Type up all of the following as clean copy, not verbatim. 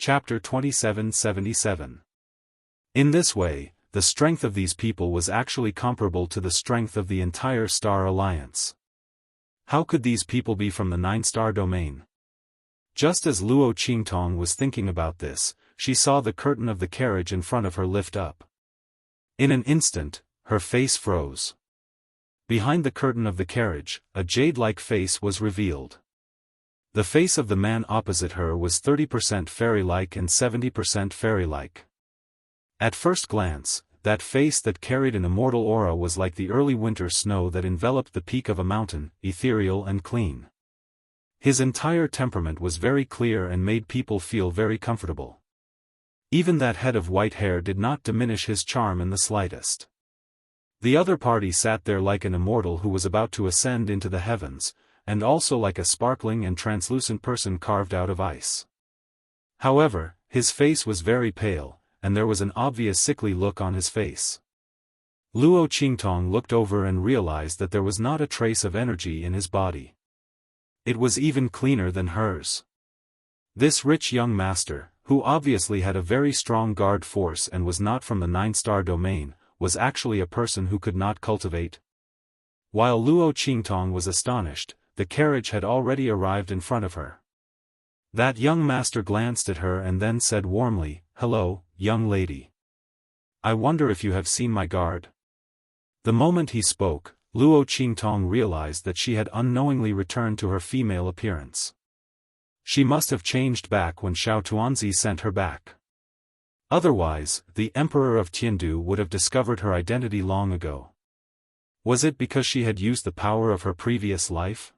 Chapter 2777. In this way, the strength of these people was actually comparable to the strength of the entire Star Alliance. How could these people be from the 9-star domain? Just as Luo Qingtong was thinking about this, she saw the curtain of the carriage in front of her lift up. In an instant, her face froze. Behind the curtain of the carriage, a jade-like face was revealed. The face of the man opposite her was 30% fairy-like and 70% fairy-like. At first glance, that face that carried an immortal aura was like the early winter snow that enveloped the peak of a mountain, ethereal and clean. His entire temperament was very clear and made people feel very comfortable. Even that head of white hair did not diminish his charm in the slightest. The other party sat there like an immortal who was about to ascend into the heavens, and also like a sparkling and translucent person carved out of ice. However, his face was very pale, and there was an obvious sickly look on his face. Luo Qingtong looked over and realized that there was not a trace of energy in his body. It was even cleaner than hers. This rich young master, who obviously had a very strong guard force and was not from the 9-star domain, was actually a person who could not cultivate. While Luo Qingtong was astonished, the carriage had already arrived in front of her. That young master glanced at her and then said warmly, "Hello, young lady. I wonder if you have seen my guard?" The moment he spoke, Luo Qingtong realized that she had unknowingly returned to her female appearance. She must have changed back when Xiao Tuanzi sent her back. Otherwise, the Emperor of Tiandu would have discovered her identity long ago. Was it because she had used the power of her previous life?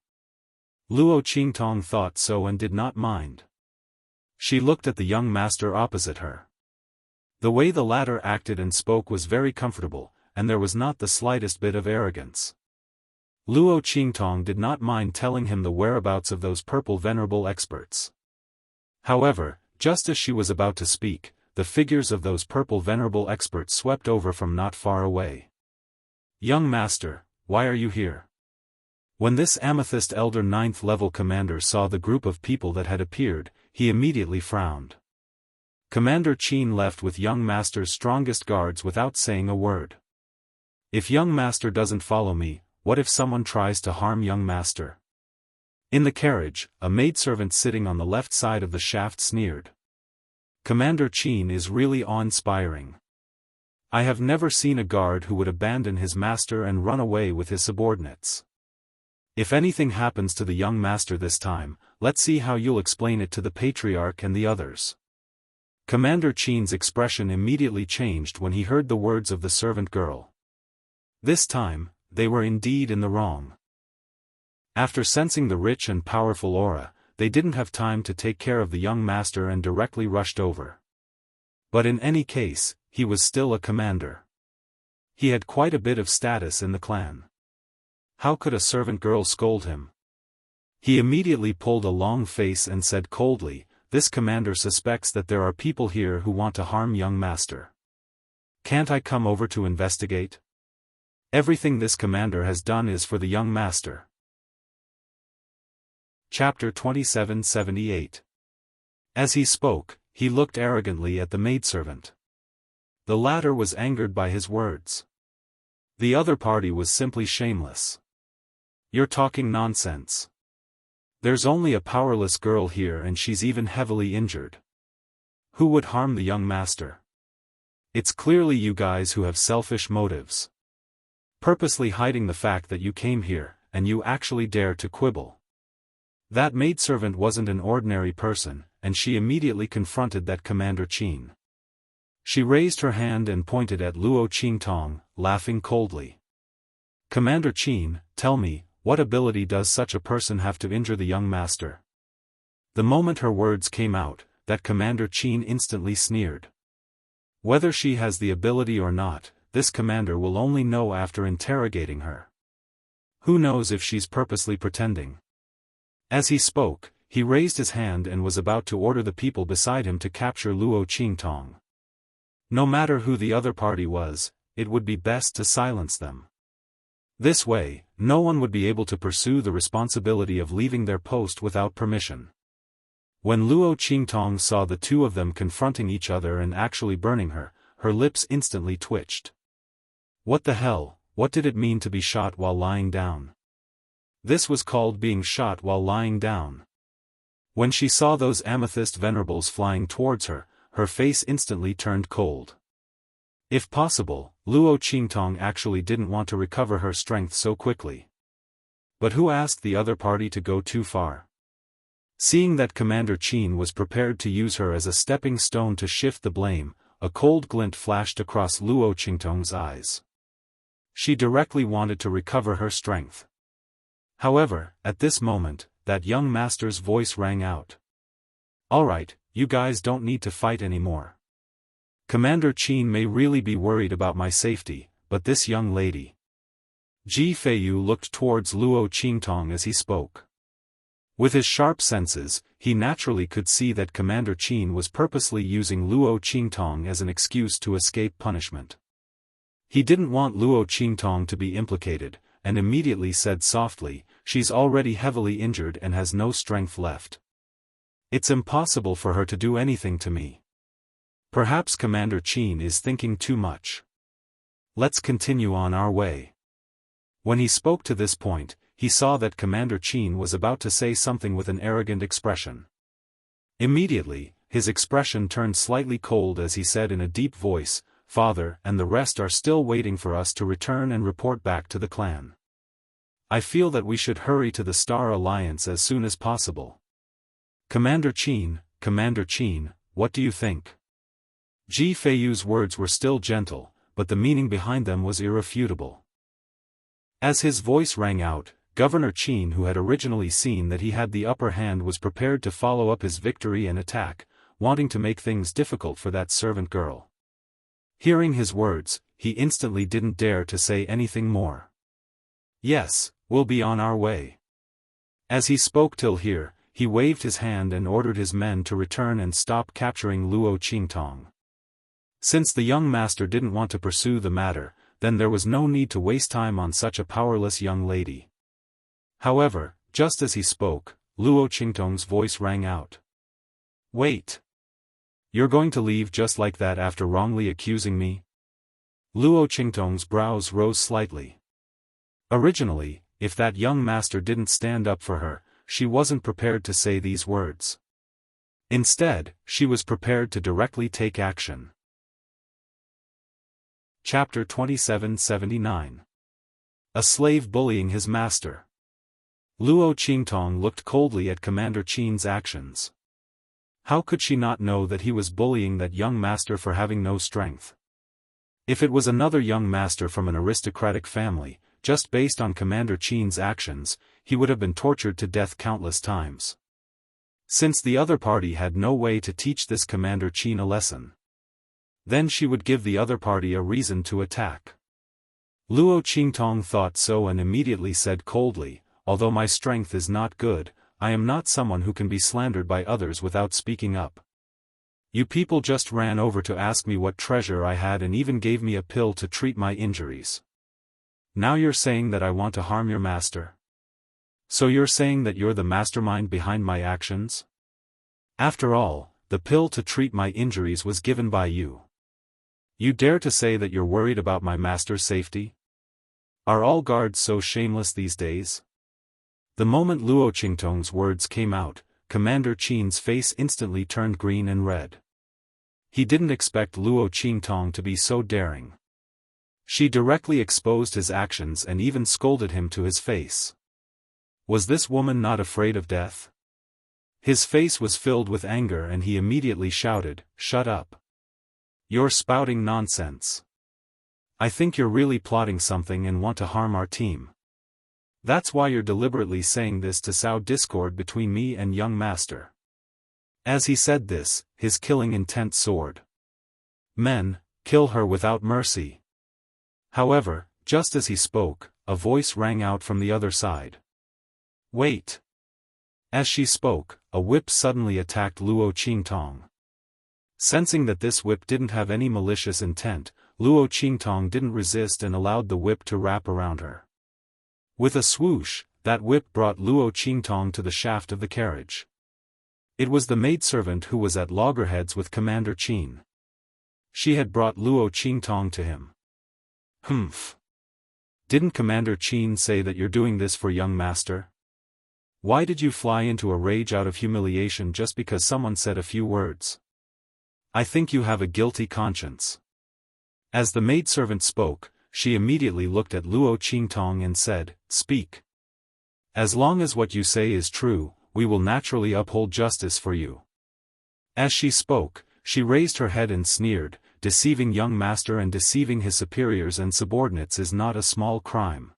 Luo Qingtong thought so and did not mind. She looked at the young master opposite her. The way the latter acted and spoke was very comfortable, and there was not the slightest bit of arrogance. Luo Qingtong did not mind telling him the whereabouts of those purple venerable experts. However, just as she was about to speak, the figures of those purple venerable experts swept over from not far away. "Young master, why are you here?" When this amethyst elder 9th level commander saw the group of people that had appeared, he immediately frowned. Commander Qin left with young master's strongest guards without saying a word. If young master doesn't follow me, what if someone tries to harm young master? In the carriage, a maidservant sitting on the left side of the shaft sneered. Commander Qin is really awe-inspiring. I have never seen a guard who would abandon his master and run away with his subordinates. If anything happens to the young master this time, let's see how you'll explain it to the patriarch and the others. Commander Qin's expression immediately changed when he heard the words of the servant girl. This time, they were indeed in the wrong. After sensing the rich and powerful aura, they didn't have time to take care of the young master and directly rushed over. But in any case, he was still a commander. He had quite a bit of status in the clan. How could a servant girl scold him? He immediately pulled a long face and said coldly, "This commander suspects that there are people here who want to harm young master. Can't I come over to investigate? Everything this commander has done is for the young master." Chapter 2778. As he spoke, he looked arrogantly at the maidservant. The latter was angered by his words. The other party was simply shameless. "You're talking nonsense. There's only a powerless girl here and she's even heavily injured. Who would harm the young master? It's clearly you guys who have selfish motives. Purposely hiding the fact that you came here, and you actually dare to quibble." That maidservant wasn't an ordinary person, and she immediately confronted that Commander Qin. She raised her hand and pointed at Luo Qingtong, laughing coldly. "Commander Qin, tell me, what ability does such a person have to injure the young master?" The moment her words came out, that Commander Qin instantly sneered. Whether she has the ability or not, this commander will only know after interrogating her. Who knows if she's purposely pretending? As he spoke, he raised his hand and was about to order the people beside him to capture Luo Qingtong. No matter who the other party was, it would be best to silence them. This way, no one would be able to pursue the responsibility of leaving their post without permission. When Luo Qingtong saw the two of them confronting each other and actually burning her, her lips instantly twitched. What the hell, what did it mean to be shot while lying down? This was called being shot while lying down. When she saw those amethyst venerables flying towards her, her face instantly turned cold. If possible, Luo Qingtong actually didn't want to recover her strength so quickly. But who asked the other party to go too far? Seeing that Commander Qin was prepared to use her as a stepping stone to shift the blame, a cold glint flashed across Luo Qingtong's eyes. She directly wanted to recover her strength. However, at this moment, that young master's voice rang out. "Alright, you guys don't need to fight anymore. Commander Qin may really be worried about my safety, but this young lady." Ji Feiyu looked towards Luo Qingtong as he spoke. With his sharp senses, he naturally could see that Commander Qin was purposely using Luo Qingtong as an excuse to escape punishment. He didn't want Luo Qingtong to be implicated, and immediately said softly, "She's already heavily injured and has no strength left. It's impossible for her to do anything to me. Perhaps Commander Qin is thinking too much. Let's continue on our way." When he spoke to this point, he saw that Commander Qin was about to say something with an arrogant expression. Immediately, his expression turned slightly cold as he said in a deep voice, "Father and the rest are still waiting for us to return and report back to the clan. I feel that we should hurry to the Star Alliance as soon as possible. Commander Qin, what do you think?" Ji Feiyu's words were still gentle, but the meaning behind them was irrefutable. As his voice rang out, Governor Qin, who had originally seen that he had the upper hand, was prepared to follow up his victory and attack, wanting to make things difficult for that servant girl. Hearing his words, he instantly didn't dare to say anything more. "Yes, we'll be on our way." As he spoke till here, he waved his hand and ordered his men to return and stop capturing Luo Qingtong. Since the young master didn't want to pursue the matter, then there was no need to waste time on such a powerless young lady. However, just as he spoke, Luo Qingtong's voice rang out. "Wait! You're going to leave just like that after wrongly accusing me?" Luo Qingtong's brows rose slightly. Originally, if that young master didn't stand up for her, she wasn't prepared to say these words. Instead, she was prepared to directly take action. Chapter 2779. A slave bullying his master. Luo Qingtong looked coldly at Commander Qin's actions. How could she not know that he was bullying that young master for having no strength? If it was another young master from an aristocratic family, just based on Commander Qin's actions, he would have been tortured to death countless times. Since the other party had no way to teach this Commander Qin a lesson, then she would give the other party a reason to attack. Luo Qingtong thought so and immediately said coldly, "Although my strength is not good, I am not someone who can be slandered by others without speaking up. You people just ran over to ask me what treasure I had and even gave me a pill to treat my injuries. Now you're saying that I want to harm your master? So you're saying that you're the mastermind behind my actions? After all, the pill to treat my injuries was given by you. You dare to say that you're worried about my master's safety? Are all guards so shameless these days?" The moment Luo Qingtong's words came out, Commander Qin's face instantly turned green and red. He didn't expect Luo Qingtong to be so daring. She directly exposed his actions and even scolded him to his face. Was this woman not afraid of death? His face was filled with anger and he immediately shouted, "Shut up! You're spouting nonsense. I think you're really plotting something and want to harm our team. That's why you're deliberately saying this to sow discord between me and young master." As he said this, his killing intent soared. "Men, kill her without mercy." However, just as he spoke, a voice rang out from the other side. "Wait!" As she spoke, a whip suddenly attacked Luo Qingtong. Sensing that this whip didn't have any malicious intent, Luo Qingtong didn't resist and allowed the whip to wrap around her. With a swoosh, that whip brought Luo Qingtong to the shaft of the carriage. It was the maidservant who was at loggerheads with Commander Qin. She had brought Luo Qingtong to him. Humph. Didn't Commander Qin say that you're doing this for young master? Why did you fly into a rage out of humiliation just because someone said a few words? I think you have a guilty conscience. As the maidservant spoke, she immediately looked at Luo Qingtong and said, "Speak. As long as what you say is true, we will naturally uphold justice for you." As she spoke, she raised her head and sneered, "Deceiving young master and deceiving his superiors and subordinates is not a small crime.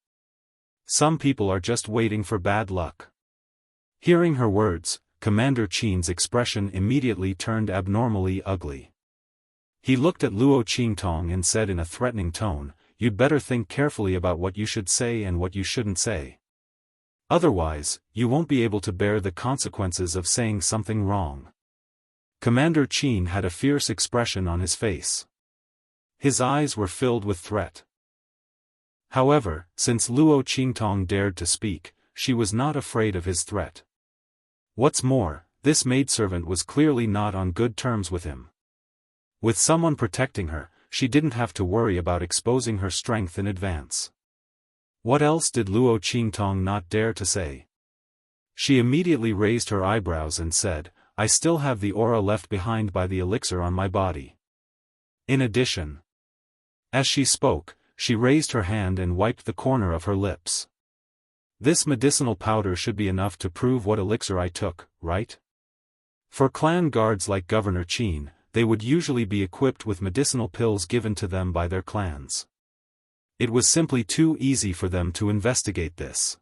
Some people are just waiting for bad luck." Hearing her words, Commander Qin's expression immediately turned abnormally ugly. He looked at Luo Qingtong and said in a threatening tone, "You'd better think carefully about what you should say and what you shouldn't say. Otherwise, you won't be able to bear the consequences of saying something wrong." Commander Qin had a fierce expression on his face. His eyes were filled with threat. However, since Luo Qingtong dared to speak, she was not afraid of his threat. What's more, this maidservant was clearly not on good terms with him. With someone protecting her, she didn't have to worry about exposing her strength in advance. What else did Luo Qingtong not dare to say? She immediately raised her eyebrows and said, "I still have the aura left behind by the elixir on my body. In addition." As she spoke, she raised her hand and wiped the corner of her lips. "This medicinal powder should be enough to prove what elixir I took, right? For clan guards like Governor Qin, they would usually be equipped with medicinal pills given to them by their clans. It was simply too easy for them to investigate this."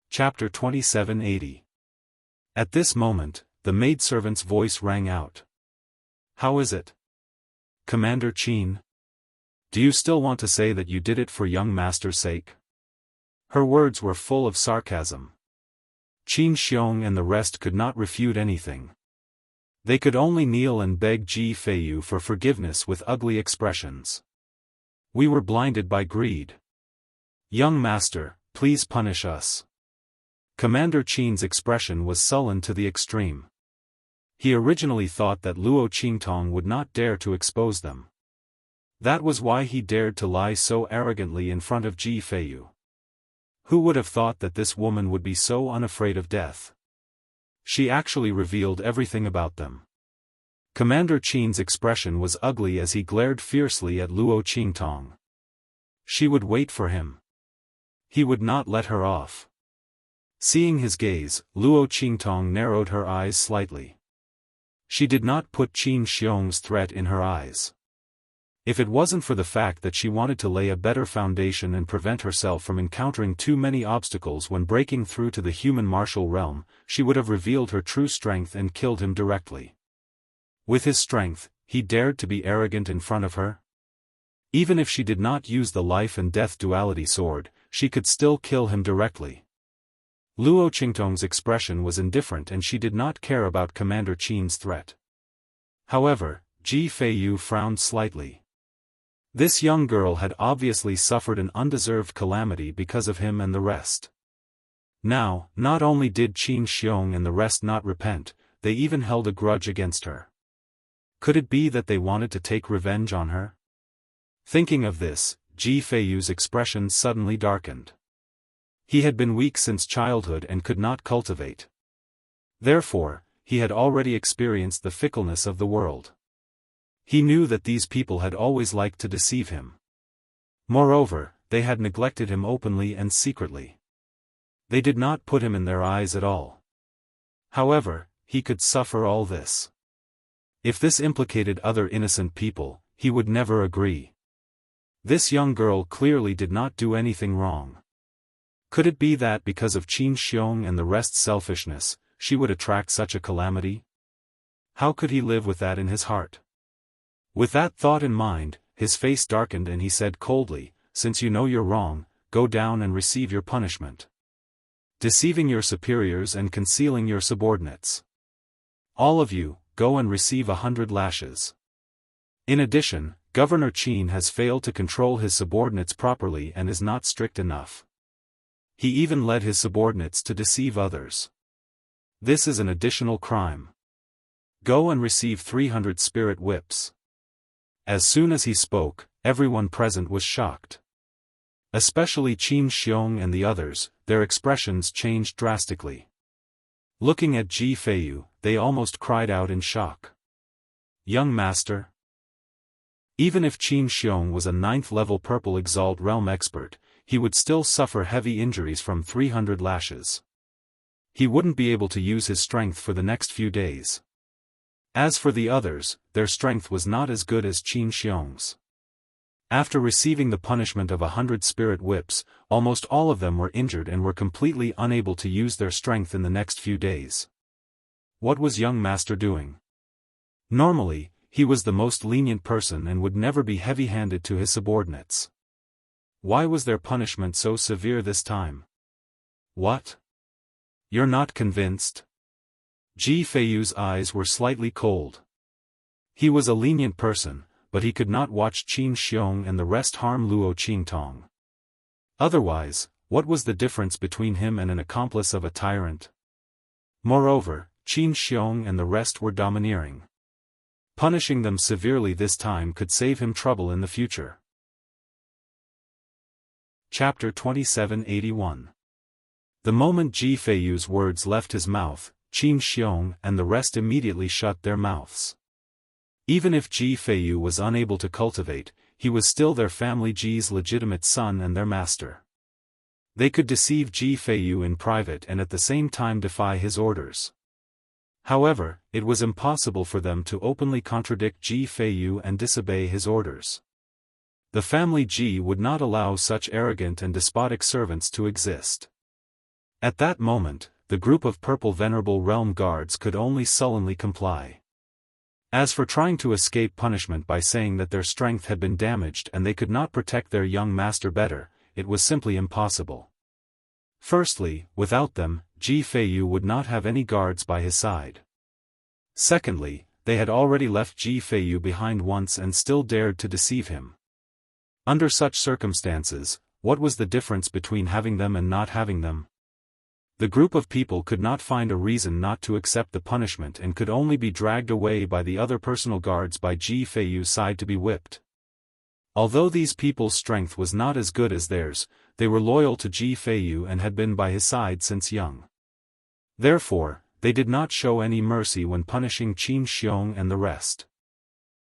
Chapter 2780. At this moment, the maidservant's voice rang out. "How is it? Commander Qin? Do you still want to say that you did it for young master's sake?" Her words were full of sarcasm. Qin Xiong and the rest could not refute anything. They could only kneel and beg Ji Feiyu for forgiveness with ugly expressions. "We were blinded by greed. Young master, please punish us." Commander Qin's expression was sullen to the extreme. He originally thought that Luo Qingtong would not dare to expose them. That was why he dared to lie so arrogantly in front of Ji Feiyu. Who would have thought that this woman would be so unafraid of death? She actually revealed everything about them. Commander Qin's expression was ugly as he glared fiercely at Luo Qingtong. She would wait for him. He would not let her off. Seeing his gaze, Luo Qingtong narrowed her eyes slightly. She did not put Qin Xiong's threat in her eyes. If it wasn't for the fact that she wanted to lay a better foundation and prevent herself from encountering too many obstacles when breaking through to the human martial realm, she would have revealed her true strength and killed him directly. With his strength, he dared to be arrogant in front of her? Even if she did not use the life and death duality sword, she could still kill him directly. Luo Qingtong's expression was indifferent and she did not care about Commander Qin's threat. However, Ji Feiyu frowned slightly. This young girl had obviously suffered an undeserved calamity because of him and the rest. Now, not only did Qin Xiong and the rest not repent, they even held a grudge against her. Could it be that they wanted to take revenge on her? Thinking of this, Ji Feiyu's expression suddenly darkened. He had been weak since childhood and could not cultivate. Therefore, he had already experienced the fickleness of the world. He knew that these people had always liked to deceive him. Moreover, they had neglected him openly and secretly. They did not put him in their eyes at all. However, he could suffer all this. If this implicated other innocent people, he would never agree. This young girl clearly did not do anything wrong. Could it be that because of Qin Xiong and the rest's selfishness, she would attract such a calamity? How could he live with that in his heart? With that thought in mind, his face darkened and he said coldly, "Since you know you're wrong, go down and receive your punishment. Deceiving your superiors and concealing your subordinates. All of you, go and receive 100 lashes. In addition, Governor Qin has failed to control his subordinates properly and is not strict enough. He even led his subordinates to deceive others. This is an additional crime. Go and receive 300 spirit whips. As soon as he spoke, everyone present was shocked. Especially Qin Xiong and the others, their expressions changed drastically. Looking at Ji Feiyu, they almost cried out in shock. Young master? Even if Qin Xiong was a 9th-level Purple Exalt Realm expert, he would still suffer heavy injuries from 300 lashes. He wouldn't be able to use his strength for the next few days. As for the others, their strength was not as good as Qin Xiong's. After receiving the punishment of 100 spirit whips, almost all of them were injured and were completely unable to use their strength in the next few days. What was young master doing? Normally, he was the most lenient person and would never be heavy-handed to his subordinates. Why was their punishment so severe this time? What? You're not convinced? Ji Feiyu's eyes were slightly cold. He was a lenient person, but he could not watch Qin Xiong and the rest harm Luo Qingtong. Otherwise, what was the difference between him and an accomplice of a tyrant? Moreover, Qin Xiong and the rest were domineering. Punishing them severely this time could save him trouble in the future. Chapter 2781. The moment Ji Feiyu's words left his mouth, Qin Xiong and the rest immediately shut their mouths. Even if Ji Feiyu was unable to cultivate, he was still their family Ji's legitimate son and their master. They could deceive Ji Feiyu in private and at the same time defy his orders. However, it was impossible for them to openly contradict Ji Feiyu and disobey his orders. The family Ji would not allow such arrogant and despotic servants to exist. At that moment, the group of Purple Venerable Realm Guards could only sullenly comply. As for trying to escape punishment by saying that their strength had been damaged and they could not protect their young master better, it was simply impossible. Firstly, without them, Ji Feiyu would not have any guards by his side. Secondly, they had already left Ji Feiyu behind once and still dared to deceive him. Under such circumstances, what was the difference between having them and not having them? The group of people could not find a reason not to accept the punishment and could only be dragged away by the other personal guards by Ji Feiyu's side to be whipped. Although these people's strength was not as good as theirs, they were loyal to Ji Feiyu and had been by his side since young. Therefore, they did not show any mercy when punishing Qin Xiong and the rest.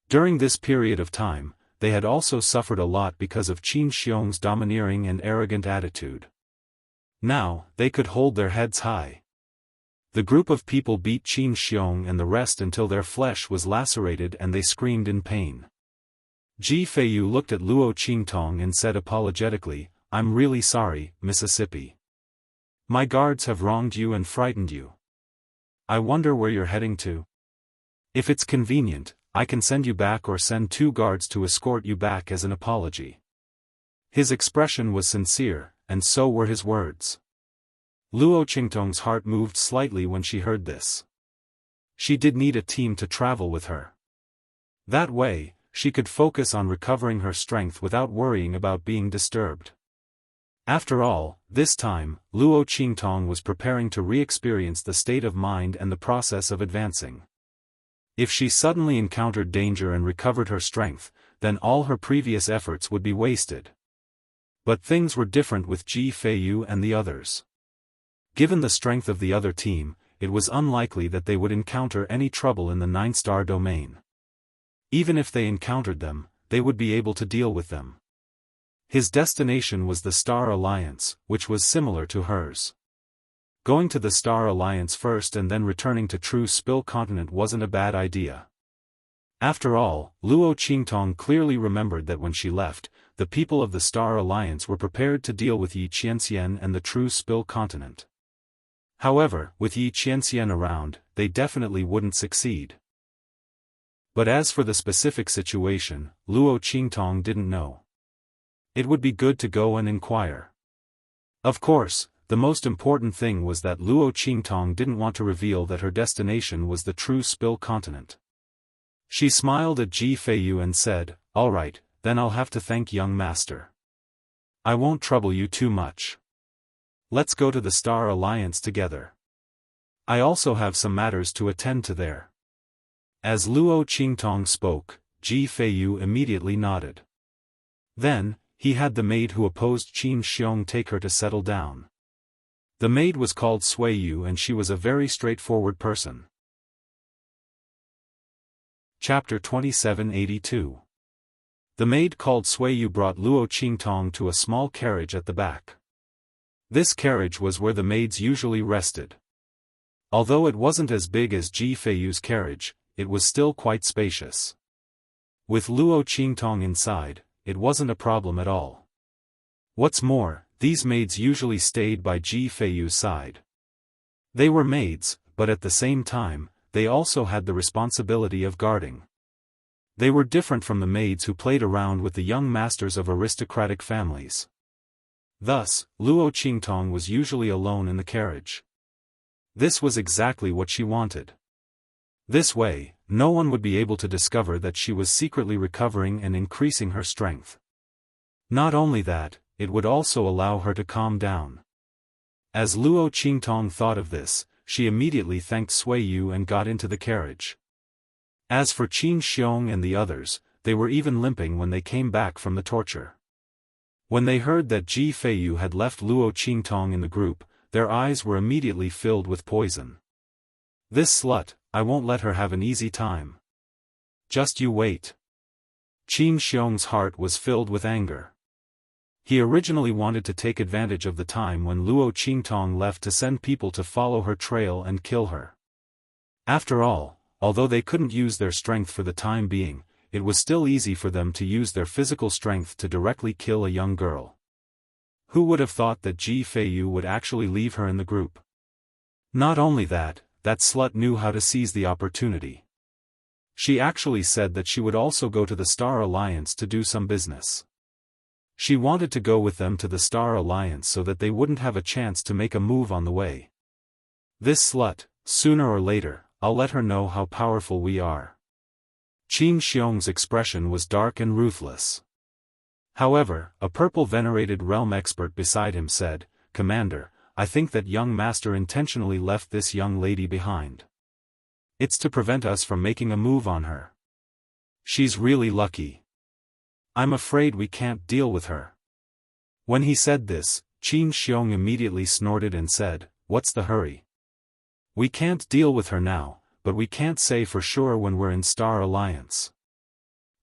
During this period of time, they had also suffered a lot because of Qin Xiong's domineering and arrogant attitude. Now, they could hold their heads high. The group of people beat Qin Xiong and the rest until their flesh was lacerated and they screamed in pain. Ji Feiyu looked at Luo Qingtong and said apologetically, "I'm really sorry, Mississippi. My guards have wronged you and frightened you. I wonder where you're heading to. If it's convenient, I can send you back or send 2 guards to escort you back as an apology." His expression was sincere, and so were his words. Luo Qingtong's heart moved slightly when she heard this. She did need a team to travel with her. That way, she could focus on recovering her strength without worrying about being disturbed. After all, this time, Luo Qingtong was preparing to re-experience the state of mind and the process of advancing. If she suddenly encountered danger and recovered her strength, then all her previous efforts would be wasted. But things were different with Ji Feiyu and the others. Given the strength of the other team, it was unlikely that they would encounter any trouble in the 9-star domain. Even if they encountered them, they would be able to deal with them. His destination was the Star Alliance, which was similar to hers. Going to the Star Alliance first and then returning to True Spill Continent wasn't a bad idea. After all, Luo Qingtong clearly remembered that when she left, the people of the Star Alliance were prepared to deal with Yi Qianxian and the True Spill Continent. However, with Yi Qianxian around, they definitely wouldn't succeed. But as for the specific situation, Luo Qingtong didn't know. It would be good to go and inquire. Of course, the most important thing was that Luo Qingtong didn't want to reveal that her destination was the True Spill Continent. She smiled at Ji Feiyu and said, "All right, then I'll have to thank young master. I won't trouble you too much. Let's go to the Star Alliance together." I also have some matters to attend to there. As Luo Qingtong spoke, Ji Feiyu immediately nodded. Then, he had the maid who opposed Qin Xiong take her to settle down. The maid was called Suiyu and she was a very straightforward person. Chapter 2782. The maid called Suiyu brought Luo Qingtong to a small carriage at the back. This carriage was where the maids usually rested. Although it wasn't as big as Ji Feiyu's carriage, it was still quite spacious. With Luo Qingtong inside, it wasn't a problem at all. What's more, these maids usually stayed by Ji Feiyu's side. They were maids, but at the same time, they also had the responsibility of guarding. They were different from the maids who played around with the young masters of aristocratic families. Thus, Luo Qingtong was usually alone in the carriage. This was exactly what she wanted. This way, no one would be able to discover that she was secretly recovering and increasing her strength. Not only that, it would also allow her to calm down. As Luo Qingtong thought of this, she immediately thanked Suiyu and got into the carriage. As for Qin Xiong and the others, they were even limping when they came back from the torture. When they heard that Ji Feiyu had left Luo Qingtong in the group, their eyes were immediately filled with poison. This slut, I won't let her have an easy time. Just you wait. Qin Xiong's heart was filled with anger. He originally wanted to take advantage of the time when Luo Qingtong left to send people to follow her trail and kill her. After all, although they couldn't use their strength for the time being, it was still easy for them to use their physical strength to directly kill a young girl. Who would have thought that Ji Feiyu would actually leave her in the group? Not only that, that slut knew how to seize the opportunity. She actually said that she would also go to the Star Alliance to do some business. She wanted to go with them to the Star Alliance so that they wouldn't have a chance to make a move on the way. This slut, sooner or later, I'll let her know how powerful we are. Qin Xiong's expression was dark and ruthless. However, a purple venerated realm expert beside him said, "Commander, I think that young master intentionally left this young lady behind. It's to prevent us from making a move on her. She's really lucky. I'm afraid we can't deal with her." When he said this, Qin Xiong immediately snorted and said, "What's the hurry? We can't deal with her now, but we can't say for sure when we're in Star Alliance.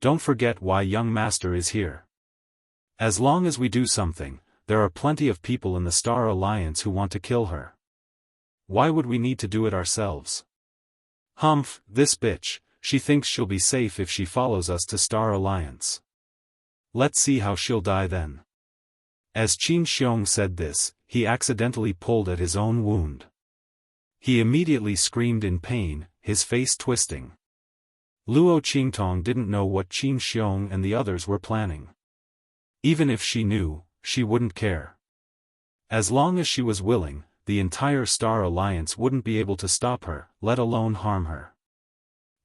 Don't forget why young master is here. As long as we do something, there are plenty of people in the Star Alliance who want to kill her. Why would we need to do it ourselves? Humph, this bitch, she thinks she'll be safe if she follows us to Star Alliance. Let's see how she'll die then." As Qin Xiong said this, he accidentally pulled at his own wound. He immediately screamed in pain, his face twisting. Luo Qingtong didn't know what Qin Xiong and the others were planning. Even if she knew, she wouldn't care. As long as she was willing, the entire Star Alliance wouldn't be able to stop her, let alone harm her.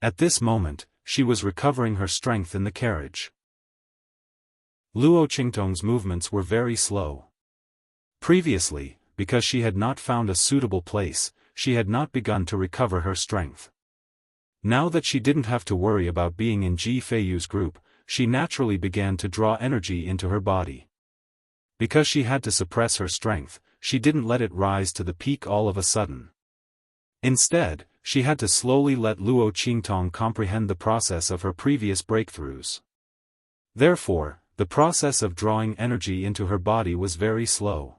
At this moment, she was recovering her strength in the carriage. Luo Qingtong's movements were very slow. Previously, because she had not found a suitable place, she had not begun to recover her strength. Now that she didn't have to worry about being in Ji Feiyu's group, she naturally began to draw energy into her body. Because she had to suppress her strength, she didn't let it rise to the peak all of a sudden. Instead, she had to slowly let Luo Qingtong comprehend the process of her previous breakthroughs. Therefore, the process of drawing energy into her body was very slow.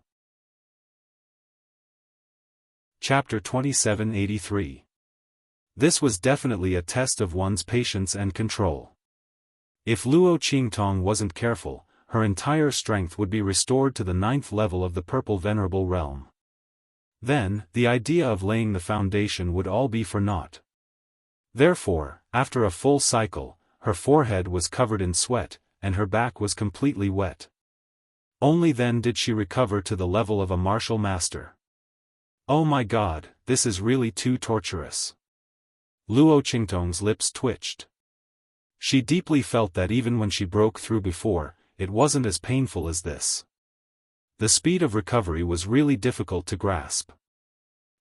Chapter 2783. This was definitely a test of one's patience and control. If Luo Qingtong wasn't careful, her entire strength would be restored to the 9th level of the Purple Venerable Realm. Then, the idea of laying the foundation would all be for naught. Therefore, after a full cycle, her forehead was covered in sweat, and her back was completely wet. Only then did she recover to the level of a martial master. Oh my god, this is really too torturous. Luo Qingtong's lips twitched. She deeply felt that even when she broke through before, it wasn't as painful as this. The speed of recovery was really difficult to grasp.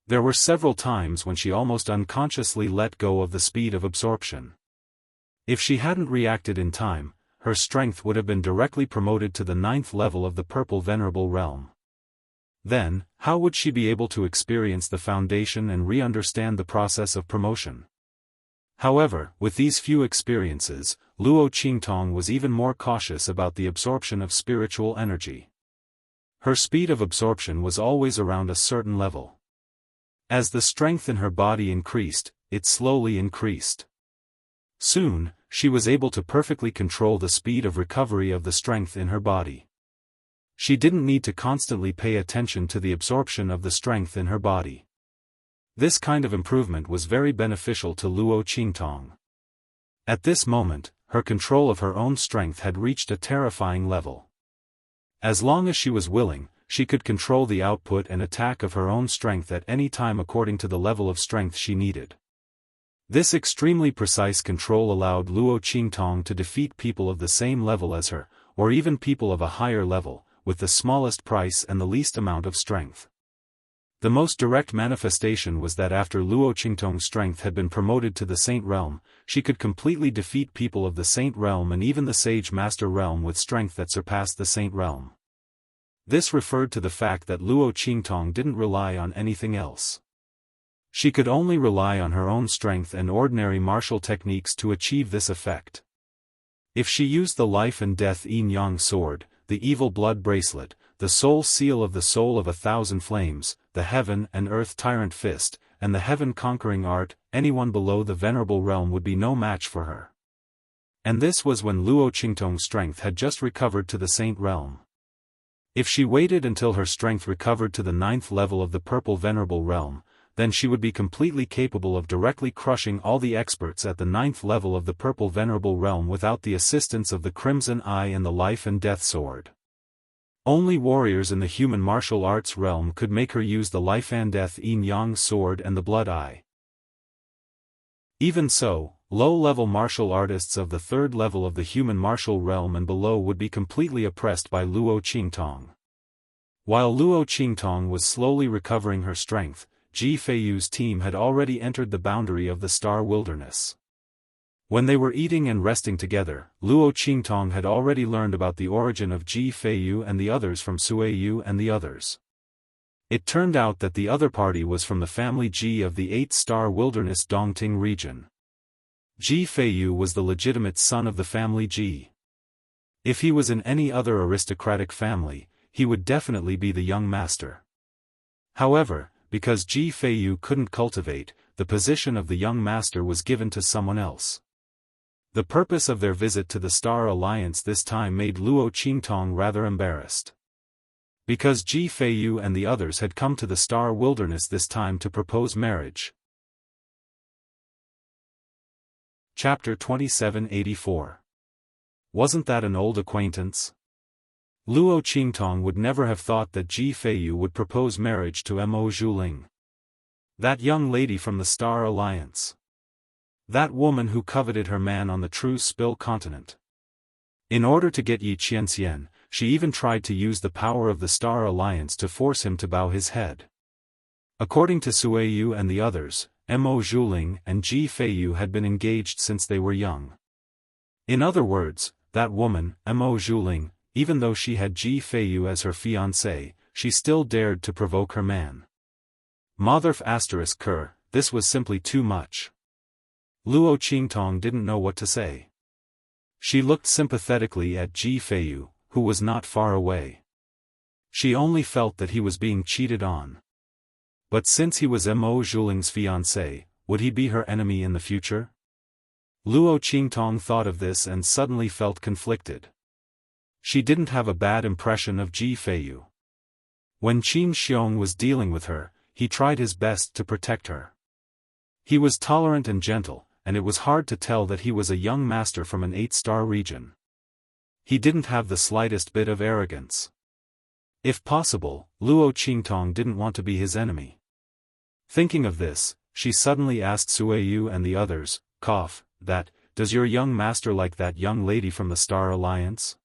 There were several times when she almost unconsciously let go of the speed of absorption. If she hadn't reacted in time, her strength would have been directly promoted to the 9th level of the Purple Venerable Realm. Then, how would she be able to experience the foundation and re-understand the process of promotion? However, with these few experiences, Luo Qingtong was even more cautious about the absorption of spiritual energy. Her speed of absorption was always around a certain level. As the strength in her body increased, it slowly increased. Soon, she was able to perfectly control the speed of recovery of the strength in her body. She didn't need to constantly pay attention to the absorption of the strength in her body. This kind of improvement was very beneficial to Luo Qingtong. At this moment, her control of her own strength had reached a terrifying level. As long as she was willing, she could control the output and attack of her own strength at any time according to the level of strength she needed. This extremely precise control allowed Luo Qingtong to defeat people of the same level as her, or even people of a higher level, with the smallest price and the least amount of strength. The most direct manifestation was that after Luo Qingtong's strength had been promoted to the Saint Realm, she could completely defeat people of the Saint Realm and even the Sage Master Realm with strength that surpassed the Saint Realm. This referred to the fact that Luo Qingtong didn't rely on anything else. She could only rely on her own strength and ordinary martial techniques to achieve this effect. If she used the life and death yin-yang sword, the evil blood bracelet, the soul seal of the soul of 1,000 flames, the heaven and earth tyrant fist, and the heaven-conquering art, anyone below the venerable realm would be no match for her. And this was when Luo Qingtong's strength had just recovered to the Saint Realm. If she waited until her strength recovered to the 9th level of the Purple Venerable Realm, then she would be completely capable of directly crushing all the experts at the 9th level of the Purple Venerable Realm without the assistance of the Crimson Eye and the Life and Death Sword. Only warriors in the human martial arts realm could make her use the Life and Death Yin-Yang Sword and the Blood Eye. Even so, low-level martial artists of the 3rd level of the human martial realm and below would be completely oppressed by Luo Qingtong. While Luo Qingtong was slowly recovering her strength, Ji Feiyu's team had already entered the boundary of the Star Wilderness. When they were eating and resting together, Luo Qingtong had already learned about the origin of Ji Feiyu and the others from Sui Yu and the others. It turned out that the other party was from the family Ji of the 8-star wilderness Dongting region. Ji Feiyu was the legitimate son of the family Ji. If he was in any other aristocratic family, he would definitely be the young master. However, because Ji Feiyu couldn't cultivate, the position of the young master was given to someone else. The purpose of their visit to the Star Alliance this time made Luo Qingtong rather embarrassed. Because Ji Feiyu and the others had come to the Star Wilderness this time to propose marriage. Chapter 2784. Wasn't that an old acquaintance? Luo Qingtong would never have thought that Ji Feiyu would propose marriage to Mo Zhuling. That young lady from the Star Alliance. That woman who coveted her man on the True Spill continent. In order to get Yi Qianxian, she even tried to use the power of the Star Alliance to force him to bow his head. According to Sui Yu and the others, Mo Zhuling and Ji Feiyu had been engaged since they were young. In other words, that woman, Mo Zhuling, even though she had Ji Feiyu as her fiancé, she still dared to provoke her man. Motherf ***, this was simply too much. Luo Qingtong didn't know what to say. She looked sympathetically at Ji Feiyu, who was not far away. She only felt that he was being cheated on. But since he was Mo Zhuling's fiancé, would he be her enemy in the future? Luo Qingtong thought of this and suddenly felt conflicted. She didn't have a bad impression of Ji Feiyu. When Qin Xiong was dealing with her, he tried his best to protect her. He was tolerant and gentle, and it was hard to tell that he was a young master from an 8-star region. He didn't have the slightest bit of arrogance. If possible, Luo Qingtong didn't want to be his enemy. Thinking of this, she suddenly asked Sui Yu and the others, does your young master like that young lady from the Star Alliance?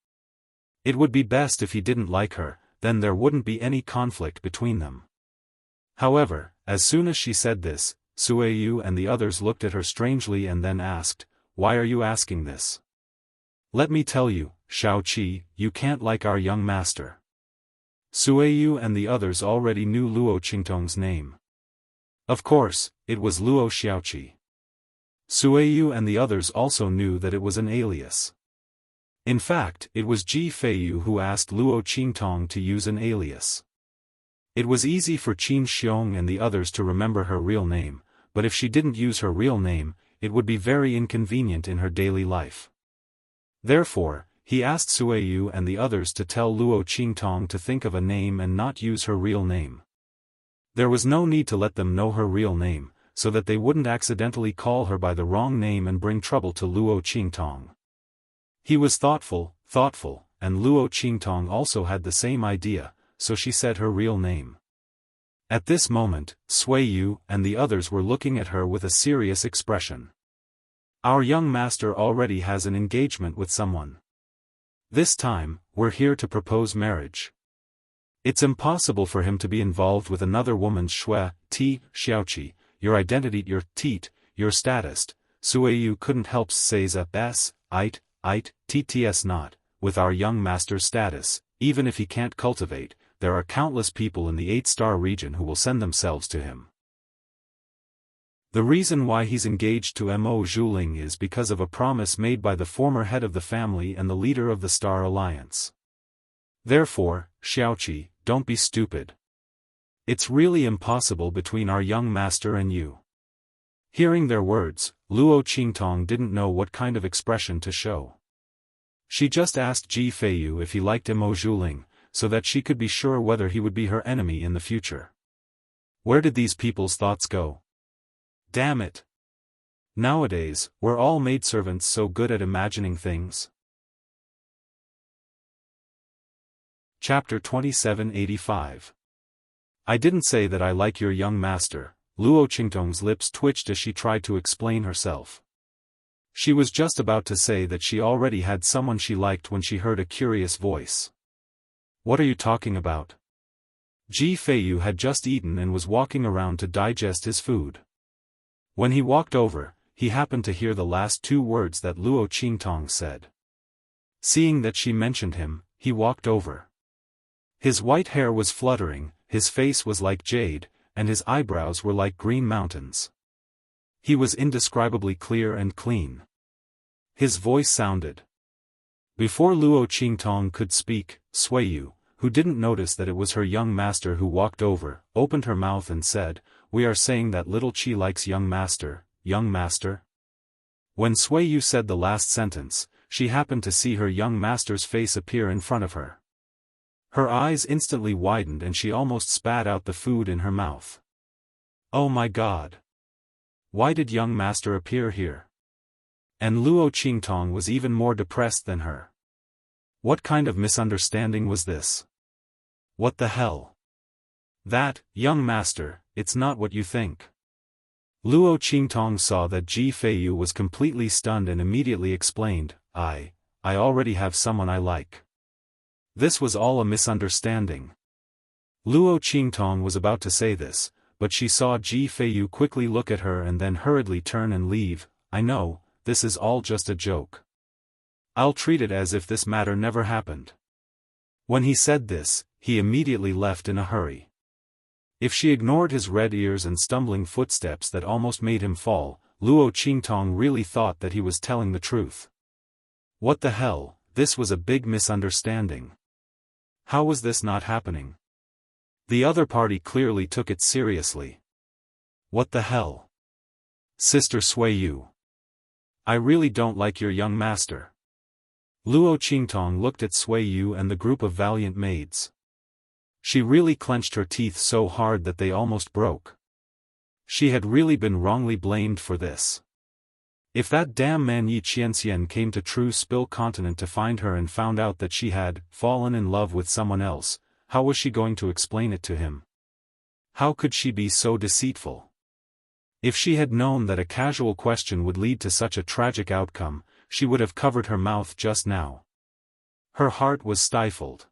It would be best if he didn't like her, then there wouldn't be any conflict between them. However, As soon as she said this, Sueyu and the others looked at her strangely and then asked, "Why are you asking this?" "Let me tell you, Xiaoqi, you can't like our young master." Sueyu and the others already knew Luo Qingtong's name. Of course, it was Luo Xiaoqi. Sueyu and the others also knew that it was an alias. In fact, it was Ji Feiyu who asked Luo Qingtong to use an alias. It was easy for Qin Xiong and the others to remember her real name, but if she didn't use her real name, it would be very inconvenient in her daily life. Therefore, he asked Sueyu and the others to tell Luo Qingtong to think of a name and not use her real name. There was no need to let them know her real name, so that they wouldn't accidentally call her by the wrong name and bring trouble to Luo Qingtong. He was thoughtful, and Luo Qingtong also had the same idea, so she said her real name. At this moment, Sueyu and the others were looking at her with a serious expression. "Our young master already has an engagement with someone. This time, we're here to propose marriage. It's impossible for him to be involved with another woman's shui, Xiaoqi, your identity, your status." Sueyu couldn't help say tts not, with our young master's status, even if he can't cultivate, there are countless people in the 8-star region who will send themselves to him. The reason why he's engaged to Mo Zhuling is because of a promise made by the former head of the family and the leader of the Star Alliance. Therefore, Xiaoqi, don't be stupid. It's really impossible between our young master and you. Hearing their words, Luo Qingtong didn't know what kind of expression to show. She just asked Ji Feiyu if he liked Mo Zhuling, so that she could be sure whether he would be her enemy in the future. Where did these people's thoughts go? Damn it! Nowadays, were all maidservants so good at imagining things? Chapter 2785. I didn't say that I like your young master. Luo Qingtong's lips twitched as she tried to explain herself. She was just about to say that she already had someone she liked when she heard a curious voice. What are you talking about? Ji Feiyu had just eaten and was walking around to digest his food. When he walked over, he happened to hear the last 2 words that Luo Qingtong said. Seeing that she mentioned him, he walked over. His white hair was fluttering, his face was like jade, and his eyebrows were like green mountains. He was indescribably clear and clean. His voice sounded. Before Luo Qingtong could speak, Sueyu, who didn't notice that it was her young master who walked over, opened her mouth and said, "We are saying that little Qi likes young master, young master?" When Sueyu said the last sentence, she happened to see her young master's face appear in front of her. Her eyes instantly widened and she almost spat out the food in her mouth. Oh my God! Why did young master appear here? And Luo Qingtong was even more depressed than her. What kind of misunderstanding was this? What the hell? That, young master, it's not what you think. Luo Qingtong saw that Ji Feiyu was completely stunned and immediately explained, I already have someone I like. This was all a misunderstanding. Luo Qingtong was about to say this, but she saw Ji Feiyu quickly look at her and then hurriedly turn and leave. I know, this is all just a joke. I'll treat it as if this matter never happened. When he said this, he immediately left in a hurry. If she ignored his red ears and stumbling footsteps that almost made him fall, Luo Qingtong really thought that he was telling the truth. What the hell, this was a big misunderstanding. How was this not happening? The other party clearly took it seriously. What the hell? Sister Sueyu. I really don't like your young master. Luo Qingtong looked at Sueyu and the group of valiant maids. She really clenched her teeth so hard that they almost broke. She had really been wrongly blamed for this. If that damn man Yi Qianxian came to True Spill Continent to find her and found out that she had fallen in love with someone else, how was she going to explain it to him? How could she be so deceitful? If she had known that a casual question would lead to such a tragic outcome, she would have covered her mouth just now. Her heart was stifled.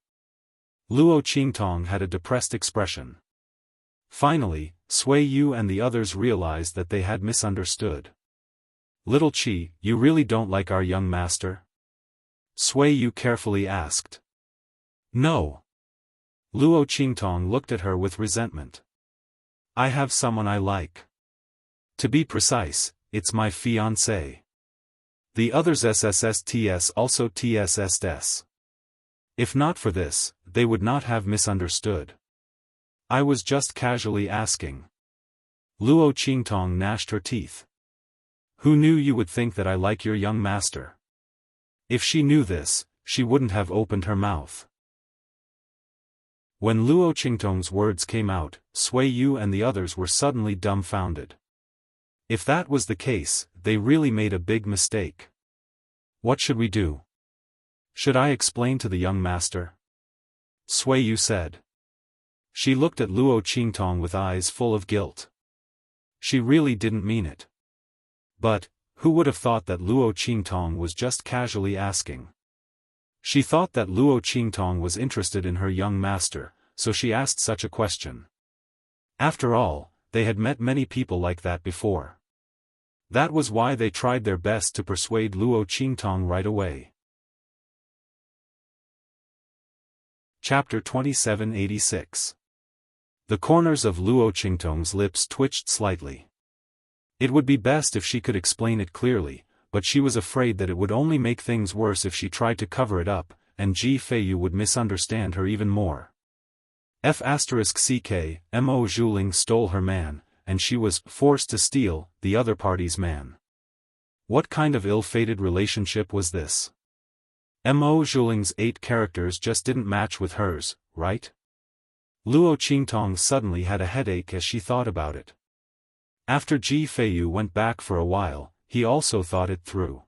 Luo Qingtong had a depressed expression. Finally, Sui Yu and the others realized that they had misunderstood. Little Qi, you really don't like our young master? Sui Yu carefully asked. No. Luo Qingtong looked at her with resentment. I have someone I like. To be precise, it's my fiancé. The others SSSTS also TSSS. If not for this, they would not have misunderstood. I was just casually asking. Luo Qingtong gnashed her teeth. Who knew you would think that I like your young master? If she knew this, she wouldn't have opened her mouth. When Luo Qingtong's words came out, Sui Yu and the others were suddenly dumbfounded. If that was the case, they really made a big mistake. What should we do? Should I explain to the young master? Sui Yu said. She looked at Luo Qingtong with eyes full of guilt. She really didn't mean it. But, who would have thought that Luo Qingtong was just casually asking? She thought that Luo Qingtong was interested in her young master, so she asked such a question. After all, they had met many people like that before. That was why they tried their best to persuade Luo Qingtong right away. Chapter 2786. The corners of Luo Qingtong's lips twitched slightly. It would be best if she could explain it clearly, but she was afraid that it would only make things worse if she tried to cover it up, and Ji Feiyu would misunderstand her even more. F***ck, Mo Zhuling stole her man, and she was forced to steal the other party's man. What kind of ill-fated relationship was this? Mo Zhuling's 8 characters just didn't match with hers, right? Luo Qingtong suddenly had a headache as she thought about it. After Ji Feiyu went back for a while, he also thought it through.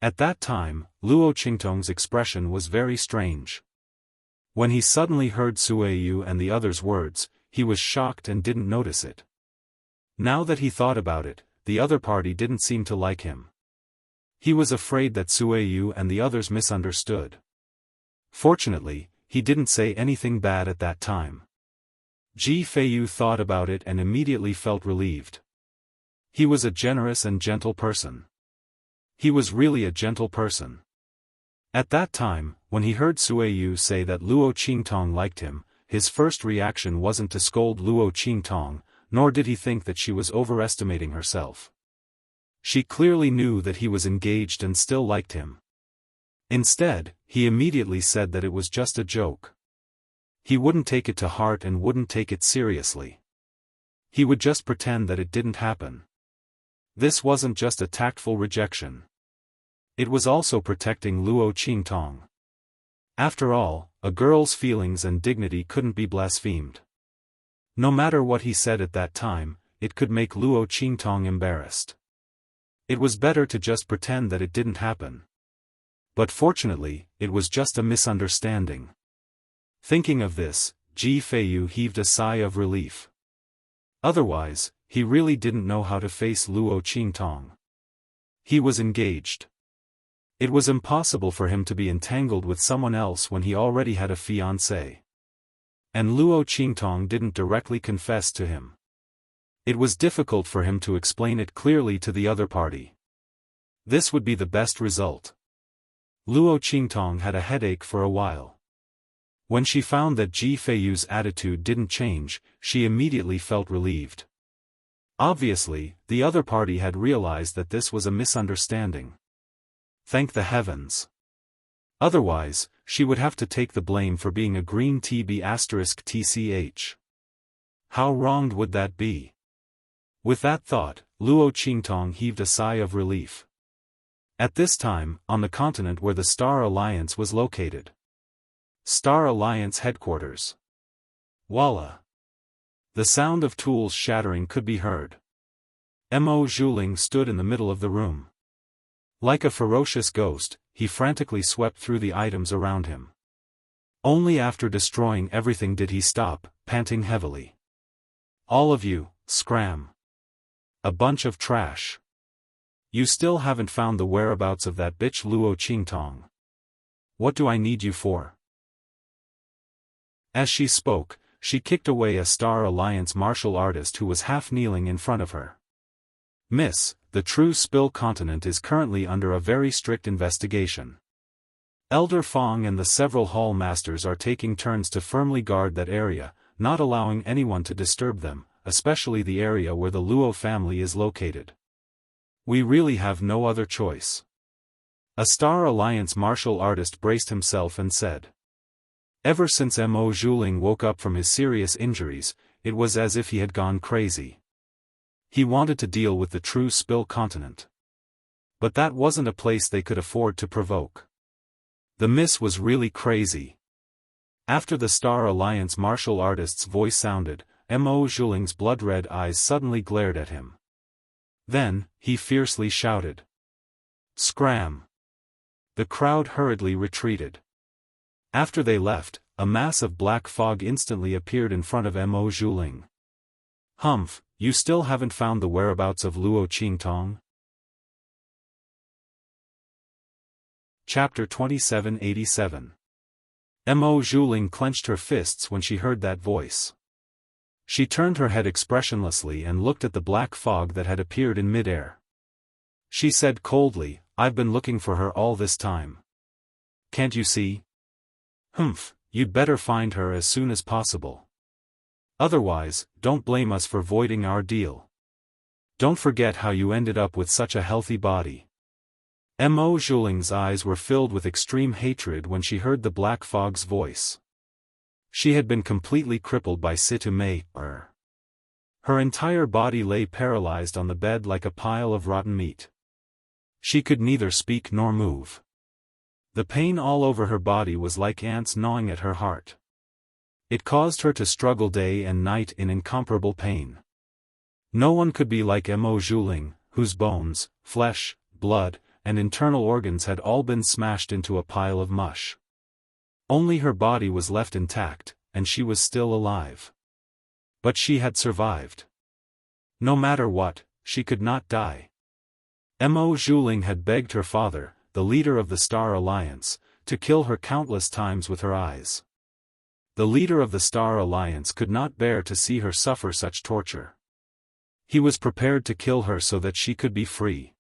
At that time, Luo Qingtong's expression was very strange. When he suddenly heard Sui Yu and the others' words, he was shocked and didn't notice it. Now that he thought about it, the other party didn't seem to like him. He was afraid that Sui Yu and the others misunderstood. Fortunately, he didn't say anything bad at that time. Ji Feiyu thought about it and immediately felt relieved. He was a generous and gentle person. He was really a gentle person. At that time, when he heard Sui Yu say that Luo Qingtong liked him, his first reaction wasn't to scold Luo Qingtong, nor did he think that she was overestimating herself. She clearly knew that he was engaged and still liked him. Instead, he immediately said that it was just a joke. He wouldn't take it to heart and wouldn't take it seriously. He would just pretend that it didn't happen. This wasn't just a tactful rejection. It was also protecting Luo Qingtong. After all, a girl's feelings and dignity couldn't be blasphemed. No matter what he said at that time, it could make Luo Qingtong embarrassed. It was better to just pretend that it didn't happen. But fortunately, it was just a misunderstanding. Thinking of this, Ji Feiyu heaved a sigh of relief. Otherwise, he really didn't know how to face Luo Qingtong. He was engaged. It was impossible for him to be entangled with someone else when he already had a fiancé. And Luo Qingtong didn't directly confess to him. It was difficult for him to explain it clearly to the other party. This would be the best result. Luo Qingtong had a headache for a while. When she found that Ji Feiyu's attitude didn't change, she immediately felt relieved. Obviously, the other party had realized that this was a misunderstanding. Thank the heavens. Otherwise, she would have to take the blame for being a green TB*TCH. How wronged would that be? With that thought, Luo Qingtong heaved a sigh of relief. At this time, on the continent where the Star Alliance was located. Star Alliance headquarters. Voila! The sound of tools shattering could be heard. Mo Zhuling stood in the middle of the room. Like a ferocious ghost, he frantically swept through the items around him. Only after destroying everything did he stop, panting heavily. All of you, scram. A bunch of trash. You still haven't found the whereabouts of that bitch Luo Qingtong. What do I need you for? As she spoke, she kicked away a Star Alliance martial artist who was half kneeling in front of her. "Miss, the True Spill continent is currently under a very strict investigation. Elder Fong and the several hall masters are taking turns to firmly guard that area, not allowing anyone to disturb them, especially the area where the Luo family is located. We really have no other choice." A Star Alliance martial artist braced himself and said. Ever since Mo Zhuling woke up from his serious injuries, it was as if he had gone crazy. He wanted to deal with the True Spill continent. But that wasn't a place they could afford to provoke. The miss was really crazy. After the Star Alliance martial artist's voice sounded, Mo Zhuling's blood-red eyes suddenly glared at him. Then, he fiercely shouted. "Scram!" The crowd hurriedly retreated. After they left, a mass of black fog instantly appeared in front of Mo Zhuling. "Humph, you still haven't found the whereabouts of Luo Qingtong?" Chapter 2787. Mo Zhuling clenched her fists when she heard that voice. She turned her head expressionlessly and looked at the black fog that had appeared in midair. She said coldly, "I've been looking for her all this time. Can't you see? Humph, you'd better find her as soon as possible. Otherwise, don't blame us for voiding our deal. Don't forget how you ended up with such a healthy body." Mo Zhuling's eyes were filled with extreme hatred when she heard the black fog's voice. She had been completely crippled by Situ Mei. Her entire body lay paralyzed on the bed like a pile of rotten meat. She could neither speak nor move. The pain all over her body was like ants gnawing at her heart. It caused her to struggle day and night in incomparable pain. No one could be like Mo Zhuling, whose bones, flesh, blood, and internal organs had all been smashed into a pile of mush. Only her body was left intact, and she was still alive. But she had survived. No matter what, she could not die. Mo Zhuling had begged her father, the leader of the Star Alliance, to kill her countless times with her eyes. The leader of the Star Alliance could not bear to see her suffer such torture. He was prepared to kill her so that she could be free.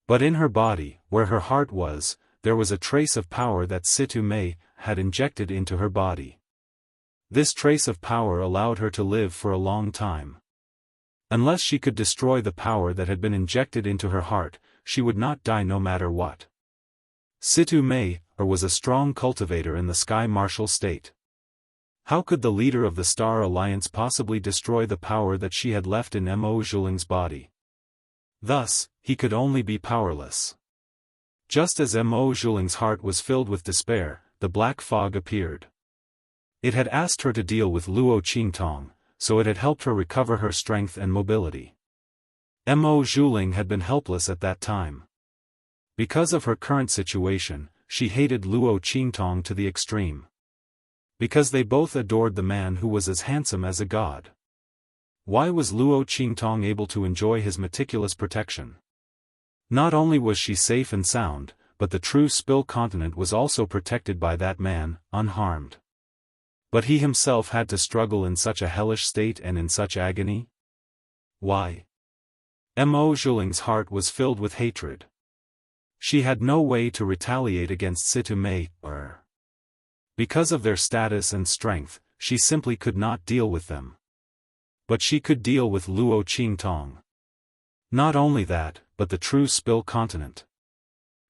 But in her body, where her heart was, there was a trace of power that Situ Mei had injected into her body. This trace of power allowed her to live for a long time. Unless she could destroy the power that had been injected into her heart, she would not die no matter what. Situ Mei was a strong cultivator in the Sky Martial State. How could the leader of the Star Alliance possibly destroy the power that she had left in Mo Zhuling's body? Thus, he could only be powerless. Just as Mo Zhuling's heart was filled with despair, the black fog appeared. It had asked her to deal with Luo Qingtong, so it had helped her recover her strength and mobility. Mo Zhuling had been helpless at that time. Because of her current situation, she hated Luo Qingtong to the extreme. Because they both adored the man who was as handsome as a god. Why was Luo Qingtong able to enjoy his meticulous protection? Not only was she safe and sound, but the True Spill continent was also protected by that man, unharmed. But he himself had to struggle in such a hellish state and in such agony? Why? Mo Zhuling's heart was filled with hatred. She had no way to retaliate against Situ Mei. Because of their status and strength, she simply could not deal with them. But she could deal with Luo Qingtong. Not only that, but the True Spill continent.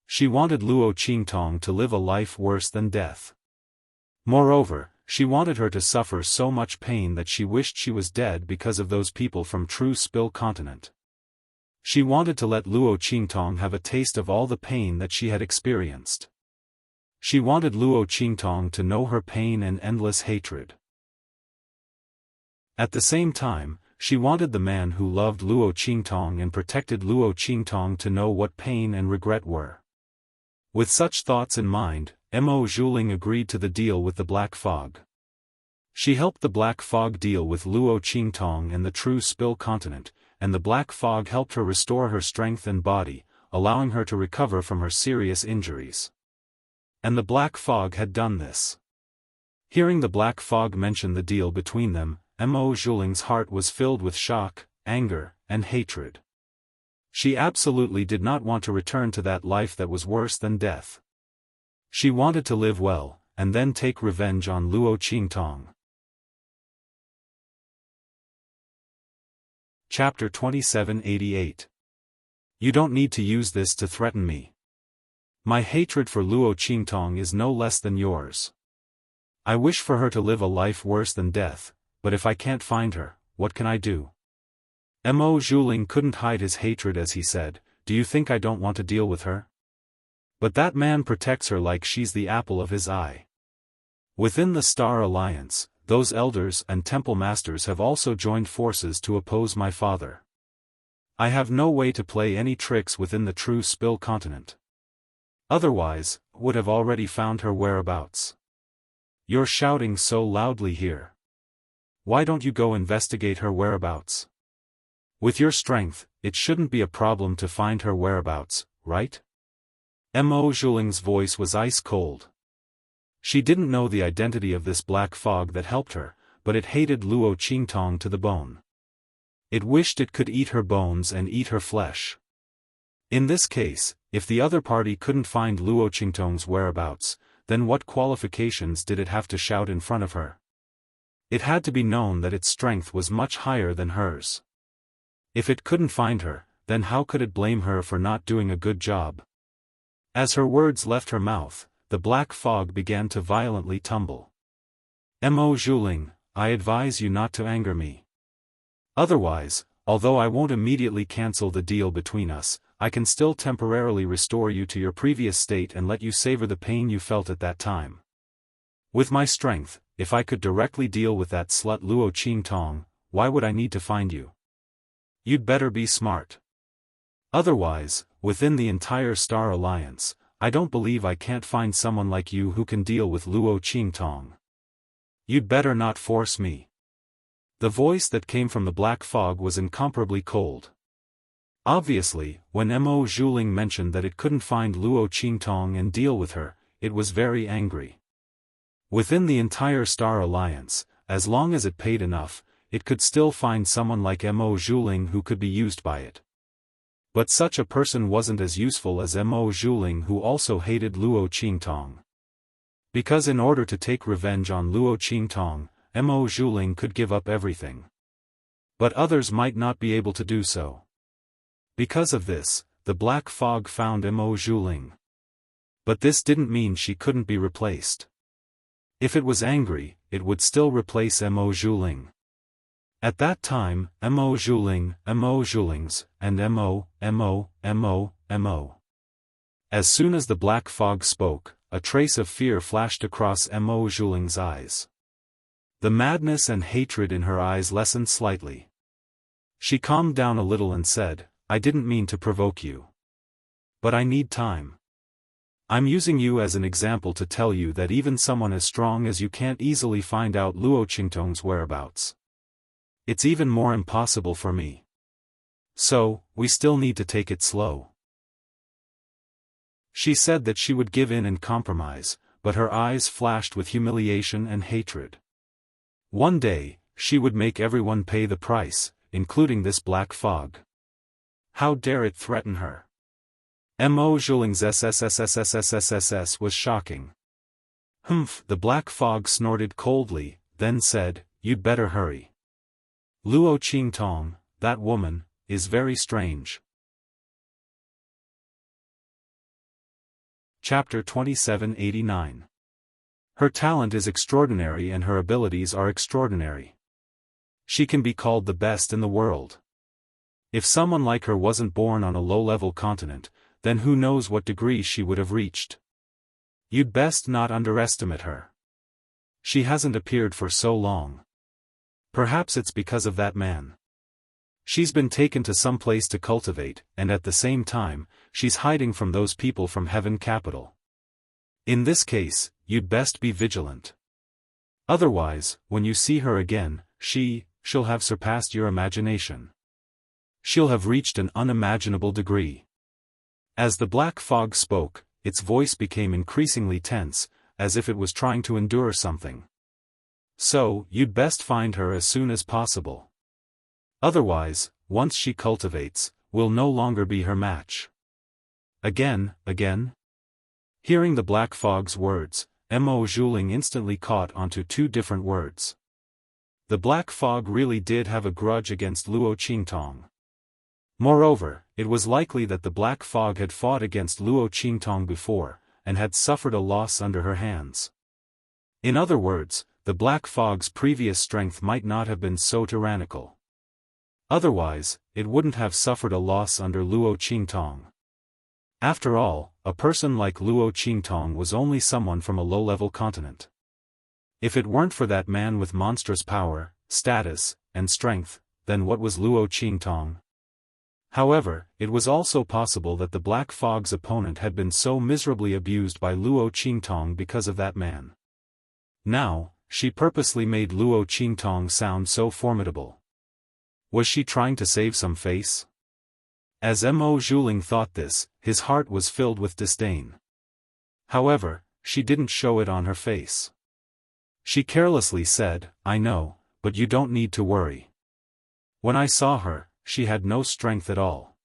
She wanted Luo Qingtong to live a life worse than death. Moreover, she wanted her to suffer so much pain that she wished she was dead because of those people from True Spill continent. She wanted to let Luo Qingtong have a taste of all the pain that she had experienced. She wanted Luo Qingtong to know her pain and endless hatred. At the same time, she wanted the man who loved Luo Qingtong and protected Luo Qingtong to know what pain and regret were. With such thoughts in mind, Mo Zhuling agreed to the deal with the Black Fog. She helped the Black Fog deal with Luo Qingtong and the True Spill continent, and the Black Fog helped her restore her strength and body, allowing her to recover from her serious injuries. And the Black Fog had done this. Hearing the black fog mention the deal between them, Mo Zhuling's heart was filled with shock, anger, and hatred. She absolutely did not want to return to that life that was worse than death. She wanted to live well, and then take revenge on Luo Qingtong. Chapter 2788. You don't need to use this to threaten me. My hatred for Luo Qingtong is no less than yours. I wish for her to live a life worse than death, but if I can't find her, what can I do? Mo Zhuling couldn't hide his hatred as he said, "Do you think I don't want to deal with her? But that man protects her like she's the apple of his eye. Within the Star Alliance, those elders and temple masters have also joined forces to oppose my father. I have no way to play any tricks within the true Spill continent. Otherwise, would have already found her whereabouts. You're shouting so loudly here. Why don't you go investigate her whereabouts? With your strength, it shouldn't be a problem to find her whereabouts, right?" Mo Zhuling's voice was ice cold. She didn't know the identity of this black fog that helped her, but it hated Luo Qingtong to the bone. It wished it could eat her bones and eat her flesh. In this case, if the other party couldn't find Luo Qingtong's whereabouts, then what qualifications did it have to shout in front of her? It had to be known that its strength was much higher than hers. If it couldn't find her, then how could it blame her for not doing a good job? As her words left her mouth, the black fog began to violently tumble. Mo Zhuling, I advise you not to anger me. Otherwise, although I won't immediately cancel the deal between us, I can still temporarily restore you to your previous state and let you savor the pain you felt at that time. With my strength, if I could directly deal with that slut Luo Qingtong, why would I need to find you? You'd better be smart. Otherwise, within the entire Star Alliance, I don't believe I can't find someone like you who can deal with Luo Qingtong. You'd better not force me. The voice that came from the black fog was incomparably cold. Obviously, when Mo Zhuling mentioned that it couldn't find Luo Qingtong and deal with her, it was very angry. Within the entire Star Alliance, as long as it paid enough, it could still find someone like Mo Zhuling who could be used by it. But such a person wasn't as useful as Mo Zhuling, who also hated Luo Qingtong. Because in order to take revenge on Luo Qingtong, Mo Zhuling could give up everything. But others might not be able to do so. Because of this, the black fog found Mo Zhuling. But this didn't mean she couldn't be replaced. If it was angry, it would still replace Mo Zhuling. At that time, Mo Zhulings, and Mo. As soon as the black fog spoke, a trace of fear flashed across Mo Zhuling's eyes. The madness and hatred in her eyes lessened slightly. She calmed down a little and said, I didn't mean to provoke you. But I need time. I'm using you as an example to tell you that even someone as strong as you can't easily find out Luo Qingtong's whereabouts. It's even more impossible for me. So, we still need to take it slow. She said that she would give in and compromise, but her eyes flashed with humiliation and hatred. One day, she would make everyone pay the price, including this black fog. How dare it threaten her? Mo Zhuling's SSSSSSSSS was shocking. Humph, the black fog snorted coldly, then said, You'd better hurry. Luo Qingtong, that woman, is very strange. Chapter 2789. Her talent is extraordinary and her abilities are extraordinary. She can be called the best in the world. If someone like her wasn't born on a low-level continent, then who knows what degree she would have reached. You'd best not underestimate her. She hasn't appeared for so long. Perhaps it's because of that man. She's been taken to some place to cultivate, and at the same time, she's hiding from those people from Heaven Capital. In this case, you'd best be vigilant. Otherwise, when you see her again, she'll have surpassed your imagination. She'll have reached an unimaginable degree. As the black fog spoke, its voice became increasingly tense, as if it was trying to endure something. So, you'd best find her as soon as possible. Otherwise, once she cultivates, we'll no longer be her match. Again? Hearing the Black Fog's words, Mo Zhuling instantly caught onto two different words. The Black Fog really did have a grudge against Luo Qingtong. Moreover, it was likely that the Black Fog had fought against Luo Qingtong before, and had suffered a loss under her hands. In other words, the Black Fog's previous strength might not have been so tyrannical. Otherwise, it wouldn't have suffered a loss under Luo Qingtong. After all, a person like Luo Qingtong was only someone from a low-level continent. If it weren't for that man with monstrous power, status, and strength, then what was Luo Qingtong? However, it was also possible that the Black Fog's opponent had been so miserably abused by Luo Qingtong because of that man. Now, she purposely made Luo Qingtong sound so formidable. Was she trying to save some face? As Mo Zhuling thought this, his heart was filled with disdain. However, she didn't show it on her face. She carelessly said, "I know, but you don't need to worry. When I saw her, she had no strength at all.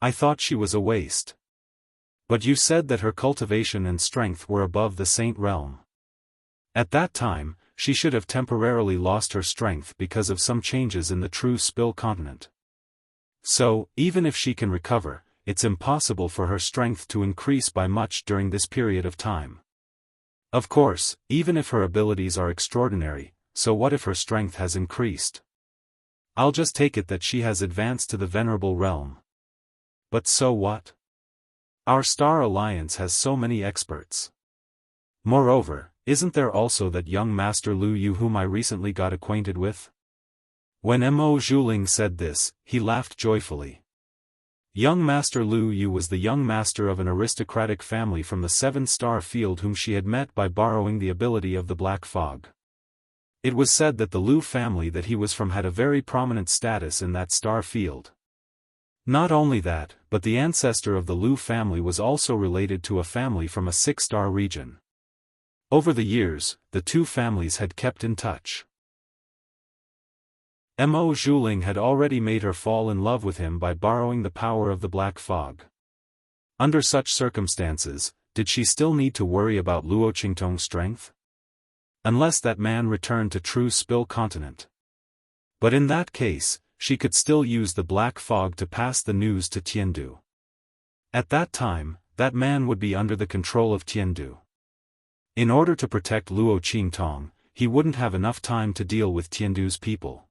I thought she was a waste. But you said that her cultivation and strength were above the saint realm. At that time, she should have temporarily lost her strength because of some changes in the true Spill continent. So, even if she can recover, it's impossible for her strength to increase by much during this period of time. Of course, even if her abilities are extraordinary, so what if her strength has increased? I'll just take it that she has advanced to the Venerable Realm. But so what? Our Star Alliance has so many experts. Moreover, isn't there also that young Master Lu Yu whom I recently got acquainted with?" When Mo Zhuling said this, he laughed joyfully. Young Master Lu Yu was the young master of an aristocratic family from the 7-star field whom she had met by borrowing the ability of the Black Fog. It was said that the Lu family that he was from had a very prominent status in that star field. Not only that, but the ancestor of the Lu family was also related to a family from a 6-star region. Over the years, the two families had kept in touch. Mo Zhuling had already made her fall in love with him by borrowing the power of the Black Fog. Under such circumstances, did she still need to worry about Luo Qingtong's strength? Unless that man returned to true Spill continent. But in that case, she could still use the Black Fog to pass the news to Tiandu. At that time, that man would be under the control of Tiandu. In order to protect Luo Qingtong, he wouldn't have enough time to deal with Tiandu's people.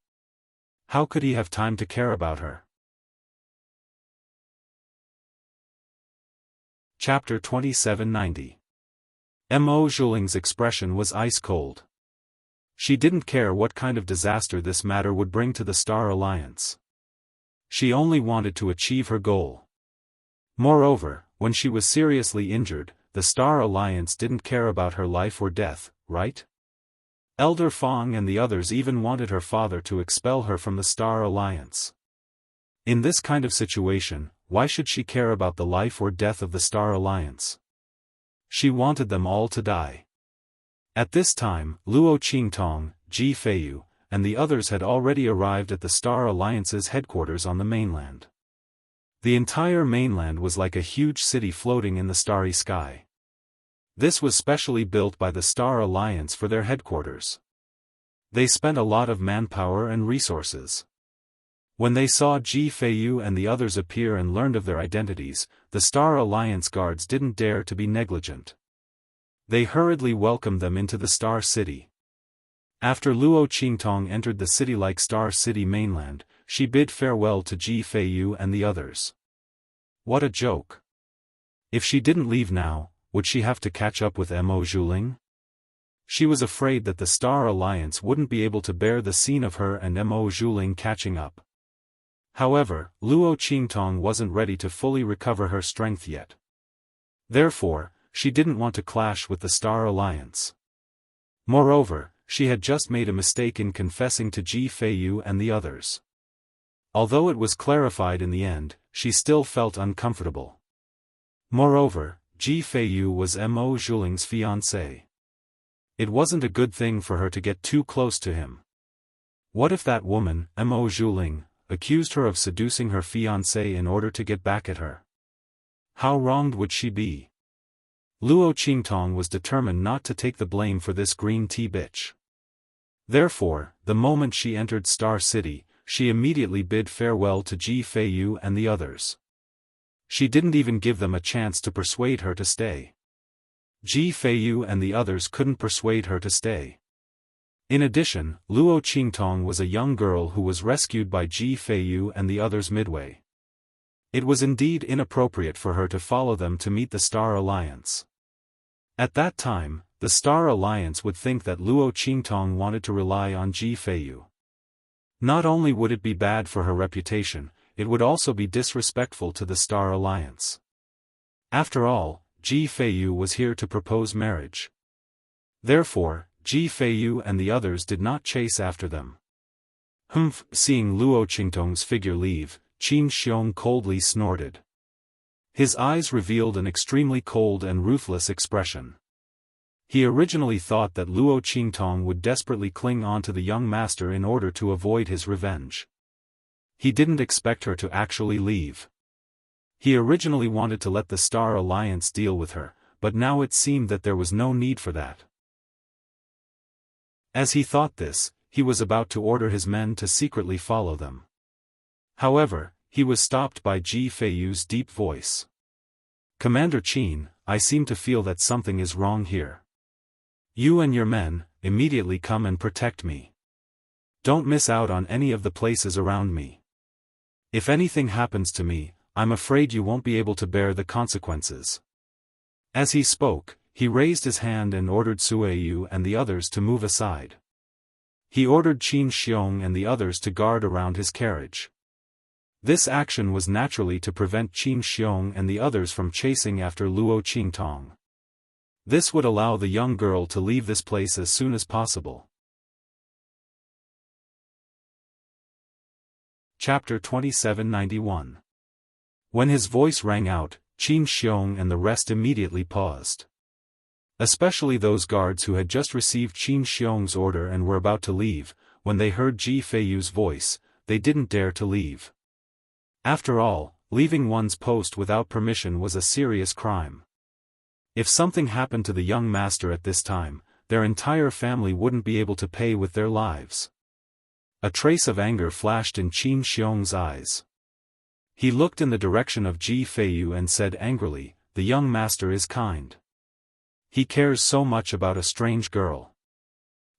How could he have time to care about her? Chapter 2790. Mo Zhuling's expression was ice-cold. She didn't care what kind of disaster this matter would bring to the Star Alliance. She only wanted to achieve her goal. Moreover, when she was seriously injured, the Star Alliance didn't care about her life or death, right? Elder Fong and the others even wanted her father to expel her from the Star Alliance. In this kind of situation, why should she care about the life or death of the Star Alliance? She wanted them all to die. At this time, Luo Qingtong, Ji Feiyu, and the others had already arrived at the Star Alliance's headquarters on the mainland. The entire mainland was like a huge city floating in the starry sky. This was specially built by the Star Alliance for their headquarters. They spent a lot of manpower and resources. When they saw Ji Feiyu and the others appear and learned of their identities, the Star Alliance guards didn't dare to be negligent. They hurriedly welcomed them into the Star City. After Luo Qingtong entered the city like Star City mainland, she bid farewell to Ji Feiyu and the others. What a joke. If she didn't leave now, would she have to catch up with Mo Zhuling? She was afraid that the Star Alliance wouldn't be able to bear the scene of her and Mo Zhuling catching up. However, Luo Qingtong wasn't ready to fully recover her strength yet. Therefore, she didn't want to clash with the Star Alliance. Moreover, she had just made a mistake in confessing to Ji Feiyu and the others. Although it was clarified in the end, she still felt uncomfortable. Moreover, Ji Feiyu was Mo Zhuling's fiancée. It wasn't a good thing for her to get too close to him. What if that woman, Mo Zhuling, accused her of seducing her fiancé in order to get back at her? How wronged would she be? Luo Qingtong was determined not to take the blame for this green tea bitch. Therefore, the moment she entered Star City, she immediately bid farewell to Ji Feiyu and the others. She didn't even give them a chance to persuade her to stay. Ji Feiyu and the others couldn't persuade her to stay. In addition, Luo Qingtong was a young girl who was rescued by Ji Feiyu and the others midway. It was indeed inappropriate for her to follow them to meet the Star Alliance. At that time, the Star Alliance would think that Luo Qingtong wanted to rely on Ji Feiyu. Not only would it be bad for her reputation, it would also be disrespectful to the Star Alliance. After all, Ji Feiyu was here to propose marriage. Therefore, Ji Feiyu and the others did not chase after them. Humph! Seeing Luo Qingtong's figure leave, Qin Xiong coldly snorted. His eyes revealed an extremely cold and ruthless expression. He originally thought that Luo Qingtong would desperately cling on to the young master in order to avoid his revenge. He didn't expect her to actually leave. He originally wanted to let the Star Alliance deal with her, but now it seemed that there was no need for that. As he thought this, he was about to order his men to secretly follow them. However, he was stopped by Ji Feiyu's deep voice. "Commander Qin, I seem to feel that something is wrong here. You and your men, immediately come and protect me. Don't miss out on any of the places around me. If anything happens to me, I'm afraid you won't be able to bear the consequences." As he spoke, he raised his hand and ordered Sueyu and the others to move aside. He ordered Qin Xiong and the others to guard around his carriage. This action was naturally to prevent Qin Xiong and the others from chasing after Luo Qingtong. This would allow the young girl to leave this place as soon as possible. Chapter 2791. When his voice rang out, Qin Xiong and the rest immediately paused. Especially those guards who had just received Qin Xiong's order and were about to leave. When they heard Ji Feiyu's voice, they didn't dare to leave. After all, leaving one's post without permission was a serious crime. If something happened to the young master at this time, their entire family wouldn't be able to pay with their lives. A trace of anger flashed in Qin Xiong's eyes. He looked in the direction of Ji Feiyu and said angrily, "The young master is kind. He cares so much about a strange girl."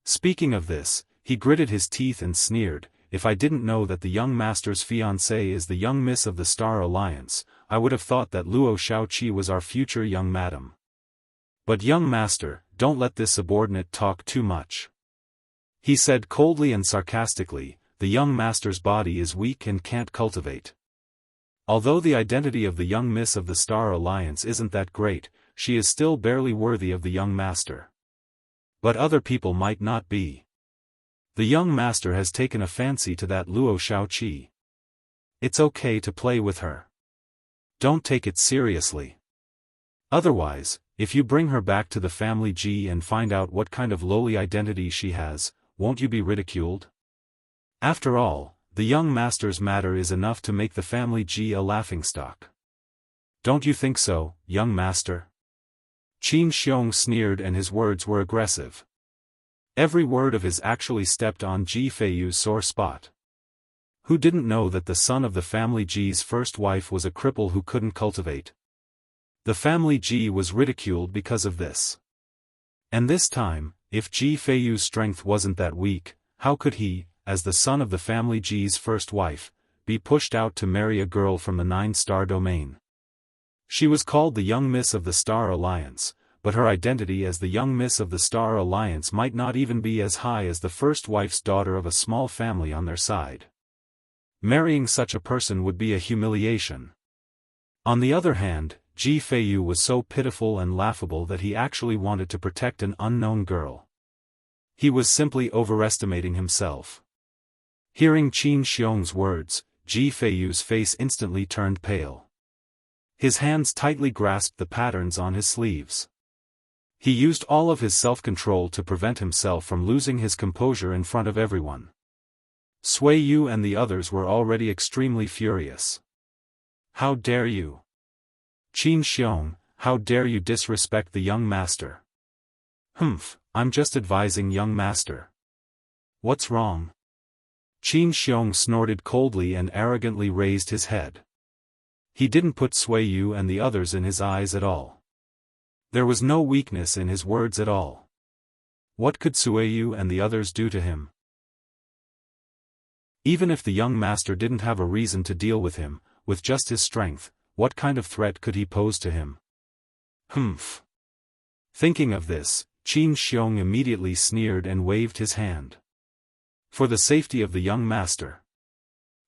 Speaking of this, he gritted his teeth and sneered, "If I didn't know that the young master's fiancée is the young miss of the Star Alliance, I would have thought that Luo Shaoqi was our future young madam. But young master, don't let this subordinate talk too much," he said coldly and sarcastically. "The young master's body is weak and can't cultivate. Although the identity of the young miss of the Star Alliance isn't that great, she is still barely worthy of the young master. But other people might not be. The young master has taken a fancy to that Luo Shaoqi. It's okay to play with her. Don't take it seriously. Otherwise, if you bring her back to the family Ji and find out what kind of lowly identity she has, won't you be ridiculed? After all, the young master's matter is enough to make the family Ji a laughingstock. Don't you think so, young master?" Qin Xiong sneered and his words were aggressive. Every word of his actually stepped on Ji Feiyu's sore spot. Who didn't know that the son of the family Ji's first wife was a cripple who couldn't cultivate? The family Ji was ridiculed because of this. And this time, if Ji Feiyu's strength wasn't that weak, how could he, as the son of the family Ji's first wife, be pushed out to marry a girl from the 9-star domain? She was called the young miss of the Star Alliance, but her identity as the young miss of the Star Alliance might not even be as high as the first wife's daughter of a small family on their side. Marrying such a person would be a humiliation. On the other hand, Ji Feiyu was so pitiful and laughable that he actually wanted to protect an unknown girl. He was simply overestimating himself. Hearing Qin Xiong's words, Ji Feiyu's face instantly turned pale. His hands tightly grasped the patterns on his sleeves. He used all of his self-control to prevent himself from losing his composure in front of everyone. Sui Yu and the others were already extremely furious. How dare you? Qin Xiong, how dare you disrespect the young master? Humph, I'm just advising young master. What's wrong? Qin Xiong snorted coldly and arrogantly raised his head. He didn't put Sui Yu and the others in his eyes at all. There was no weakness in his words at all. What could Sui Yu and the others do to him? Even if the young master didn't have a reason to deal with him, with just his strength, what kind of threat could he pose to him? Humph. Thinking of this, Qin Xiong immediately sneered and waved his hand. For the safety of the young master.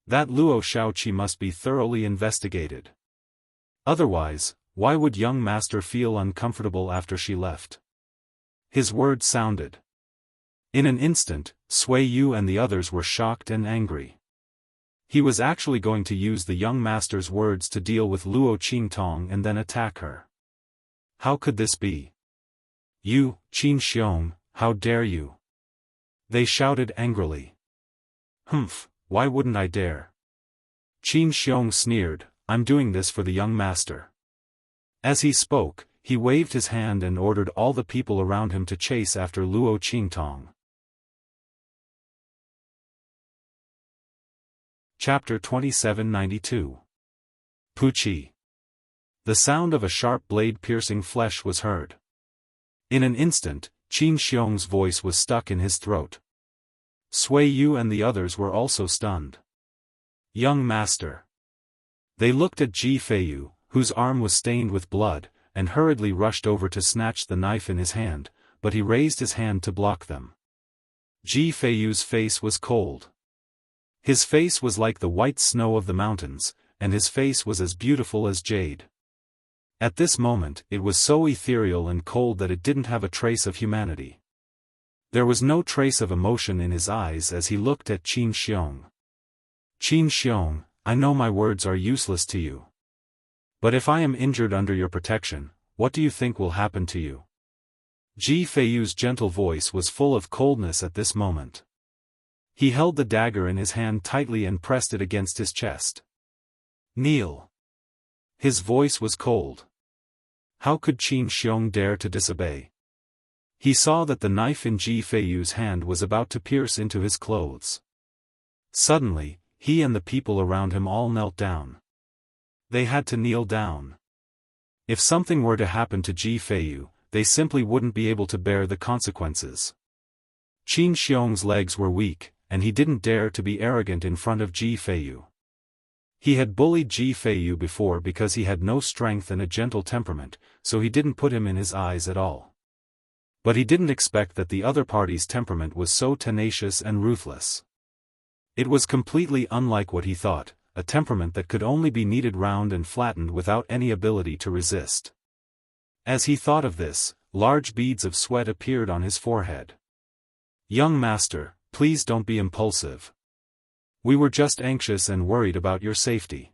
That Luo Xiaoqi must be thoroughly investigated. Otherwise, why would young master feel uncomfortable after she left? His words sounded. In an instant, Sui Yu and the others were shocked and angry. He was actually going to use the young master's words to deal with Luo Qingtong and then attack her. How could this be? You, Qin Xiong, how dare you? They shouted angrily. Humph, why wouldn't I dare? Qin Xiong sneered, I'm doing this for the young master. As he spoke, he waved his hand and ordered all the people around him to chase after Luo Qingtong. Chapter 2792. Puqi. The sound of a sharp blade piercing flesh was heard. In an instant, Qin Xiong's voice was stuck in his throat. Sui Yu and the others were also stunned. Young master. They looked at Ji Feiyu, whose arm was stained with blood, and hurriedly rushed over to snatch the knife in his hand, but he raised his hand to block them. Ji Feiyu's face was cold. His face was like the white snow of the mountains, and his face was as beautiful as jade. At this moment, it was so ethereal and cold that it didn't have a trace of humanity. There was no trace of emotion in his eyes as he looked at Qin Xiong. Qin Xiong, I know my words are useless to you. But if I am injured under your protection, what do you think will happen to you? Ji Feiyu's gentle voice was full of coldness at this moment. He held the dagger in his hand tightly and pressed it against his chest. Kneel. His voice was cold. How could Qin Xiong dare to disobey? He saw that the knife in Ji Feiyu's hand was about to pierce into his clothes. Suddenly, he and the people around him all knelt down. They had to kneel down. If something were to happen to Ji Feiyu, they simply wouldn't be able to bear the consequences. Qin Xiong's legs were weak, and he didn't dare to be arrogant in front of Ji Feiyu. He had bullied Ji Feiyu before because he had no strength and a gentle temperament, so he didn't put him in his eyes at all. But he didn't expect that the other party's temperament was so tenacious and ruthless. It was completely unlike what he thought, a temperament that could only be kneaded round and flattened without any ability to resist. As he thought of this, large beads of sweat appeared on his forehead. Young master, please don't be impulsive. We were just anxious and worried about your safety.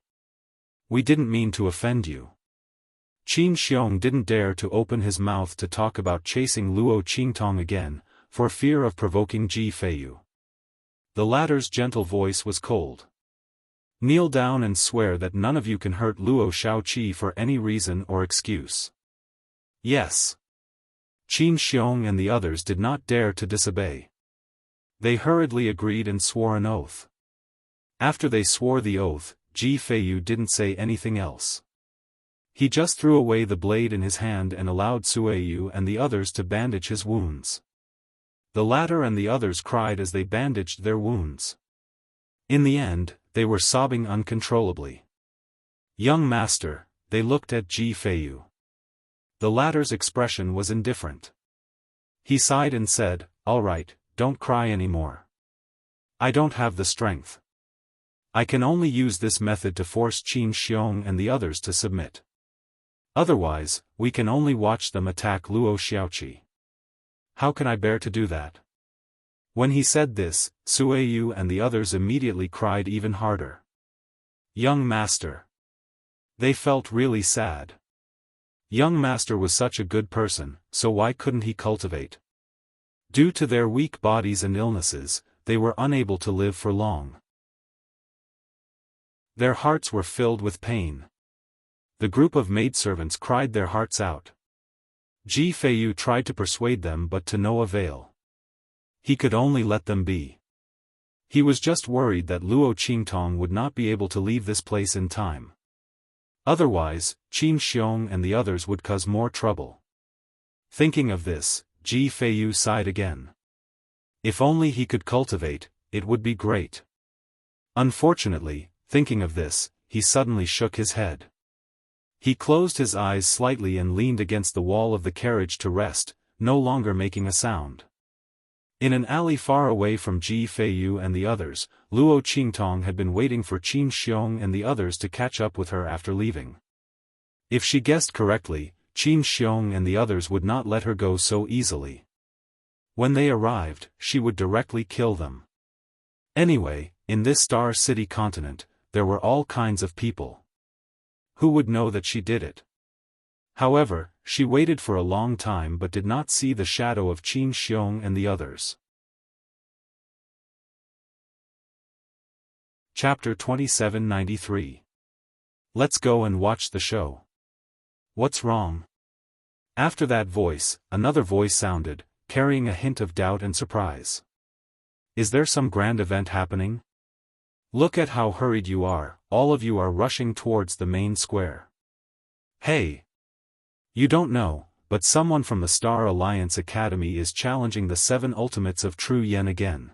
We didn't mean to offend you. Qin Xiong didn't dare to open his mouth to talk about chasing Luo Qingtong again, for fear of provoking Ji Feiyu. The latter's gentle voice was cold. Kneel down and swear that none of you can hurt Luo Xiaoqi for any reason or excuse. Yes. Qin Xiong and the others did not dare to disobey. They hurriedly agreed and swore an oath. After they swore the oath, Ji Feiyu didn't say anything else. He just threw away the blade in his hand and allowed Sui Yu and the others to bandage his wounds. The latter and the others cried as they bandaged their wounds. In the end, they were sobbing uncontrollably. Young master, they looked at Ji Feiyu. The latter's expression was indifferent. He sighed and said, "All right, don't cry anymore. I don't have the strength. I can only use this method to force Qin Xiong and the others to submit. Otherwise, we can only watch them attack Luo Xiaoqi. How can I bear to do that?" When he said this, Sui Yu and the others immediately cried even harder. Young master. They felt really sad. Young master was such a good person, so why couldn't he cultivate? Due to their weak bodies and illnesses, they were unable to live for long. Their hearts were filled with pain. The group of maidservants cried their hearts out. Ji Feiyu tried to persuade them but to no avail. He could only let them be. He was just worried that Luo Qingtong would not be able to leave this place in time. Otherwise, Qin Xiong and the others would cause more trouble. Thinking of this, Ji Feiyu sighed again. If only he could cultivate, it would be great. Unfortunately, thinking of this, he suddenly shook his head. He closed his eyes slightly and leaned against the wall of the carriage to rest, no longer making a sound. In an alley far away from Ji Feiyu and the others, Luo Qingtong had been waiting for Qin Xiong and the others to catch up with her after leaving. If she guessed correctly, Qin Xiong and the others would not let her go so easily. When they arrived, she would directly kill them. Anyway, in this Star City continent, there were all kinds of people. Who would know that she did it? However, she waited for a long time but did not see the shadow of Qin Xiong and the others. Chapter 2793. Let's go and watch the show. What's wrong? After that voice, another voice sounded, carrying a hint of doubt and surprise. Is there some grand event happening? Look at how hurried you are, all of you are rushing towards the main square. Hey! You don't know, but someone from the Star Alliance Academy is challenging the 7 Ultimates of True Yen again.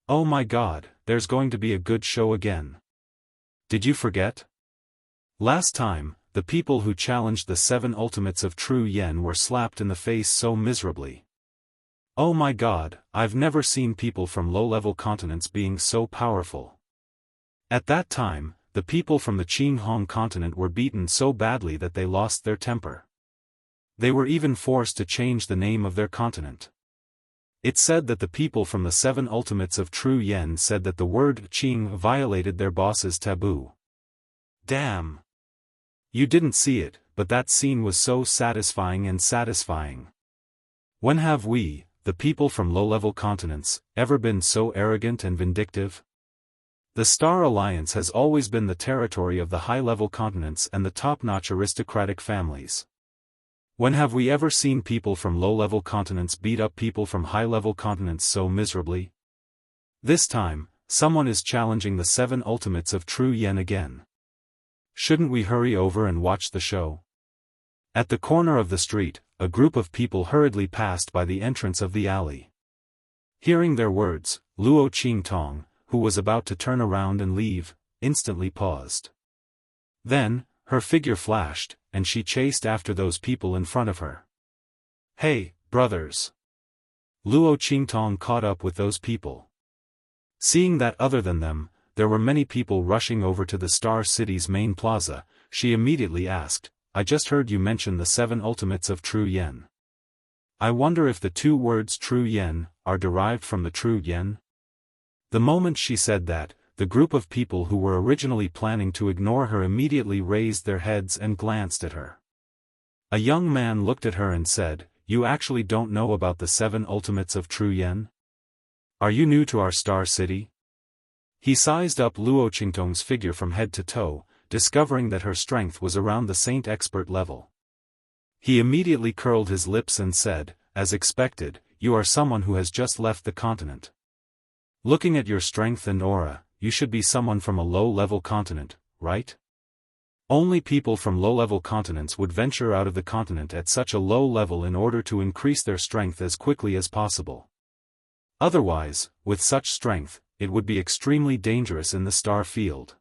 Oh my god, there's going to be a good show again. Did you forget? Last time, the people who challenged the 7 Ultimates of True Yen were slapped in the face so miserably. Oh my god, I've never seen people from low-level continents being so powerful. At that time, the people from the Qinghong continent were beaten so badly that they lost their temper. They were even forced to change the name of their continent. It's said that the people from the 7 Ultimates of True Yen said that the word Qing violated their boss's taboo. Damn! You didn't see it, but that scene was so satisfying and satisfying. When have we, the people from low-level continents, ever been so arrogant and vindictive? The Star Alliance has always been the territory of the high-level continents and the top-notch aristocratic families. When have we ever seen people from low-level continents beat up people from high-level continents so miserably? This time, someone is challenging the 7 Ultimates of True Yen again. Shouldn't we hurry over and watch the show? At the corner of the street, a group of people hurriedly passed by the entrance of the alley. Hearing their words, Luo Qingtong, who was about to turn around and leave, instantly paused. Then, her figure flashed, and she chased after those people in front of her. Hey, brothers! Luo Qingtong caught up with those people. Seeing that other than them, there were many people rushing over to the Star City's main plaza, she immediately asked, I just heard you mention the 7 Ultimates of True Yen. I wonder if the 2 words True Yen are derived from the True Yen? The moment she said that, the group of people who were originally planning to ignore her immediately raised their heads and glanced at her. A young man looked at her and said, You actually don't know about the 7 Ultimates of True Yen? Are you new to our Star City? He sized up Luo Qingtong's figure from head to toe, discovering that her strength was around the Saint Expert level. He immediately curled his lips and said, As expected, you are someone who has just left the continent. Looking at your strength and aura, you should be someone from a low-level continent, right? Only people from low-level continents would venture out of the continent at such a low level in order to increase their strength as quickly as possible. Otherwise, with such strength, it would be extremely dangerous in the star field.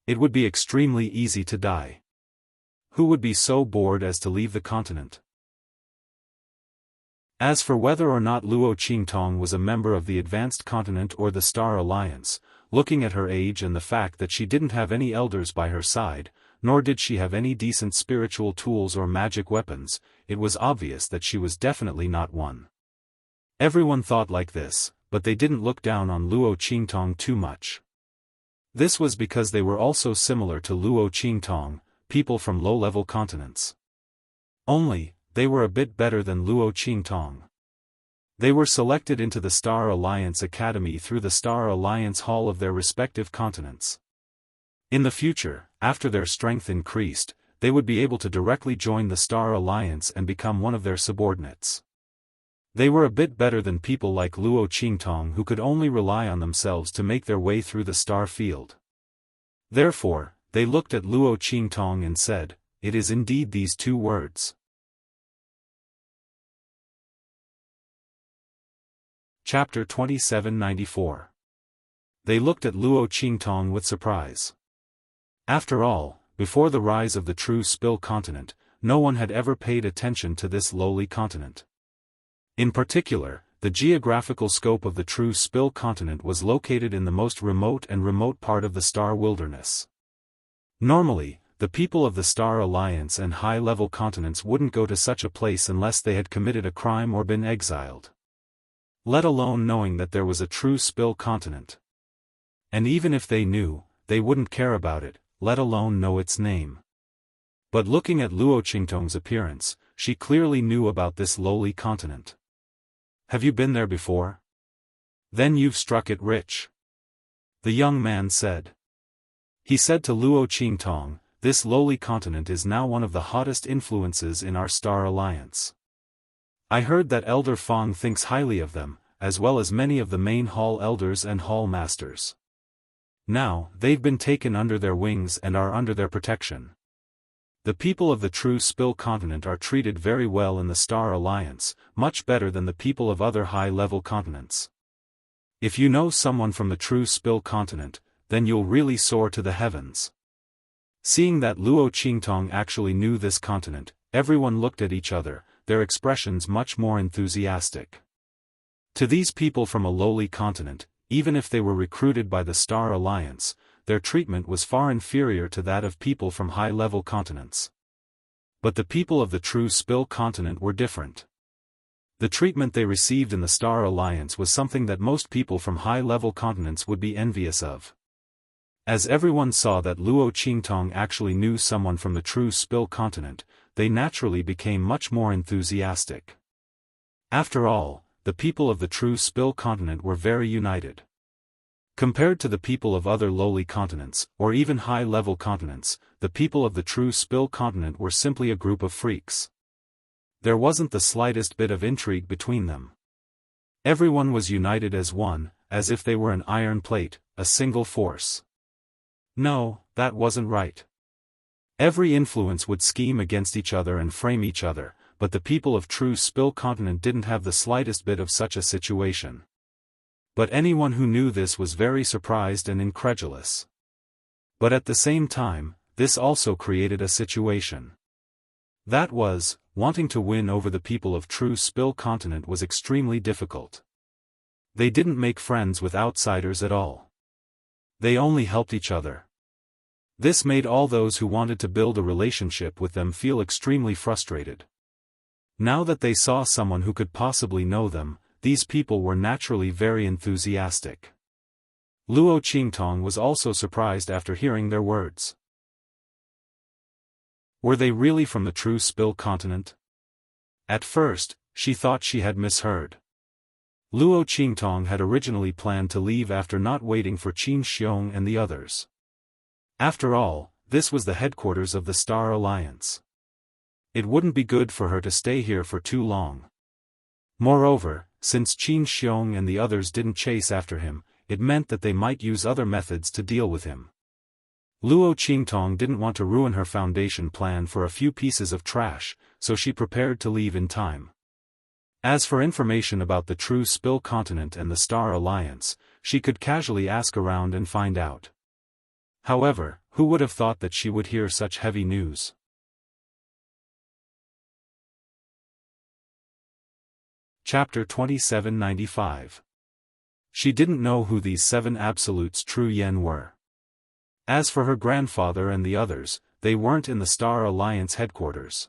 It would be extremely easy to die. Who would be so bored as to leave the continent? As for whether or not Luo Qingtong was a member of the Advanced Continent or the Star Alliance, looking at her age and the fact that she didn't have any elders by her side, nor did she have any decent spiritual tools or magic weapons, it was obvious that she was definitely not one. Everyone thought like this, but they didn't look down on Luo Qingtong too much. This was because they were also similar to Luo Qingtong, people from low-level continents. Only, they were a bit better than Luo Qingtong. They were selected into the Star Alliance Academy through the Star Alliance Hall of their respective continents. In the future, after their strength increased, they would be able to directly join the Star Alliance and become one of their subordinates. They were a bit better than people like Luo Qingtong who could only rely on themselves to make their way through the star field. Therefore, they looked at Luo Qingtong and said, "It is indeed these two words." Chapter 2794. They looked at Luo Qingtong with surprise. After all, before the rise of the true Spill continent, no one had ever paid attention to this lowly continent. In particular, the geographical scope of the true Spill continent was located in the most remote part of the Star Wilderness. Normally, the people of the Star Alliance and high-level continents wouldn't go to such a place unless they had committed a crime or been exiled. Let alone knowing that there was a true Spill continent. And even if they knew, they wouldn't care about it, let alone know its name. But looking at Luo Qingtong's appearance, she clearly knew about this lowly continent. "Have you been there before? Then you've struck it rich," the young man said. He said to Luo Qingtong, "This lowly continent is now one of the hottest influences in our Star Alliance. I heard that Elder Fong thinks highly of them, as well as many of the main hall elders and hall masters. Now, they've been taken under their wings and are under their protection. The people of the true Spill continent are treated very well in the Star Alliance, much better than the people of other high-level continents. If you know someone from the true Spill continent, then you'll really soar to the heavens." Seeing that Luo Qingtong actually knew this continent, everyone looked at each other, their expressions much more enthusiastic. To these people from a lowly continent, even if they were recruited by the Star Alliance, their treatment was far inferior to that of people from high-level continents. But the people of the true Spill continent were different. The treatment they received in the Star Alliance was something that most people from high-level continents would be envious of. As everyone saw that Luo Qingtong actually knew someone from the true Spill continent, they naturally became much more enthusiastic. After all, the people of the true Spill continent were very united. Compared to the people of other lowly continents, or even high-level continents, the people of the true Spill continent were simply a group of freaks. There wasn't the slightest bit of intrigue between them. Everyone was united as one, as if they were an iron plate, a single force. No, that wasn't right. Every influence would scheme against each other and frame each other, but the people of true Spill continent didn't have the slightest bit of such a situation. But anyone who knew this was very surprised and incredulous. But at the same time, this also created a situation. That was, wanting to win over the people of true Spill continent was extremely difficult. They didn't make friends with outsiders at all. They only helped each other. This made all those who wanted to build a relationship with them feel extremely frustrated. Now that they saw someone who could possibly know them, these people were naturally very enthusiastic. Luo Qingtong was also surprised after hearing their words. Were they really from the true Spill continent? At first, she thought she had misheard. Luo Qingtong had originally planned to leave after not waiting for Qin Xiong and the others. After all, this was the headquarters of the Star Alliance. It wouldn't be good for her to stay here for too long. Moreover, since Qin Xiong and the others didn't chase after him, it meant that they might use other methods to deal with him. Luo Qingtong didn't want to ruin her foundation plan for a few pieces of trash, so she prepared to leave in time. As for information about the true Spill continent and the Star Alliance, she could casually ask around and find out. However, who would have thought that she would hear such heavy news? Chapter 2795. She didn't know who these 7 absolutes True Yen were. As for her grandfather and the others, they weren't in the Star Alliance headquarters.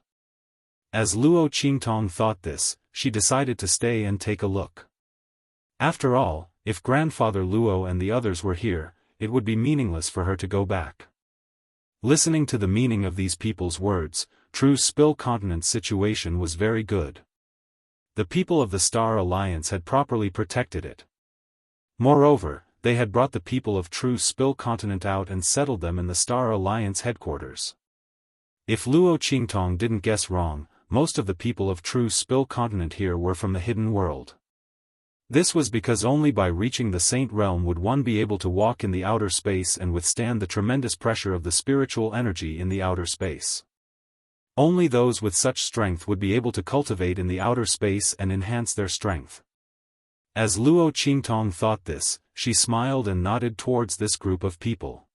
As Luo Qingtong thought this, she decided to stay and take a look. After all, if Grandfather Luo and the others were here, it would be meaningless for her to go back. Listening to the meaning of these people's words, True Spill Continent's situation was very good. The people of the Star Alliance had properly protected it. Moreover, they had brought the people of True Spill Continent out and settled them in the Star Alliance headquarters. If Luo Qingtong didn't guess wrong, most of the people of True Spill Continent here were from the hidden world. This was because only by reaching the Saint Realm would one be able to walk in the outer space and withstand the tremendous pressure of the spiritual energy in the outer space. Only those with such strength would be able to cultivate in the outer space and enhance their strength. As Luo Qingtong thought this, she smiled and nodded towards this group of people.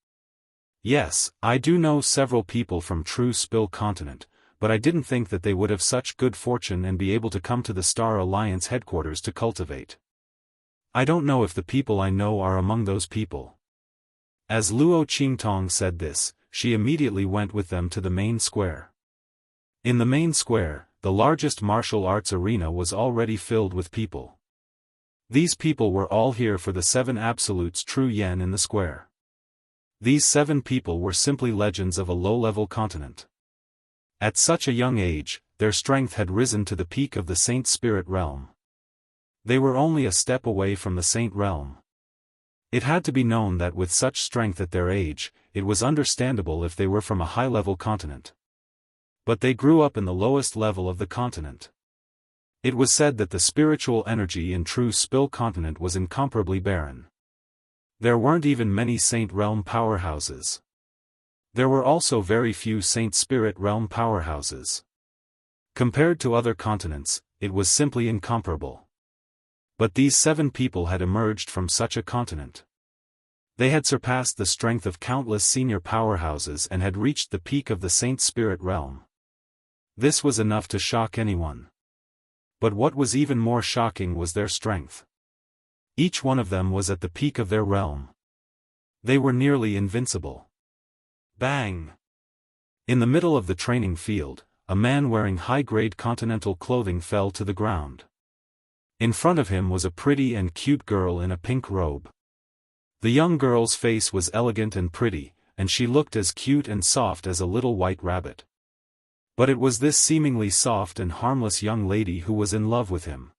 Yes, I do know several people from True Spill Continent, but I didn't think that they would have such good fortune and be able to come to the Star Alliance headquarters to cultivate. I don't know if the people I know are among those people. As Luo Qingtong said this, she immediately went with them to the main square. In the main square, the largest martial arts arena was already filled with people. These people were all here for the 7 absolutes true yen in the square. These 7 people were simply legends of a low-level continent. At such a young age, their strength had risen to the peak of the Saint Spirit Realm. They were only a step away from the Saint Realm. It had to be known that with such strength at their age, it was understandable if they were from a high-level continent. But they grew up in the lowest level of the continent. It was said that the spiritual energy in True Spill Continent was incomparably barren. There weren't even many Saint Realm powerhouses. There were also very few Saint Spirit Realm powerhouses. Compared to other continents, it was simply incomparable. But these 7 people had emerged from such a continent. They had surpassed the strength of countless senior powerhouses and had reached the peak of the Saint Spirit Realm. This was enough to shock anyone. But what was even more shocking was their strength. Each one of them was at the peak of their realm. They were nearly invincible. Bang! In the middle of the training field, a man wearing high-grade continental clothing fell to the ground. In front of him was a pretty and cute girl in a pink robe. The young girl's face was elegant and pretty, and she looked as cute and soft as a little white rabbit. But it was this seemingly soft and harmless young lady who was in love with him.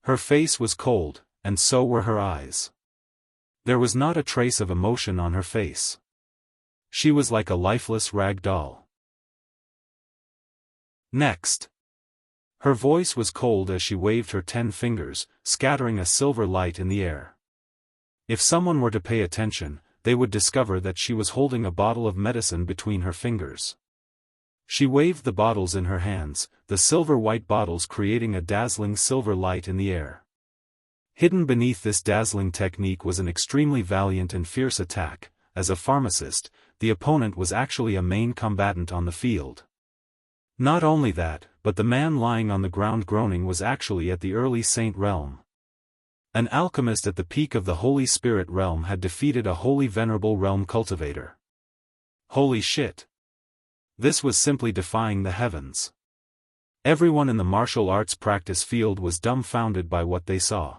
Her face was cold, and so were her eyes. There was not a trace of emotion on her face. She was like a lifeless rag doll. Next. Her voice was cold as she waved her 10 fingers, scattering a silver light in the air. If someone were to pay attention, they would discover that she was holding a bottle of medicine between her fingers. She waved the bottles in her hands, the silver-white bottles creating a dazzling silver light in the air. Hidden beneath this dazzling technique was an extremely valiant and fierce attack. As a pharmacist, the opponent was actually a main combatant on the field. Not only that, but the man lying on the ground groaning was actually at the early Saint Realm. An alchemist at the peak of the Holy Spirit Realm had defeated a Holy Venerable Realm cultivator. Holy shit! This was simply defying the heavens. Everyone in the martial arts practice field was dumbfounded by what they saw.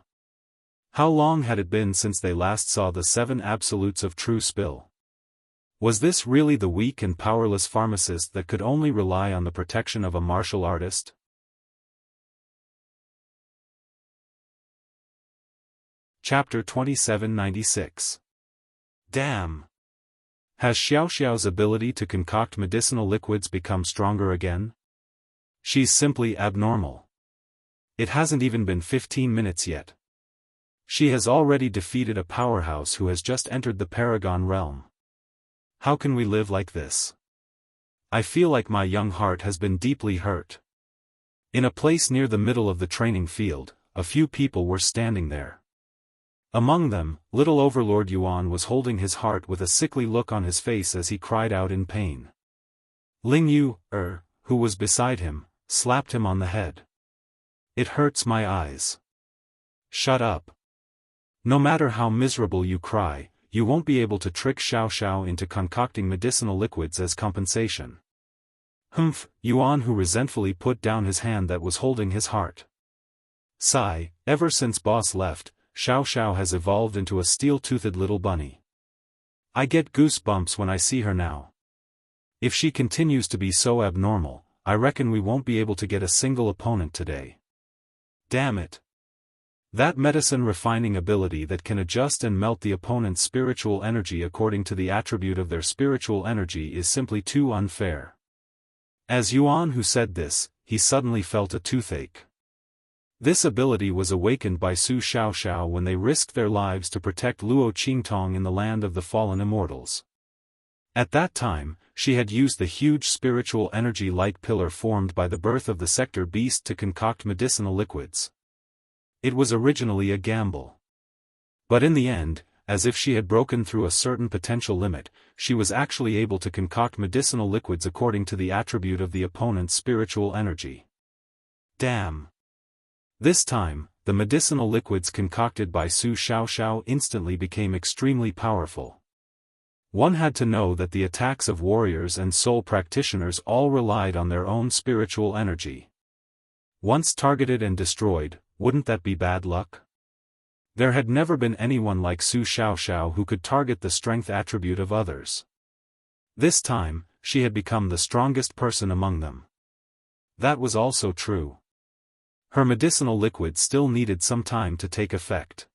How long had it been since they last saw the 7 absolutes of True Spill? Was this really the weak and powerless pharmacist that could only rely on the protection of a martial artist? Chapter 2796. Damn! Has Xiaoxiao's ability to concoct medicinal liquids become stronger again? She's simply abnormal. It hasn't even been 15 minutes yet. She has already defeated a powerhouse who has just entered the Paragon realm. How can we live like this? I feel like my young heart has been deeply hurt. In a place near the middle of the training field, a few people were standing there. Among them, little Overlord Yuan was holding his heart with a sickly look on his face as he cried out in pain. Ling Yu, who was beside him, slapped him on the head. It hurts my eyes. Shut up. No matter how miserable you cry, you won't be able to trick Xiao Xiao into concocting medicinal liquids as compensation. Humph, Yuan, who resentfully put down his hand that was holding his heart. Sigh, ever since boss left, Xiao Xiao has evolved into a steel-toothed little bunny. I get goosebumps when I see her now. If she continues to be so abnormal, I reckon we won't be able to get a single opponent today. Damn it. That medicine refining ability that can adjust and melt the opponent's spiritual energy according to the attribute of their spiritual energy is simply too unfair. As Yuan Hu said this, he suddenly felt a toothache. This ability was awakened by Su Xiaoxiao when they risked their lives to protect Luo Qingtong in the land of the fallen immortals. At that time, she had used the huge spiritual energy light pillar formed by the birth of the sector beast to concoct medicinal liquids. It was originally a gamble. But in the end, as if she had broken through a certain potential limit, she was actually able to concoct medicinal liquids according to the attribute of the opponent's spiritual energy. Damn! This time, the medicinal liquids concocted by Su Xiaoxiao instantly became extremely powerful. One had to know that the attacks of warriors and soul practitioners all relied on their own spiritual energy. Once targeted and destroyed, wouldn't that be bad luck? There had never been anyone like Su Xiaoxiao who could target the strength attribute of others. This time, she had become the strongest person among them. That was also true. Her medicinal liquid still needed some time to take effect.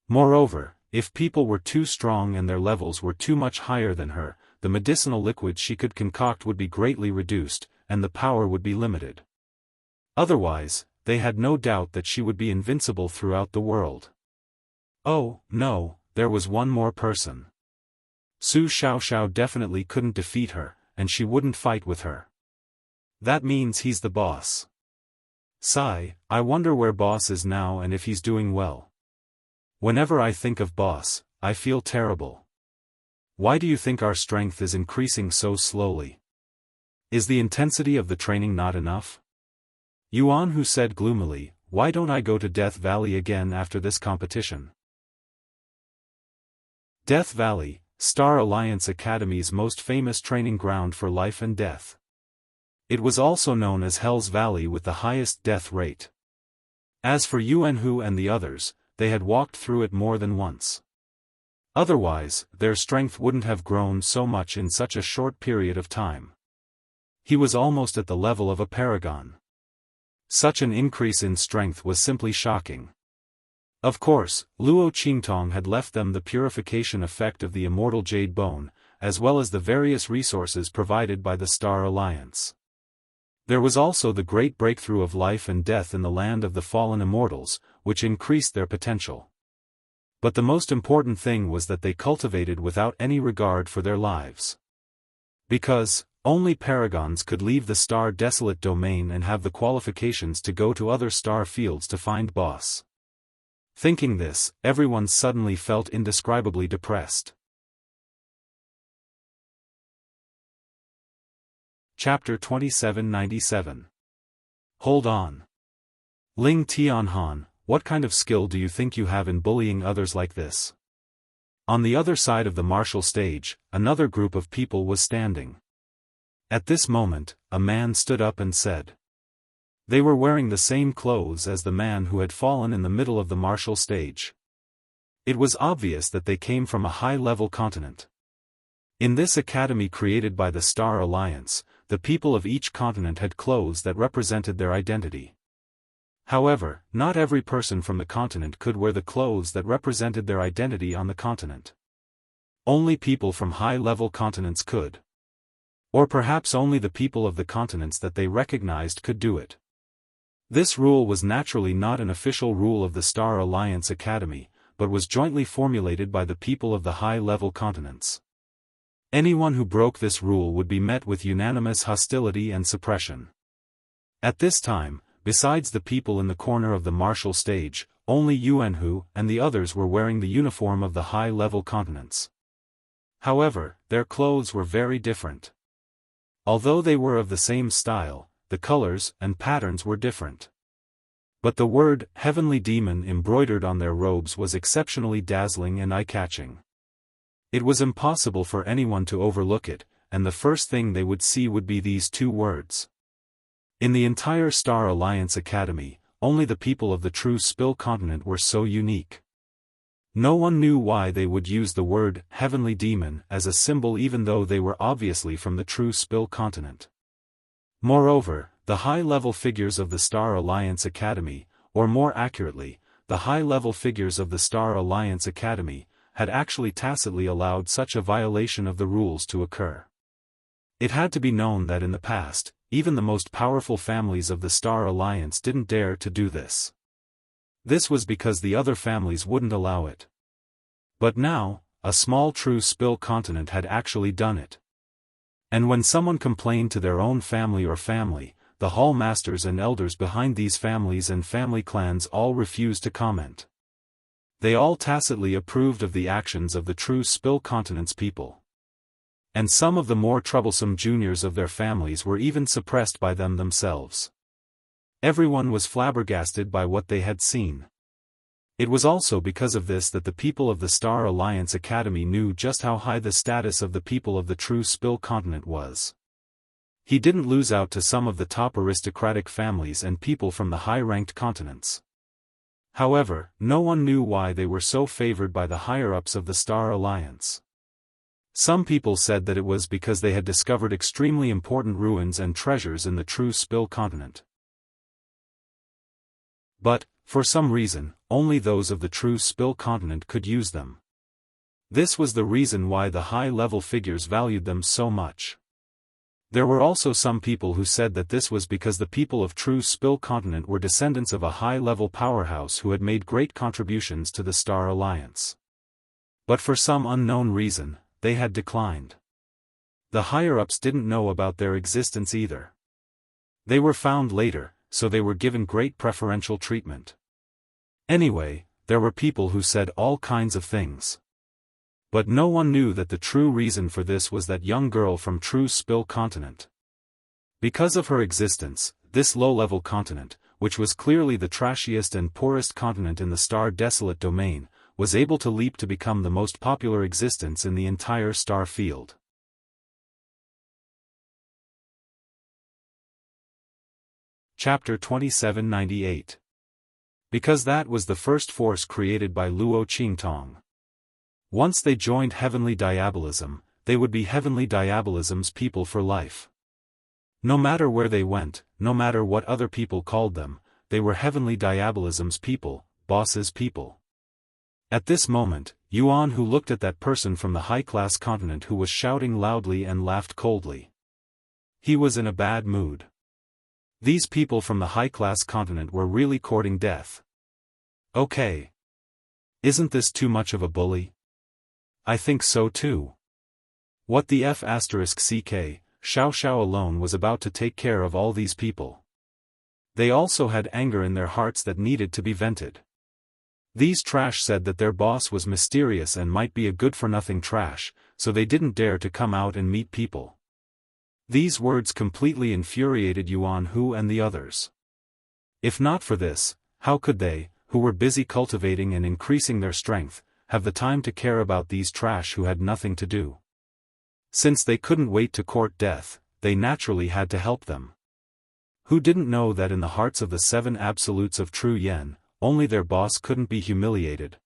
Moreover, if people were too strong and their levels were too much higher than her, the medicinal liquid she could concoct would be greatly reduced, and the power would be limited. Otherwise, they had no doubt that she would be invincible throughout the world. Oh, no, there was one more person. Su Xiaoxiao definitely couldn't defeat her, and she wouldn't fight with her. That means he's the boss. Sigh, I wonder where boss is now and if he's doing well. Whenever I think of boss, I feel terrible. Why do you think our strength is increasing so slowly? Is the intensity of the training not enough? Yuan Hu said gloomily, why don't I go to Death Valley again after this competition? Death Valley, Star Alliance Academy's most famous training ground for life and death. It was also known as Hell's Valley with the highest death rate. As for Yuan Hu and the others, they had walked through it more than once. Otherwise, their strength wouldn't have grown so much in such a short period of time. He was almost at the level of a paragon. Such an increase in strength was simply shocking. Of course, Luo Qingtong had left them the purification effect of the immortal jade bone, as well as the various resources provided by the Star Alliance. There was also the great breakthrough of life and death in the land of the fallen immortals, which increased their potential. But the most important thing was that they cultivated without any regard for their lives. Because, only paragons could leave the star desolate domain and have the qualifications to go to other star fields to find boss. Thinking this, everyone suddenly felt indescribably depressed. Chapter 2797. Hold on. Ling Tianhan, what kind of skill do you think you have in bullying others like this? On the other side of the martial stage, another group of people was standing. At this moment, a man stood up and said. They were wearing the same clothes as the man who had fallen in the middle of the martial stage. It was obvious that they came from a high-level continent. In this academy created by the Star Alliance, the people of each continent had clothes that represented their identity. However, not every person from the continent could wear the clothes that represented their identity on the continent. Only people from high-level continents could. Or perhaps only the people of the continents that they recognized could do it. This rule was naturally not an official rule of the Star Alliance Academy, but was jointly formulated by the people of the high-level continents. Anyone who broke this rule would be met with unanimous hostility and suppression. At this time, besides the people in the corner of the martial stage, only Yuan Hu and the others were wearing the uniform of the high-level continents. However, their clothes were very different. Although they were of the same style, the colors and patterns were different. But the word "heavenly demon" embroidered on their robes was exceptionally dazzling and eye-catching. It was impossible for anyone to overlook it, and the first thing they would see would be these two words. In the entire Star Alliance Academy, only the people of the true Spill continent were so unique. No one knew why they would use the word heavenly demon as a symbol even though they were obviously from the true Spill continent. Moreover, the high-level figures of the Star Alliance Academy, or more accurately, the high-level figures of the Star Alliance Academy, had actually tacitly allowed such a violation of the rules to occur. It had to be known that in the past, even the most powerful families of the Star Alliance didn't dare to do this. This was because the other families wouldn't allow it. But now, a small true Spill continent had actually done it. And when someone complained to their own family or family, the hall masters and elders behind these families and family clans all refused to comment. They all tacitly approved of the actions of the true Spill continent's people. And some of the more troublesome juniors of their families were even suppressed by them themselves. Everyone was flabbergasted by what they had seen. It was also because of this that the people of the Star Alliance Academy knew just how high the status of the people of the true Spill continent was. He didn't lose out to some of the top aristocratic families and people from the high-ranked continents. However, no one knew why they were so favored by the higher-ups of the Star Alliance. Some people said that it was because they had discovered extremely important ruins and treasures in the true Spill continent. But, for some reason, only those of the true Spill continent could use them. This was the reason why the high-level figures valued them so much. There were also some people who said that this was because the people of true Spill continent were descendants of a high-level powerhouse who had made great contributions to the Star Alliance. But for some unknown reason, they had declined. The higher-ups didn't know about their existence either. They were found later, so they were given great preferential treatment. Anyway, there were people who said all kinds of things. But no one knew that the true reason for this was that young girl from true Spill continent. Because of her existence, this low-level continent, which was clearly the trashiest and poorest continent in the Star Desolate domain, was able to leap to become the most popular existence in the entire star field. Chapter 2798. Because that was the first force created by Luo Qingtong. Once they joined Heavenly Diabolism, they would be Heavenly Diabolism's people for life. No matter where they went, no matter what other people called them, they were Heavenly Diabolism's people, boss's people. At this moment, Yuan Hu looked at that person from the high-class continent who was shouting loudly and laughed coldly. He was in a bad mood. These people from the high-class continent were really courting death. Okay. Isn't this too much of a bully? I think so too. What the F***ck, Xiao Xiao alone was about to take care of all these people. They also had anger in their hearts that needed to be vented. These trash said that their boss was mysterious and might be a good-for-nothing trash, so they didn't dare to come out and meet people. These words completely infuriated Yuan Hu and the others. If not for this, how could they, who were busy cultivating and increasing their strength, have the time to care about these trash who had nothing to do? Since they couldn't wait to court death, they naturally had to help them. Who didn't know that in the hearts of the 7 absolutes of true yen, only their boss couldn't be humiliated?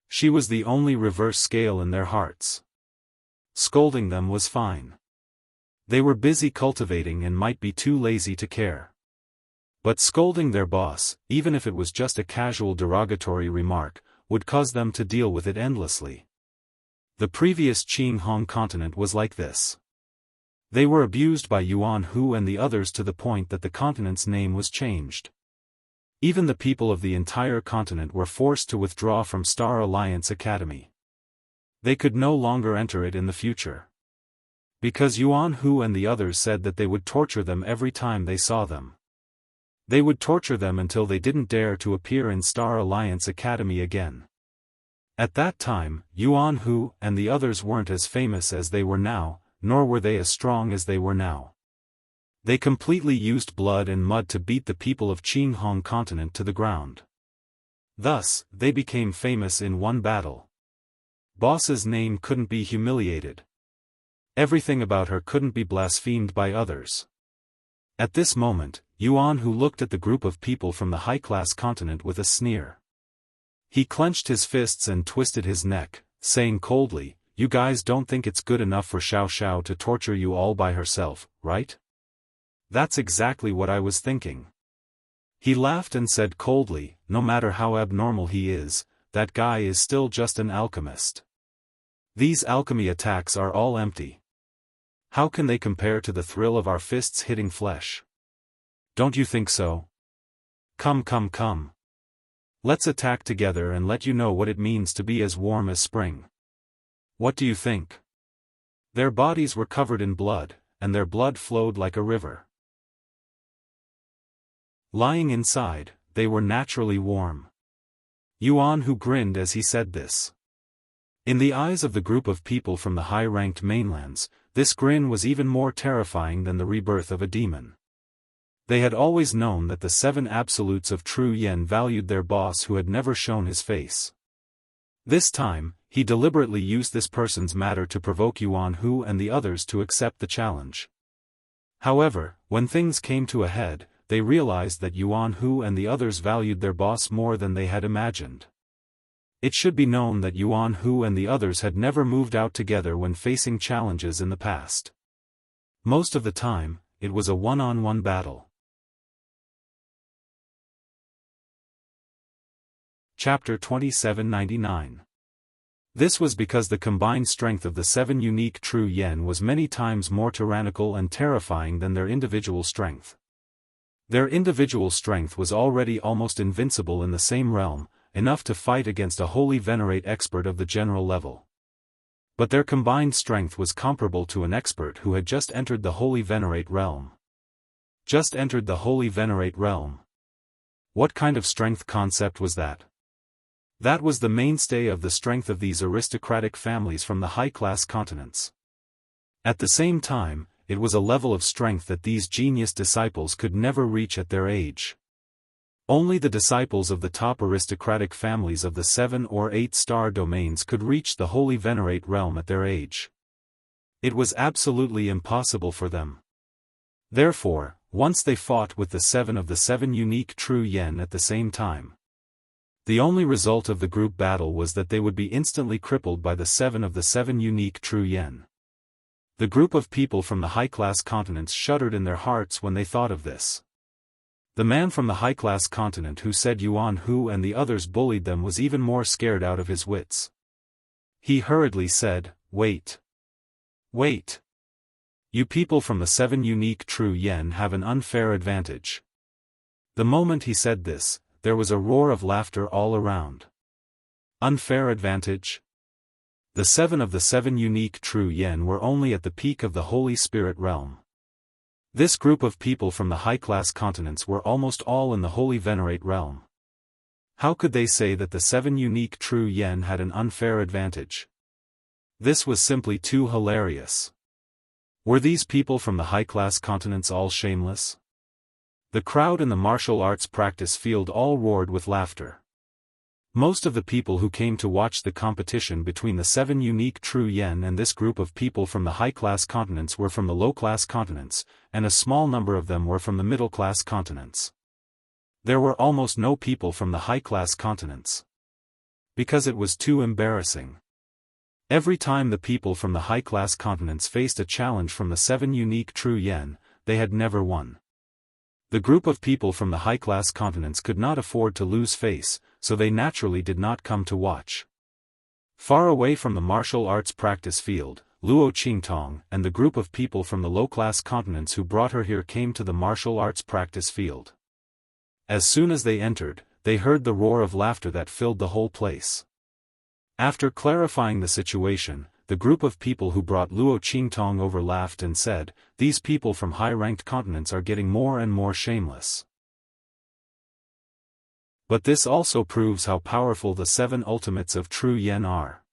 She was the only reverse scale in their hearts. Scolding them was fine. They were busy cultivating and might be too lazy to care. But scolding their boss, even if it was just a casual derogatory remark, would cause them to deal with it endlessly. The previous Qinghong continent was like this. They were abused by Yuan Hu and the others to the point that the continent's name was changed. Even the people of the entire continent were forced to withdraw from Star Alliance Academy. They could no longer enter it in the future. Because Yuan Hu and the others said that they would torture them every time they saw them. They would torture them until they didn't dare to appear in Star Alliance Academy again. At that time, Yuan Hu and the others weren't as famous as they were now, nor were they as strong as they were now. They completely used blood and mud to beat the people of Qinghong continent to the ground. Thus, they became famous in one battle. Boss's name couldn't be humiliated. Everything about her couldn't be blasphemed by others. At this moment, Yuan Hu looked at the group of people from the high-class continent with a sneer. He clenched his fists and twisted his neck, saying coldly, "You guys don't think it's good enough for Xiao Xiao to torture you all by herself, right?" "That's exactly what I was thinking." He laughed and said coldly, "No matter how abnormal he is, that guy is still just an alchemist. These alchemy attacks are all empty. How can they compare to the thrill of our fists hitting flesh? Don't you think so? Come come come. Let's attack together and let you know what it means to be as warm as spring. What do you think?" Their bodies were covered in blood, and their blood flowed like a river. Lying inside, they were naturally warm. Yuan Hu grinned as he said this. In the eyes of the group of people from the high-ranked mainlands, this grin was even more terrifying than the rebirth of a demon. They had always known that the 7 absolutes of true yen valued their boss who had never shown his face. This time, he deliberately used this person's matter to provoke Yuan Hu and the others to accept the challenge. However, when things came to a head, they realized that Yuan Hu and the others valued their boss more than they had imagined. It should be known that Yuan Hu and the others had never moved out together when facing challenges in the past. Most of the time, it was a one-on-one battle. Chapter 2799. This was because the combined strength of the 7 unique true yen was many times more tyrannical and terrifying than their individual strength. Their individual strength was already almost invincible in the same realm, enough to fight against a holy venerate expert of the general level. But their combined strength was comparable to an expert who had just entered the holy venerate realm. Just entered the holy venerate realm. What kind of strength concept was that? That was the mainstay of the strength of these aristocratic families from the high-class continents. At the same time, it was a level of strength that these genius disciples could never reach at their age. Only the disciples of the top aristocratic families of the 7 or 8-star domains could reach the holy venerate realm at their age. It was absolutely impossible for them. Therefore, once they fought with the 7 of the 7 unique true yen at the same time, the only result of the group battle was that they would be instantly crippled by the 7 of the 7 unique true yen. The group of people from the high-class continents shuddered in their hearts when they thought of this. The man from the high-class continent who said Yuan Hu and the others bullied them was even more scared out of his wits. He hurriedly said, "Wait. Wait. You people from the 7 unique true yen have an unfair advantage." The moment he said this, there was a roar of laughter all around. Unfair advantage? The 7 of the 7 unique true yen were only at the peak of the Holy Spirit realm. This group of people from the high-class continents were almost all in the Holy Venerate realm. How could they say that the 7 unique true yen had an unfair advantage? This was simply too hilarious. Were these people from the high-class continents all shameless? The crowd in the martial arts practice field all roared with laughter. Most of the people who came to watch the competition between the 7 unique true yen and this group of people from the high-class continents were from the low-class continents, and a small number of them were from the middle-class continents. There were almost no people from the high-class continents. Because it was too embarrassing. Every time the people from the high-class continents faced a challenge from the 7 unique true yen, they had never won. The group of people from the high-class continents could not afford to lose face, so they naturally did not come to watch. Far away from the martial arts practice field, Luo Qingtong and the group of people from the low-class continents who brought her here came to the martial arts practice field. As soon as they entered, they heard the roar of laughter that filled the whole place. After clarifying the situation, the group of people who brought Luo Qingtong over laughed and said, "These people from high-ranked continents are getting more and more shameless." But this also proves how powerful the 7 ultimates of true yen are.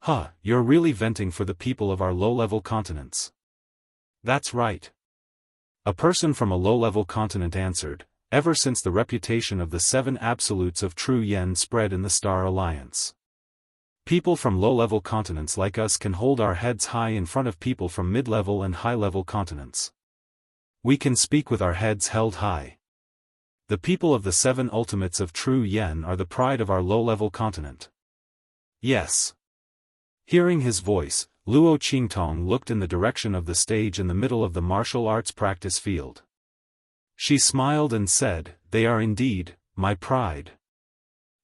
Huh, you're really venting for the people of our low-level continents. That's right. A person from a low-level continent answered, ever since the reputation of the 7 absolutes of true yen spread in the Star Alliance. People from low-level continents like us can hold our heads high in front of people from mid-level and high-level continents. We can speak with our heads held high. The people of the 7 ultimates of true yen are the pride of our low-level continent. Yes. Hearing his voice, Luo Qingtong looked in the direction of the stage in the middle of the martial arts practice field. She smiled and said, "They are indeed, my pride."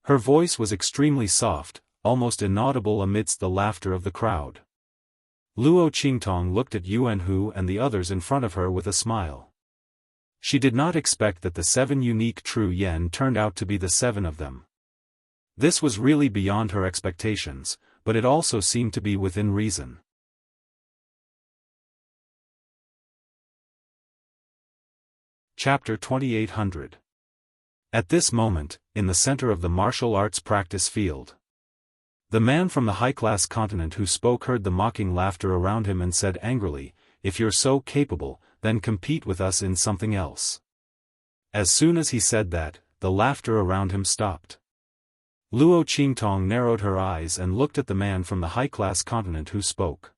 Her voice was extremely soft, almost inaudible amidst the laughter of the crowd. Luo Qingtong looked at Yuan Hu and the others in front of her with a smile. She did not expect that the 7 unique true yen turned out to be the 7 of them. This was really beyond her expectations, but it also seemed to be within reason. Chapter 2800. At this moment, in the center of the martial arts practice field, the man from the high-class continent who spoke heard the mocking laughter around him and said angrily, "If you're so capable, then compete with us in something else." As soon as he said that, the laughter around him stopped. Luo Qingtong narrowed her eyes and looked at the man from the high-class continent who spoke.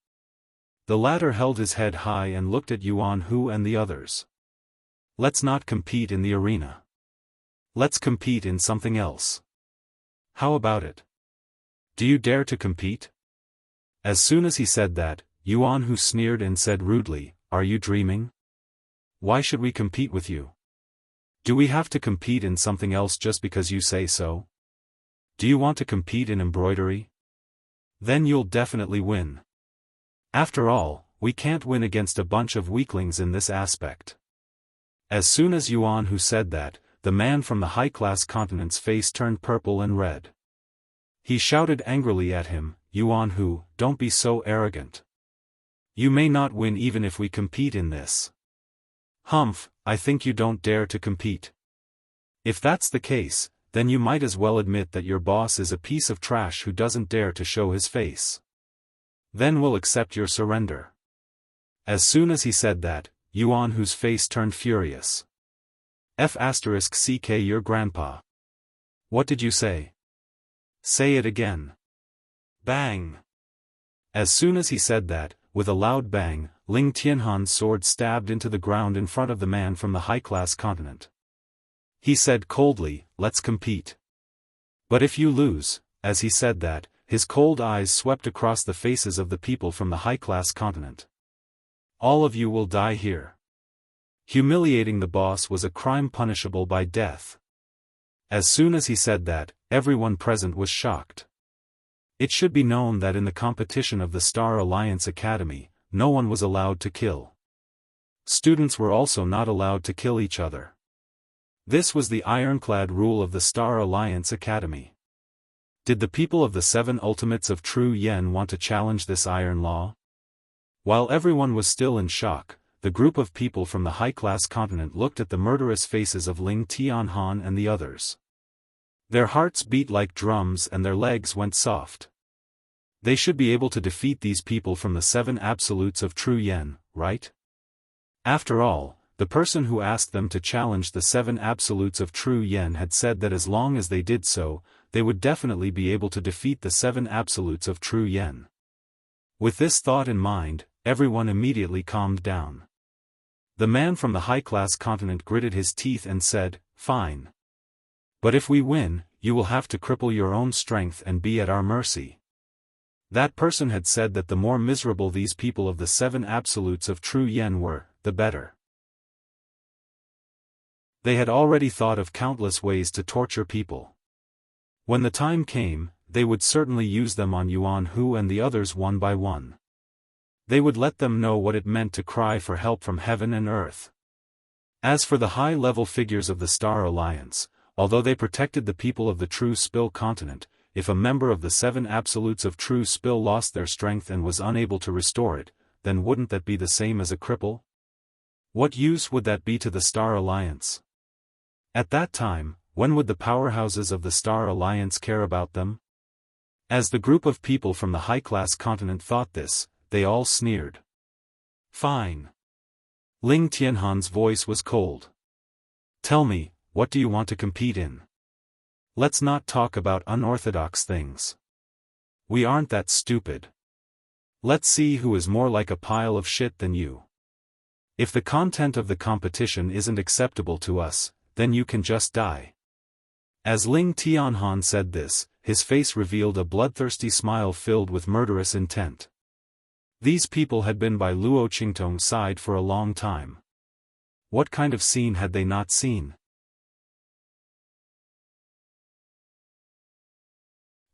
The latter held his head high and looked at Yuan Hu and the others. "Let's not compete in the arena. Let's compete in something else. How about it? Do you dare to compete?" As soon as he said that, Yuan Hu sneered and said rudely, "Are you dreaming? Why should we compete with you? Do we have to compete in something else just because you say so? Do you want to compete in embroidery? Then you'll definitely win. After all, we can't win against a bunch of weaklings in this aspect." As soon as Yuan Hu said that, the man from the high-class continent's face turned purple and red. He shouted angrily at him, "Yuan Hu, don't be so arrogant. You may not win even if we compete in this. Humph, I think you don't dare to compete. If that's the case, then you might as well admit that your boss is a piece of trash who doesn't dare to show his face. Then we'll accept your surrender." As soon as he said that, Yuan Hu's face turned furious. *CK your grandpa. What did you say? Say it again. Bang! As soon as he said that, with a loud bang, Ling Tianhan's sword stabbed into the ground in front of the man from the high-class continent. He said coldly, "Let's compete." But if you lose, as he said that, his cold eyes swept across the faces of the people from the high-class continent. "All of you will die here." Humiliating the boss was a crime punishable by death. As soon as he said that, everyone present was shocked. It should be known that in the competition of the Star Alliance Academy, no one was allowed to kill. Students were also not allowed to kill each other. This was the ironclad rule of the Star Alliance Academy. Did the people of the 7 ultimates of true yen want to challenge this iron law? While everyone was still in shock, the group of people from the high-class continent looked at the murderous faces of Ling Tianhan and the others. Their hearts beat like drums and their legs went soft. They should be able to defeat these people from the 7 absolutes of true yen, right? After all, the person who asked them to challenge the 7 absolutes of true yen had said that as long as they did so, they would definitely be able to defeat the 7 absolutes of true yen. With this thought in mind, everyone immediately calmed down. The man from the high-class continent gritted his teeth and said, "Fine. But if we win, you will have to cripple your own strength and be at our mercy." That person had said that the more miserable these people of the 7 absolutes of true yen were, the better. They had already thought of countless ways to torture people. When the time came, they would certainly use them on Yuan Hu and the others one by one. They would let them know what it meant to cry for help from heaven and earth. As for the high-level figures of the Star Alliance, although they protected the people of the True Spill continent, if a member of the 7 absolutes of True Spill lost their strength and was unable to restore it, then wouldn't that be the same as a cripple? What use would that be to the Star Alliance? At that time, when would the powerhouses of the Star Alliance care about them? As the group of people from the high-class continent thought this, they all sneered. "Fine." Ling Tianhan's voice was cold. "Tell me, what do you want to compete in? Let's not talk about unorthodox things. We aren't that stupid. Let's see who is more like a pile of shit than you. If the content of the competition isn't acceptable to us, then you can just die. As Ling Tianhan said this, his face revealed a bloodthirsty smile filled with murderous intent. These people had been by Luo Qingtong's side for a long time. What kind of scene had they not seen?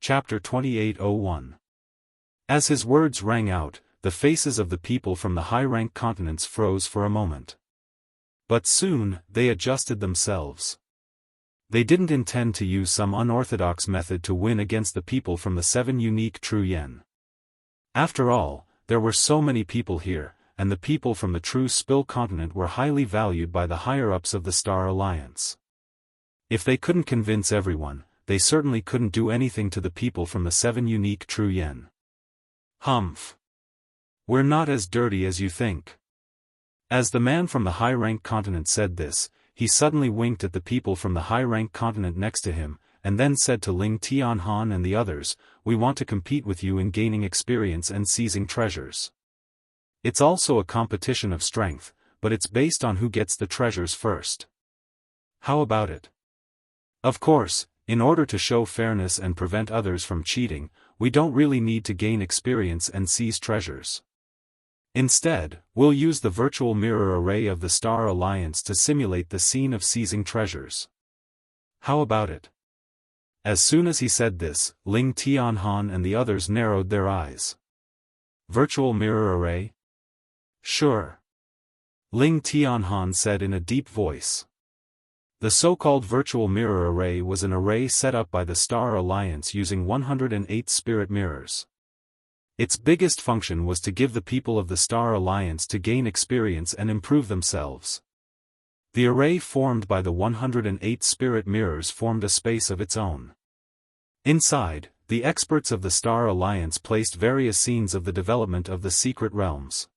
Chapter 2801. As his words rang out, the faces of the people from the high-ranked continents froze for a moment. But soon, they adjusted themselves. They didn't intend to use some unorthodox method to win against the people from the 7 unique True Yen. After all, there were so many people here, and the people from the True Spill continent were highly valued by the higher-ups of the Star Alliance. If they couldn't convince everyone, they certainly couldn't do anything to the people from the 7 unique True Yen. Humph. We're not as dirty as you think. As the man from the high-ranked continent said this, he suddenly winked at the people from the high-ranked continent next to him, and then said to Ling Tianhan and the others, "We want to compete with you in gaining experience and seizing treasures. It's also a competition of strength, but it's based on who gets the treasures first. How about it? Of course, in order to show fairness and prevent others from cheating, we don't really need to gain experience and seize treasures. Instead, we'll use the virtual mirror array of the Star Alliance to simulate the scene of seizing treasures. How about it?" As soon as he said this, Ling Tianhan and the others narrowed their eyes. Virtual mirror array? Sure. Ling Tianhan said in a deep voice. The so-called virtual mirror array was an array set up by the Star Alliance using 108 spirit mirrors. Its biggest function was to give the people of the Star Alliance to gain experience and improve themselves. The array formed by the 108 spirit mirrors formed a space of its own. Inside, the experts of the Star Alliance placed various scenes of the development of the secret realms.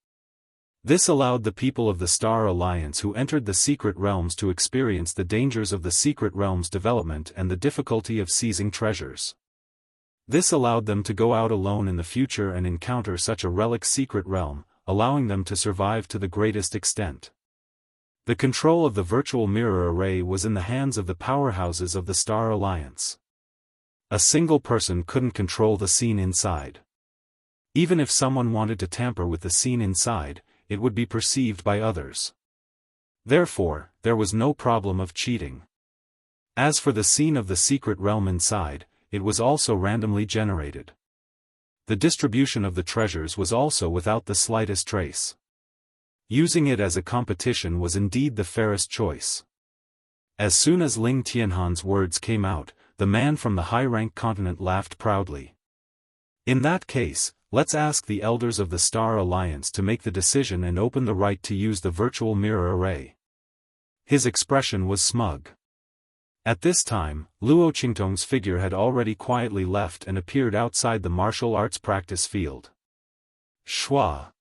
This allowed the people of the Star Alliance who entered the secret realms to experience the dangers of the secret realms' development and the difficulty of seizing treasures. This allowed them to go out alone in the future and encounter such a relic secret realm, allowing them to survive to the greatest extent. The control of the virtual mirror array was in the hands of the powerhouses of the Star Alliance. A single person couldn't control the scene inside. Even if someone wanted to tamper with the scene inside, it would be perceived by others. Therefore, there was no problem of cheating. As for the scene of the secret realm inside, it was also randomly generated. The distribution of the treasures was also without the slightest trace. Using it as a competition was indeed the fairest choice. As soon as Ling Tianhan's words came out, the man from the high-ranked continent laughed proudly. In that case, let's ask the elders of the Star Alliance to make the decision and open the right to use the virtual mirror array. His expression was smug. At this time, Luo Qingtong's figure had already quietly left and appeared outside the martial arts practice field. Shua.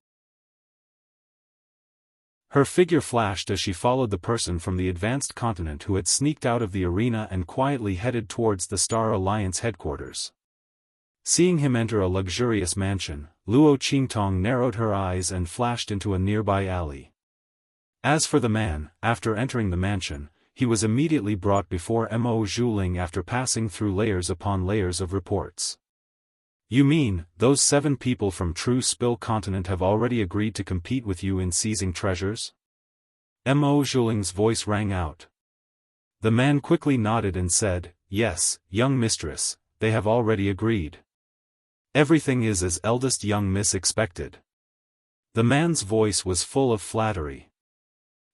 Her figure flashed as she followed the person from the advanced continent who had sneaked out of the arena and quietly headed towards the Star Alliance headquarters. Seeing him enter a luxurious mansion, Luo Qingtong narrowed her eyes and flashed into a nearby alley. As for the man, after entering the mansion, he was immediately brought before Mo Zhuling after passing through layers upon layers of reports. "You mean, those 7 people from True Spill continent have already agreed to compete with you in seizing treasures?" Mo Zhuling's voice rang out. The man quickly nodded and said, "Yes, young mistress, they have already agreed. Everything is as eldest young miss expected." The man's voice was full of flattery.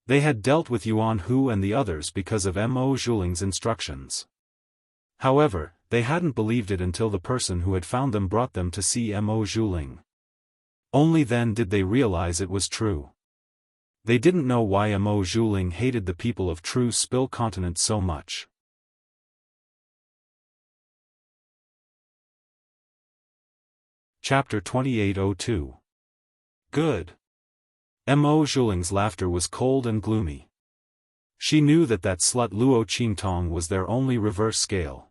They had dealt with Yuan Hu and the others because of Mo Zhuling's instructions. However, they hadn't believed it until the person who had found them brought them to see Mo Zhuling. Only then did they realize it was true. They didn't know why Mo Zhuling hated the people of True Spill continent so much. Chapter 2802. Good. Mo Zhuling's laughter was cold and gloomy. She knew that slut Luo Qingtong was their only reverse scale.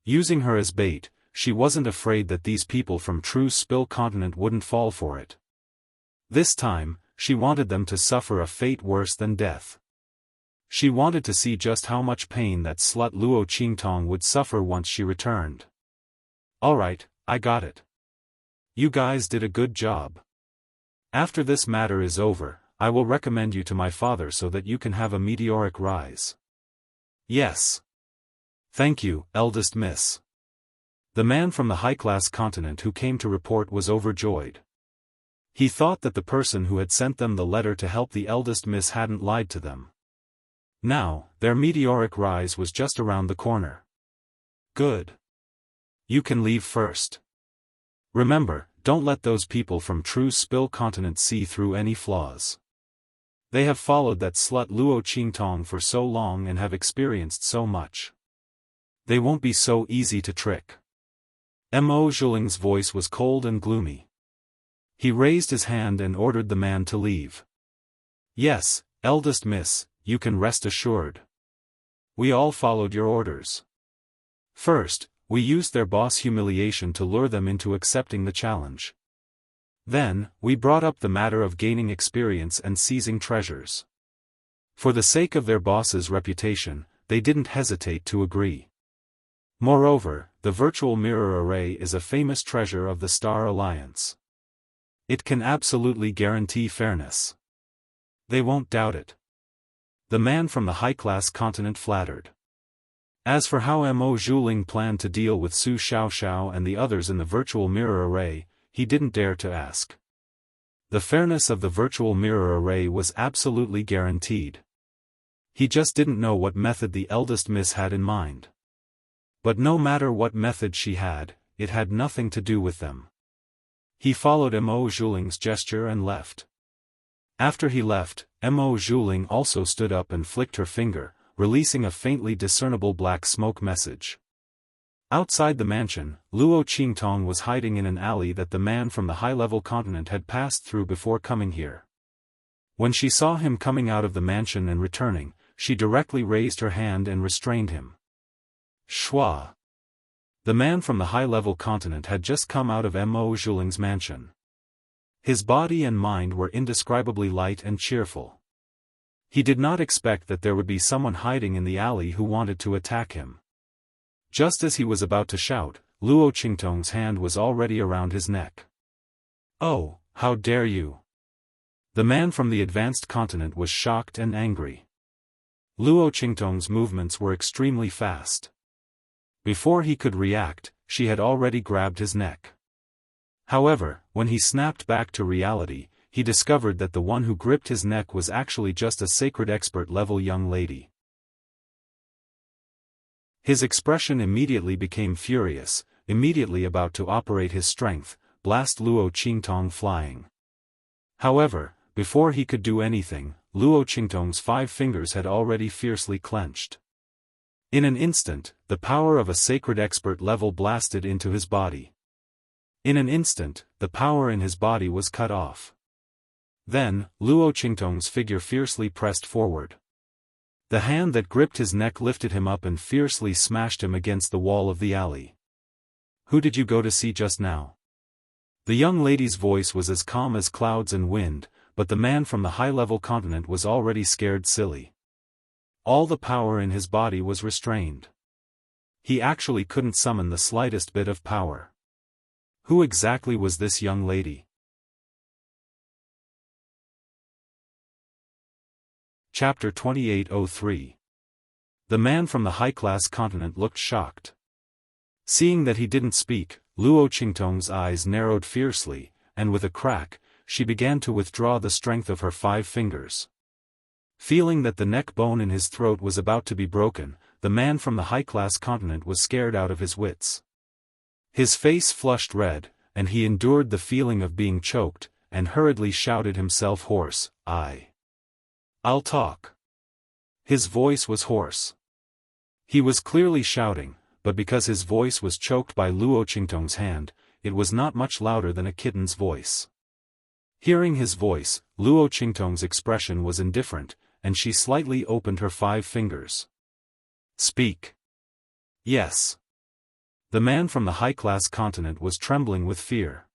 Using her as bait, she wasn't afraid that these people from True Spill continent wouldn't fall for it. This time, she wanted them to suffer a fate worse than death. She wanted to see just how much pain that slut Luo Qingtong would suffer once she returned. Alright, I got it. You guys did a good job. After this matter is over, I will recommend you to my father so that you can have a meteoric rise. Yes. Thank you, eldest miss. The man from the high-class continent who came to report was overjoyed. He thought that the person who had sent them the letter to help the eldest miss hadn't lied to them. Now, their meteoric rise was just around the corner. Good. You can leave first. Remember, don't let those people from True Spill Continent see through any flaws. They have followed that slut Luo Qingtong for so long and have experienced so much. They won't be so easy to trick. Mo Zhuling's voice was cold and gloomy. He raised his hand and ordered the man to leave. Yes, eldest miss, you can rest assured. We all followed your orders. First, we used their boss humiliation to lure them into accepting the challenge. Then, we brought up the matter of gaining experience and seizing treasures. For the sake of their boss's reputation, they didn't hesitate to agree. Moreover, the virtual mirror array is a famous treasure of the Star Alliance. It can absolutely guarantee fairness. They won't doubt it. The man from the high-class continent flattered. As for how Mo Zhuling planned to deal with Su Xiaoxiao and the others in the virtual mirror array, he didn't dare to ask. The fairness of the virtual mirror array was absolutely guaranteed. He just didn't know what method the eldest miss had in mind. But no matter what method she had, it had nothing to do with them. He followed Mo Zhuling's gesture and left. After he left, Mo Zhuling also stood up and flicked her finger, releasing a faintly discernible black smoke message. Outside the mansion, Luo Qingtong was hiding in an alley that the man from the high-level continent had passed through before coming here. When she saw him coming out of the mansion and returning, she directly raised her hand and restrained him. Shua. The man from the high-level continent had just come out of Mo Zhuling's mansion. His body and mind were indescribably light and cheerful. He did not expect that there would be someone hiding in the alley who wanted to attack him. Just as he was about to shout, Luo Qingtong's hand was already around his neck. Oh, how dare you! The man from the advanced continent was shocked and angry. Luo Qingtong's movements were extremely fast. Before he could react, she had already grabbed his neck. However, when he snapped back to reality, he discovered that the one who gripped his neck was actually just a sacred expert-level young lady. His expression immediately became furious, immediately about to operate his strength, blast Luo Qingtong flying. However, before he could do anything, Luo Qingtong's 5 fingers had already fiercely clenched. In an instant, the power of a sacred expert level blasted into his body. In an instant, the power in his body was cut off. Then, Luo Qingtong's figure fiercely pressed forward. The hand that gripped his neck lifted him up and fiercely smashed him against the wall of the alley. Who did you go to see just now? The young lady's voice was as calm as clouds and wind, but the man from the high-level continent was already scared silly. All the power in his body was restrained. He actually couldn't summon the slightest bit of power. Who exactly was this young lady? Chapter 2803. The man from the high-class continent looked shocked. Seeing that he didn't speak, Luo Qingtong's eyes narrowed fiercely, and with a crack, she began to withdraw the strength of her 5 fingers. Feeling that the neck bone in his throat was about to be broken, the man from the high-class continent was scared out of his wits. His face flushed red, and he endured the feeling of being choked, and hurriedly shouted himself hoarse, I'll talk. His voice was hoarse. He was clearly shouting, but because his voice was choked by Luo Qingtong's hand, it was not much louder than a kitten's voice. Hearing his voice, Luo Qingtong's expression was indifferent, and she slightly opened her 5 fingers. Speak. Yes. The man from the high-class continent was trembling with fear.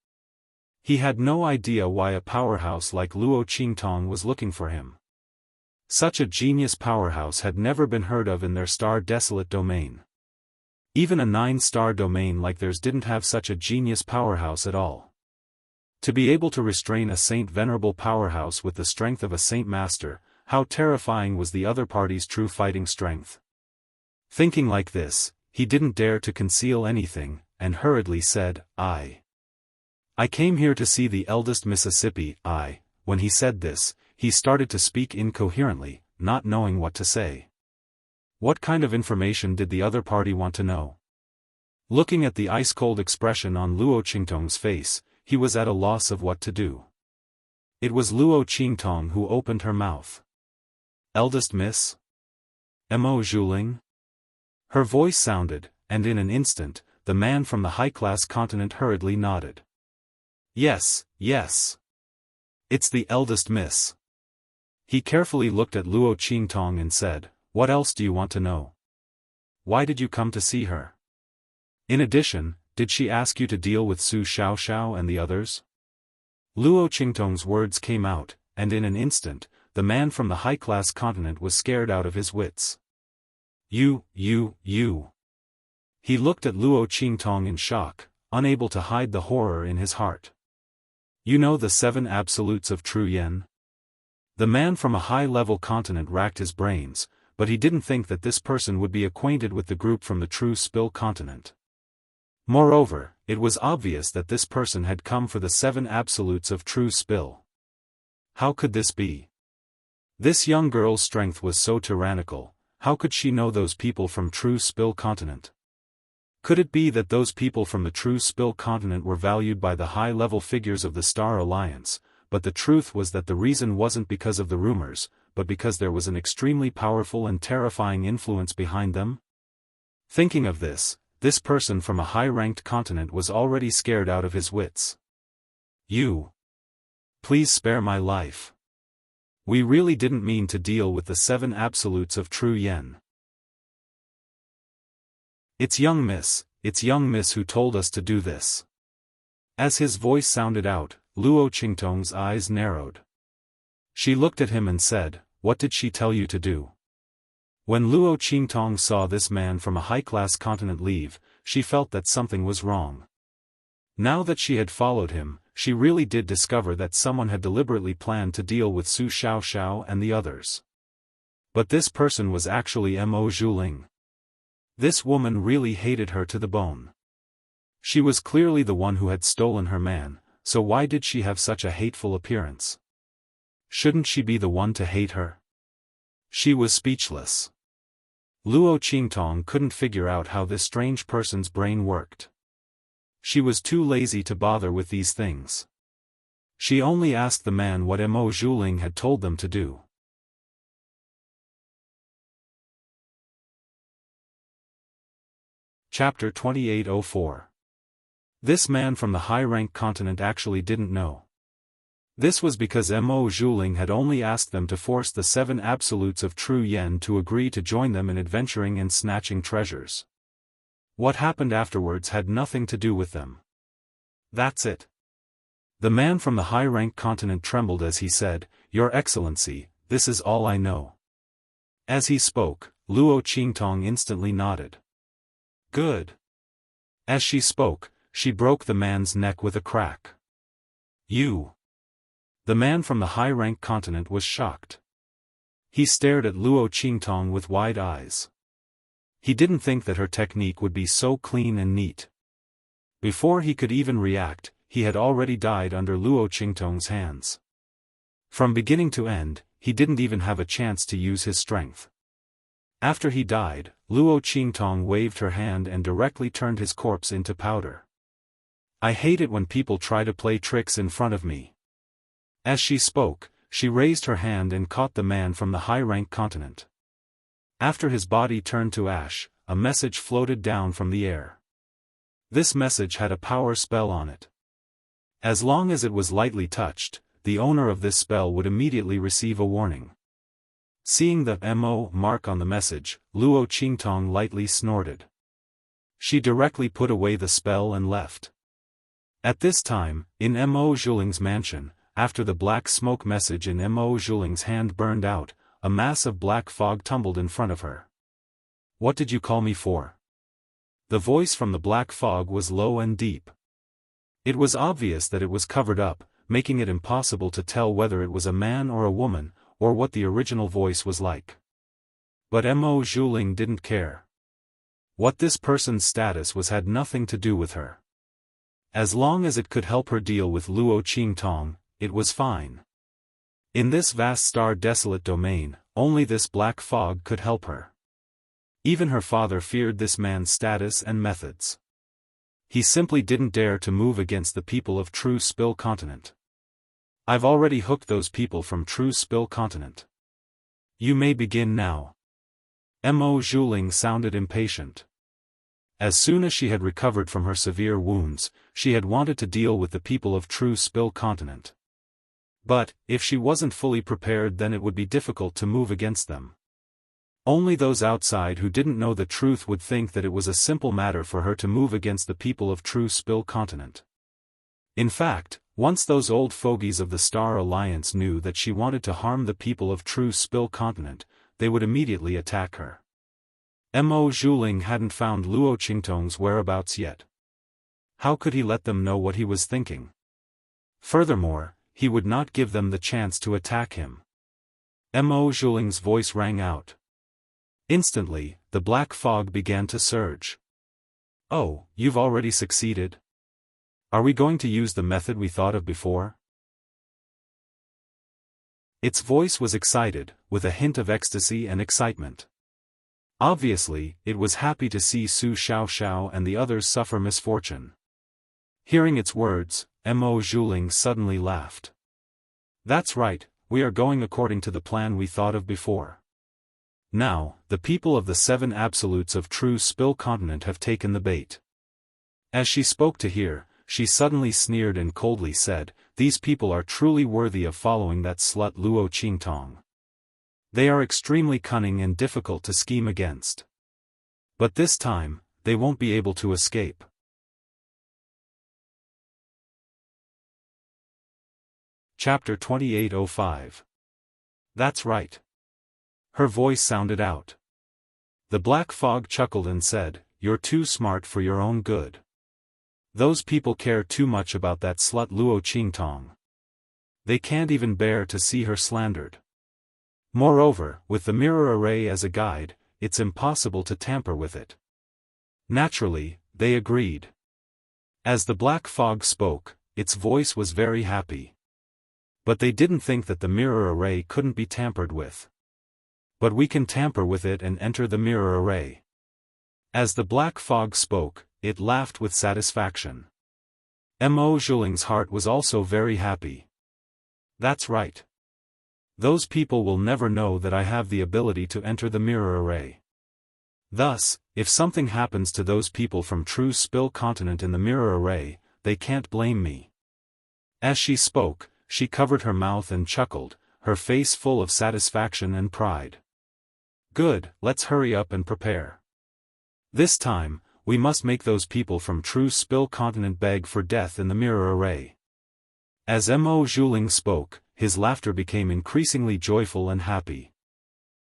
He had no idea why a powerhouse like Luo Qingtong was looking for him. Such a genius powerhouse had never been heard of in their star-desolate domain. Even a 9-star domain like theirs didn't have such a genius powerhouse at all. To be able to restrain a saint-venerable powerhouse with the strength of a saint-master, how terrifying was the other party's true fighting strength. Thinking like this, he didn't dare to conceal anything, and hurriedly said, I came here to see the eldest Mississippi. When he said this, he started to speak incoherently, not knowing what to say. What kind of information did the other party want to know? Looking at the ice-cold expression on Luo Qingtong's face, he was at a loss of what to do. It was Luo Qingtong who opened her mouth. Eldest Miss? Mo Zhuling? Her voice sounded, and in an instant, the man from the high-class continent hurriedly nodded. Yes, yes. It's the eldest miss. He carefully looked at Luo Qingtong and said, what else do you want to know? Why did you come to see her? In addition, did she ask you to deal with Su Xiaoxiao and the others? Luo Qingtong's words came out, and in an instant, the man from the high-class continent was scared out of his wits. You. He looked at Luo Qingtong in shock, unable to hide the horror in his heart. You know the 7 absolutes of true yen? The man from a high-level continent racked his brains, but he didn't think that this person would be acquainted with the group from the true spill continent. Moreover, it was obvious that this person had come for the 7 absolutes of true spill. How could this be? This young girl's strength was so tyrannical, how could she know those people from true spill continent? Could it be that those people from the true spill continent were valued by the high-level figures of the Star Alliance, but the truth was that the reason wasn't because of the rumors, but because there was an extremely powerful and terrifying influence behind them? Thinking of this person from a high-ranked continent was already scared out of his wits. You. Please spare my life. We really didn't mean to deal with the 7 absolutes of true yen. It's young miss who told us to do this. As his voice sounded out, Luo Qingtong's eyes narrowed. She looked at him and said, what did she tell you to do? When Luo Qingtong saw this man from a high-class continent leave, she felt that something was wrong. Now that she had followed him, she really did discover that someone had deliberately planned to deal with Su Xiaoxiao and the others. But this person was actually Mo Zhuling. This woman really hated her to the bone. She was clearly the one who had stolen her man, so why did she have such a hateful appearance? Shouldn't she be the one to hate her? She was speechless. Luo Qingtong couldn't figure out how this strange person's brain worked. She was too lazy to bother with these things. She only asked the man what Mo Zhuling had told them to do. Chapter 2804. This man from the high-ranked continent actually didn't know. This was because Mo Zhuling had only asked them to force the 7 absolutes of true yen to agree to join them in adventuring and snatching treasures. What happened afterwards had nothing to do with them. That's it. The man from the high-ranked continent trembled as he said, Your Excellency, this is all I know. As he spoke, Luo Qingtong instantly nodded. Good. As she spoke, she broke the man's neck with a crack. You. The man from the high-ranked continent was shocked. He stared at Luo Qingtong with wide eyes. He didn't think that her technique would be so clean and neat. Before he could even react, he had already died under Luo Qingtong's hands. From beginning to end, he didn't even have a chance to use his strength. After he died, Luo Qingtong waved her hand and directly turned his corpse into powder. I hate it when people try to play tricks in front of me. As she spoke, she raised her hand and caught the man from the high-ranked continent. After his body turned to ash, a message floated down from the air. This message had a power spell on it. As long as it was lightly touched, the owner of this spell would immediately receive a warning. Seeing the MO mark on the message, Luo Qingtong lightly snorted. She directly put away the spell and left. At this time, in Mo Zhuling's mansion, after the black smoke message in Mo Zhuling's hand burned out, a mass of black fog tumbled in front of her. "What did you call me for?" The voice from the black fog was low and deep. It was obvious that it was covered up, making it impossible to tell whether it was a man or a woman, or what the original voice was like. But Mo Zhuling didn't care. What this person's status was had nothing to do with her. As long as it could help her deal with Luo Qingtong, it was fine. In this vast star-desolate domain, only this black fog could help her. Even her father feared this man's status and methods. He simply didn't dare to move against the people of True Spill Continent. "I've already hooked those people from True Spill Continent. You may begin now." Mo Zhuling sounded impatient. As soon as she had recovered from her severe wounds, she had wanted to deal with the people of True Spill Continent. But, if she wasn't fully prepared, then it would be difficult to move against them. Only those outside who didn't know the truth would think that it was a simple matter for her to move against the people of True Spill Continent. In fact, once those old fogies of the Star Alliance knew that she wanted to harm the people of True Spill Continent, they would immediately attack her. Mo Zhuling hadn't found Luo Qingtong's whereabouts yet. How could he let them know what he was thinking? Furthermore, he would not give them the chance to attack him. Mo Zhuling's voice rang out. Instantly, the black fog began to surge. "Oh, you've already succeeded? Are we going to use the method we thought of before?" Its voice was excited, with a hint of ecstasy and excitement. Obviously, it was happy to see Su Xiaoxiao and the others suffer misfortune. Hearing its words, Mo Zhuling suddenly laughed. "That's right, we are going according to the plan we thought of before. Now, the people of the 7 absolutes of True Spill Continent have taken the bait." As she spoke to hear, she suddenly sneered and coldly said, "These people are truly worthy of following that slut Luo Qingtong. They are extremely cunning and difficult to scheme against. But this time, they won't be able to escape." Chapter 2805. That's right. Her voice sounded out. The black fog chuckled and said, "You're too smart for your own good. Those people care too much about that slut Luo Qingtong. They can't even bear to see her slandered. Moreover, with the mirror array as a guide, it's impossible to tamper with it." Naturally, they agreed. As the black fog spoke, its voice was very happy. But they didn't think that the mirror array couldn't be tampered with. "But we can tamper with it and enter the mirror array." As the black fog spoke, it laughed with satisfaction. Mo Zhuling's heart was also very happy. "That's right. Those people will never know that I have the ability to enter the mirror array. Thus, if something happens to those people from True Spill Continent in the mirror array, they can't blame me." As she spoke, she covered her mouth and chuckled, her face full of satisfaction and pride. "Good, let's hurry up and prepare. This time, we must make those people from True Spill Continent beg for death in the mirror array." As Mo Zhuling spoke, his laughter became increasingly joyful and happy.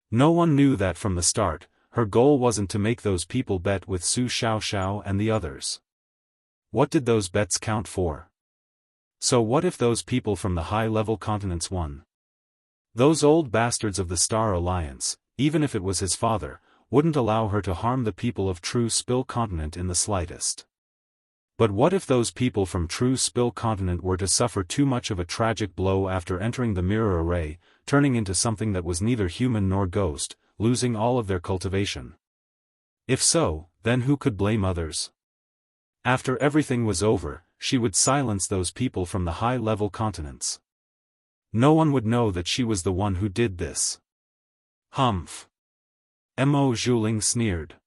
No one knew that from the start, her goal wasn't to make those people bet with Su Xiaoxiao and the others. What did those bets count for? So what if those people from the high-level continents won? Those old bastards of the Star Alliance, even if it was his father, wouldn't allow her to harm the people of True Spill Continent in the slightest. But what if those people from True Spill Continent were to suffer too much of a tragic blow after entering the mirror array, turning into something that was neither human nor ghost, losing all of their cultivation? If so, then who could blame others? After everything was over, she would silence those people from the high-level continents. No one would know that she was the one who did this. Humph. Mo Zhuling sneered.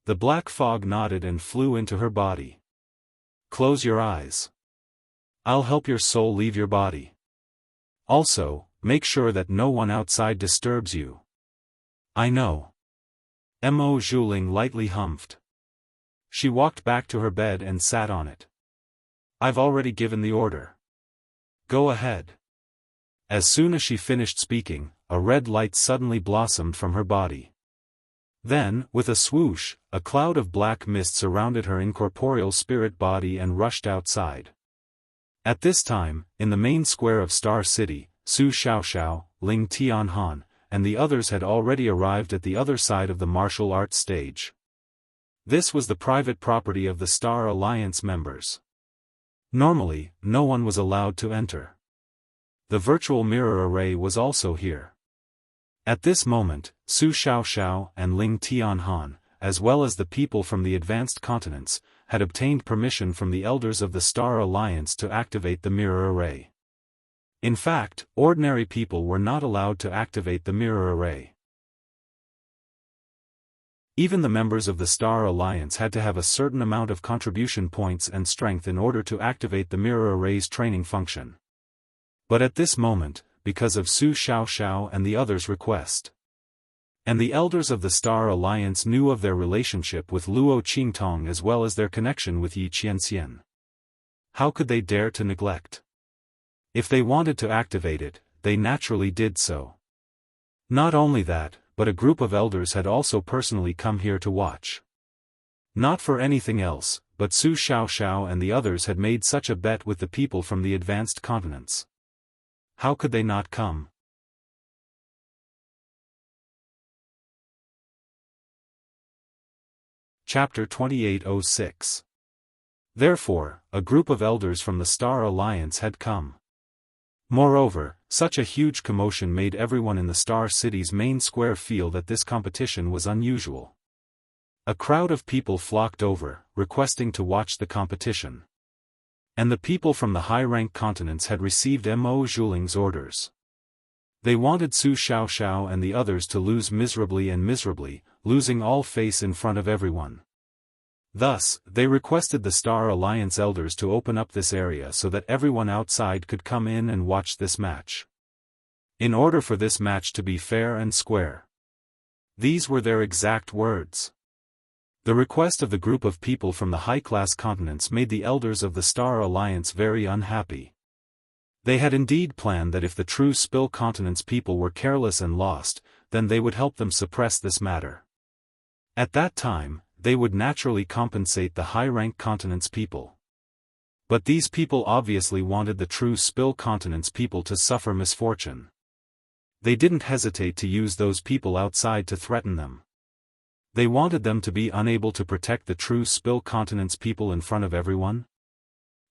The black fog nodded and flew into her body. "Close your eyes. I'll help your soul leave your body. Also, make sure that no one outside disturbs you." "I know." Mo Zhuling lightly humphed. She walked back to her bed and sat on it. "I've already given the order. Go ahead." As soon as she finished speaking, a red light suddenly blossomed from her body. Then, with a swoosh, a cloud of black mist surrounded her incorporeal spirit body and rushed outside. At this time, in the main square of Star City, Su Xiaoxiao, Ling Tianhan, and the others had already arrived at the other side of the martial arts stage. This was the private property of the Star Alliance members. Normally, no one was allowed to enter. The virtual mirror array was also here. At this moment, Su Xiaoxiao and Ling Tianhan, as well as the people from the advanced continents, had obtained permission from the elders of the Star Alliance to activate the mirror array. In fact, ordinary people were not allowed to activate the mirror array. Even the members of the Star Alliance had to have a certain amount of contribution points and strength in order to activate the mirror array's training function. But at this moment, because of Su Xiaoxiao and the others' request, and the elders of the Star Alliance knew of their relationship with Luo Qingtong as well as their connection with Yi Qianxian. How could they dare to neglect? If they wanted to activate it, they naturally did so. Not only that, but a group of elders had also personally come here to watch. Not for anything else, but Su Xiaoxiao and the others had made such a bet with the people from the advanced continents. How could they not come? Chapter 2806. Therefore, a group of elders from the Star Alliance had come. Moreover, such a huge commotion made everyone in the Star City's main square feel that this competition was unusual. A crowd of people flocked over, requesting to watch the competition. And the people from the high-rank continents had received Mo Zhuling's orders. They wanted Su Xiaoxiao and the others to lose miserably, losing all face in front of everyone. Thus, they requested the Star Alliance elders to open up this area so that everyone outside could come in and watch this match. In order for this match to be fair and square. These were their exact words. The request of the group of people from the high-class continents made the elders of the Star Alliance very unhappy. They had indeed planned that if the true Spill Continent's people were careless and lost, then they would help them suppress this matter. At that time, they would naturally compensate the high-rank continent's people. But these people obviously wanted the true Spill Continent's people to suffer misfortune. They didn't hesitate to use those people outside to threaten them. They wanted them to be unable to protect the true Spill Continent's people in front of everyone?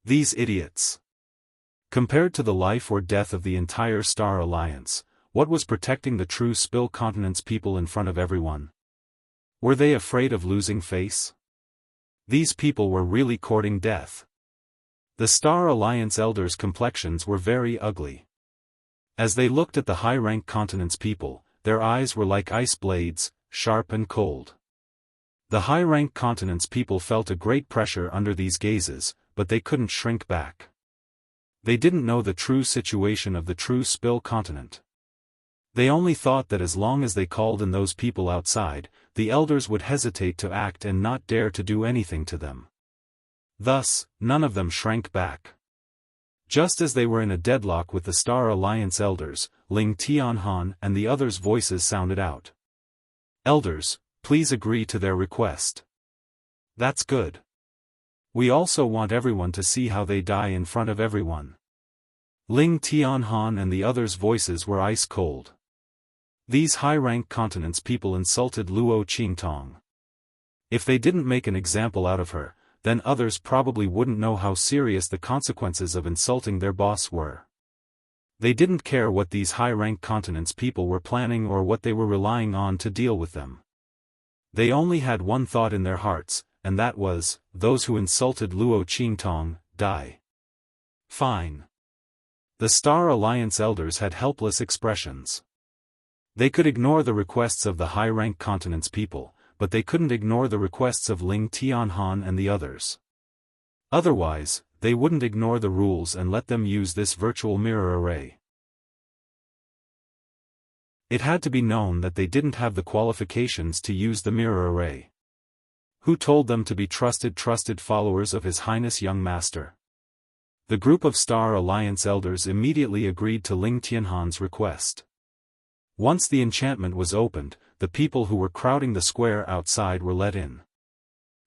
These idiots. Compared to the life or death of the entire Star Alliance, what was protecting the true Spill Continent's people in front of everyone? Were they afraid of losing face? These people were really courting death. The Star Alliance elders' complexions were very ugly. As they looked at the high-rank continent's people, their eyes were like ice blades, sharp and cold. The high-rank continent's people felt a great pressure under these gazes, but they couldn't shrink back. They didn't know the true situation of the true Spill Continent. They only thought that as long as they called in those people outside, the elders would hesitate to act and not dare to do anything to them. Thus, none of them shrank back. Just as they were in a deadlock with the Star Alliance elders, Ling Tianhan and the others' voices sounded out. Elders, please agree to their request. That's good. We also want everyone to see how they die in front of everyone. Ling Tianhan and the others' voices were ice cold. These high-rank continents people insulted Luo Qingtong. If they didn't make an example out of her, then others probably wouldn't know how serious the consequences of insulting their boss were. They didn't care what these high-rank continents people were planning or what they were relying on to deal with them. They only had one thought in their hearts, and that was, those who insulted Luo Qingtong, die. Fine. The Star Alliance elders had helpless expressions. They could ignore the requests of the high-rank continents people, but they couldn't ignore the requests of Ling Tianhan and the others. Otherwise, they wouldn't ignore the rules and let them use this virtual mirror array. It had to be known that they didn't have the qualifications to use the mirror array. Who told them to be trusted followers of His Highness Young Master? The group of Star Alliance elders immediately agreed to Ling Tianhan's request. Once the enchantment was opened, the people who were crowding the square outside were let in.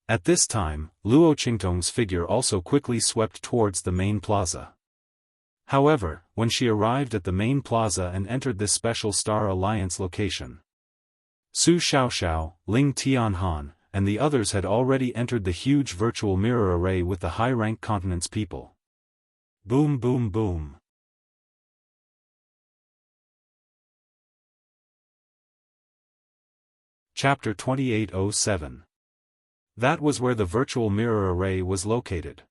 At this time, Luo Qingtong's figure also quickly swept towards the main plaza. However, when she arrived at the main plaza and entered this special Star Alliance location, Su Xiaoxiao, Ling Tianhan, and the others had already entered the huge virtual mirror array with the high-rank continent's people. Boom boom boom. Chapter 2807. That was where the virtual mirror array was located.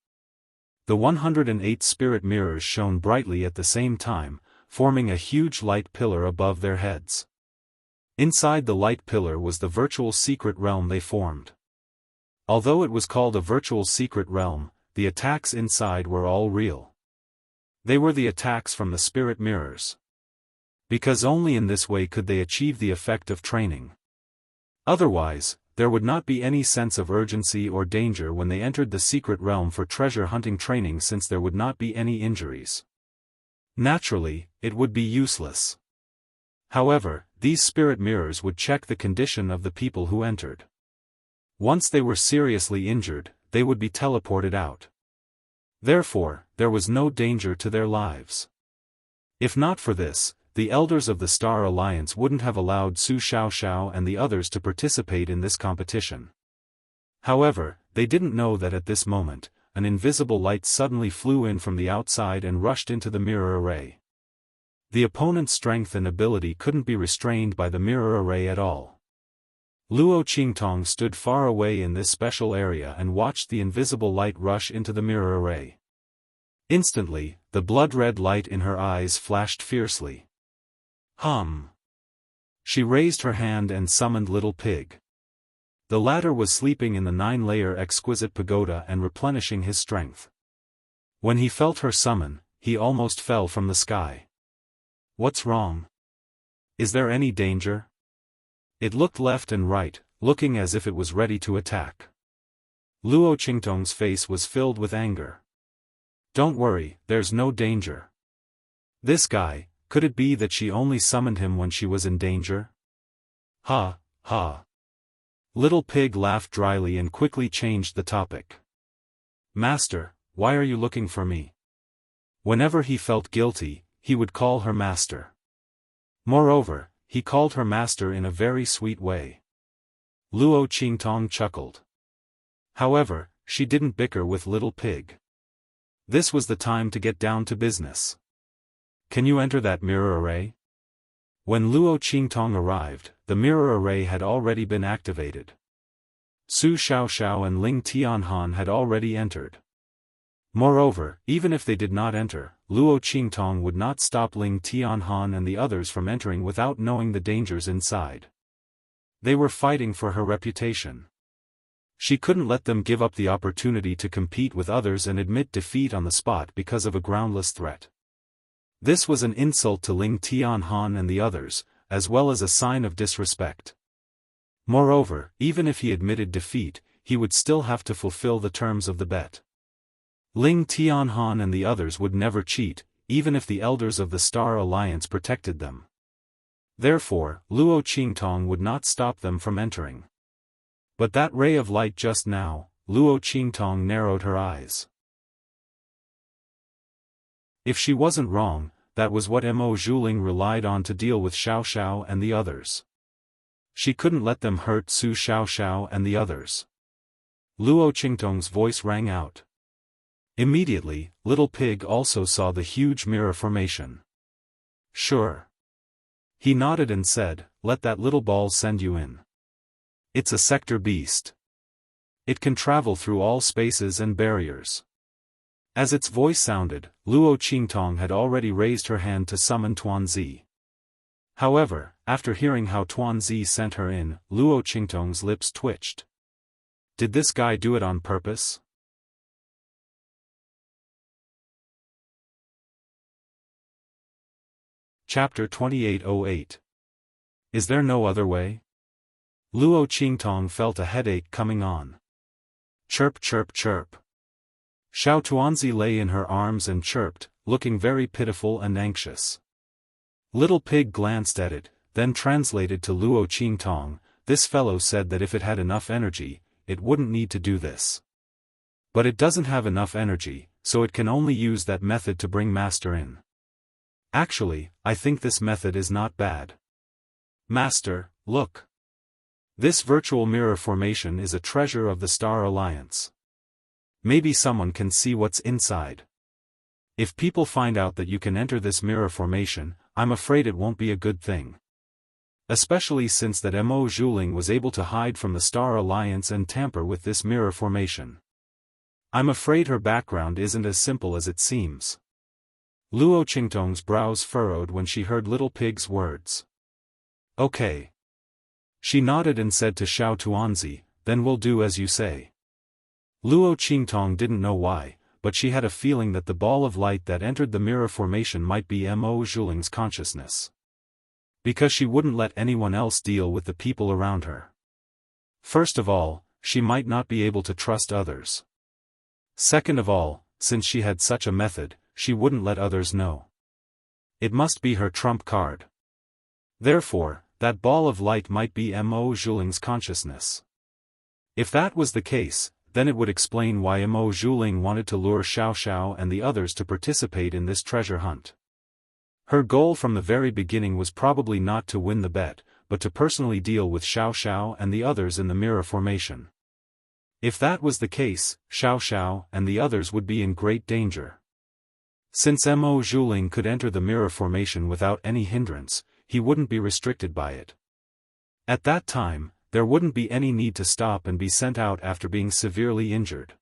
The 108 spirit mirrors shone brightly at the same time, forming a huge light pillar above their heads. Inside the light pillar was the virtual secret realm they formed. Although it was called a virtual secret realm, the attacks inside were all real. They were the attacks from the spirit mirrors. Because only in this way could they achieve the effect of training. Otherwise, there would not be any sense of urgency or danger when they entered the secret realm for treasure hunting training, since there would not be any injuries. Naturally, it would be useless. However, these spirit mirrors would check the condition of the people who entered. Once they were seriously injured, they would be teleported out. Therefore, there was no danger to their lives. If not for this, the elders of the Star Alliance wouldn't have allowed Su Xiaoxiao and the others to participate in this competition. However, they didn't know that at this moment, an invisible light suddenly flew in from the outside and rushed into the mirror array. The opponent's strength and ability couldn't be restrained by the mirror array at all. Luo Qingtong stood far away in this special area and watched the invisible light rush into the mirror array. Instantly, the blood-red light in her eyes flashed fiercely. She raised her hand and summoned Little Pig. The latter was sleeping in the 9-layer exquisite pagoda and replenishing his strength. When he felt her summon, he almost fell from the sky. What's wrong? Is there any danger? It looked left and right, looking as if it was ready to attack. Luo Qingtong's face was filled with anger. Don't worry, there's no danger. This guy, could it be that she only summoned him when she was in danger? Ha, ha. Little Pig laughed dryly and quickly changed the topic. Master, why are you looking for me? Whenever he felt guilty, he would call her master. Moreover, he called her master in a very sweet way. Luo Qingtong chuckled. However, she didn't bicker with Little Pig. This was the time to get down to business. Can you enter that mirror array? When Luo Qingtong arrived, the mirror array had already been activated. Su Xiaoxiao and Ling Tianhan had already entered. Moreover, even if they did not enter, Luo Qingtong would not stop Ling Tianhan and the others from entering without knowing the dangers inside. They were fighting for her reputation. She couldn't let them give up the opportunity to compete with others and admit defeat on the spot because of a groundless threat. This was an insult to Ling Tianhan and the others, as well as a sign of disrespect. Moreover, even if he admitted defeat, he would still have to fulfill the terms of the bet. Ling Tianhan and the others would never cheat, even if the elders of the Star Alliance protected them. Therefore, Luo Qingtong would not stop them from entering. But that ray of light just now, Luo Qingtong narrowed her eyes. If she wasn't wrong, that was what Mo Zhuling relied on to deal with Xiaoxiao and the others. She couldn't let them hurt Su Xiaoxiao and the others. Luo Qingtong's voice rang out. Immediately, Little Pig also saw the huge mirror formation. Sure. He nodded and said, let that little ball send you in. It's a sector beast. It can travel through all spaces and barriers. As its voice sounded, Luo Qingtong had already raised her hand to summon Tuanzi. However, after hearing how Tuanzi sent her in, Luo Qingtong's lips twitched. Did this guy do it on purpose? Chapter 2808. Is there no other way? Luo Qingtong felt a headache coming on. Chirp chirp chirp. Xiao Tuanzi lay in her arms and chirped, looking very pitiful and anxious. Little Pig glanced at it, then translated to Luo Qingtong, this fellow said that if it had enough energy, it wouldn't need to do this. But it doesn't have enough energy, so it can only use that method to bring Master in. Actually, I think this method is not bad. Master, look. This virtual mirror formation is a treasure of the Star Alliance. Maybe someone can see what's inside. If people find out that you can enter this mirror formation, I'm afraid it won't be a good thing. Especially since that Mo Zhuling was able to hide from the Star Alliance and tamper with this mirror formation. I'm afraid her background isn't as simple as it seems. Luo Qingtong's brows furrowed when she heard Little Pig's words. Okay. She nodded and said to Xiao Tuanzi, then we'll do as you say. Luo Qingtong didn't know why, but she had a feeling that the ball of light that entered the mirror formation might be Mo Zhuling's consciousness. Because she wouldn't let anyone else deal with the people around her. First of all, she might not be able to trust others. Second of all, since she had such a method, she wouldn't let others know. It must be her trump card. Therefore, that ball of light might be Mo Zhuling's consciousness. If that was the case, then it would explain why Mo Zhuling wanted to lure Xiao Xiao and the others to participate in this treasure hunt. Her goal from the very beginning was probably not to win the bet, but to personally deal with Xiao Xiao and the others in the mirror formation. If that was the case, Xiao Xiao and the others would be in great danger. Since Mo Zhuling could enter the mirror formation without any hindrance, he wouldn't be restricted by it. At that time, there wouldn't be any need to stop and be sent out after being severely injured.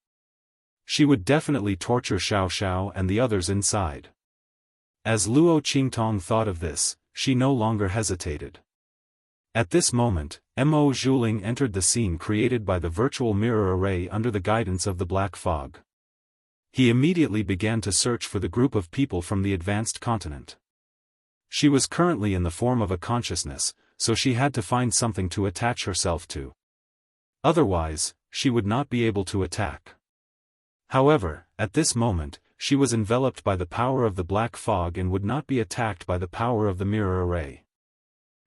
She would definitely torture Xiao Xiao and the others inside. As Luo Qingtong thought of this, she no longer hesitated. At this moment, Mo Zhuling entered the scene created by the virtual mirror array under the guidance of the black fog. He immediately began to search for the group of people from the advanced continent. She was currently in the form of a consciousness, so she had to find something to attach herself to. Otherwise, she would not be able to attack. However, at this moment, she was enveloped by the power of the black fog and would not be attacked by the power of the mirror array.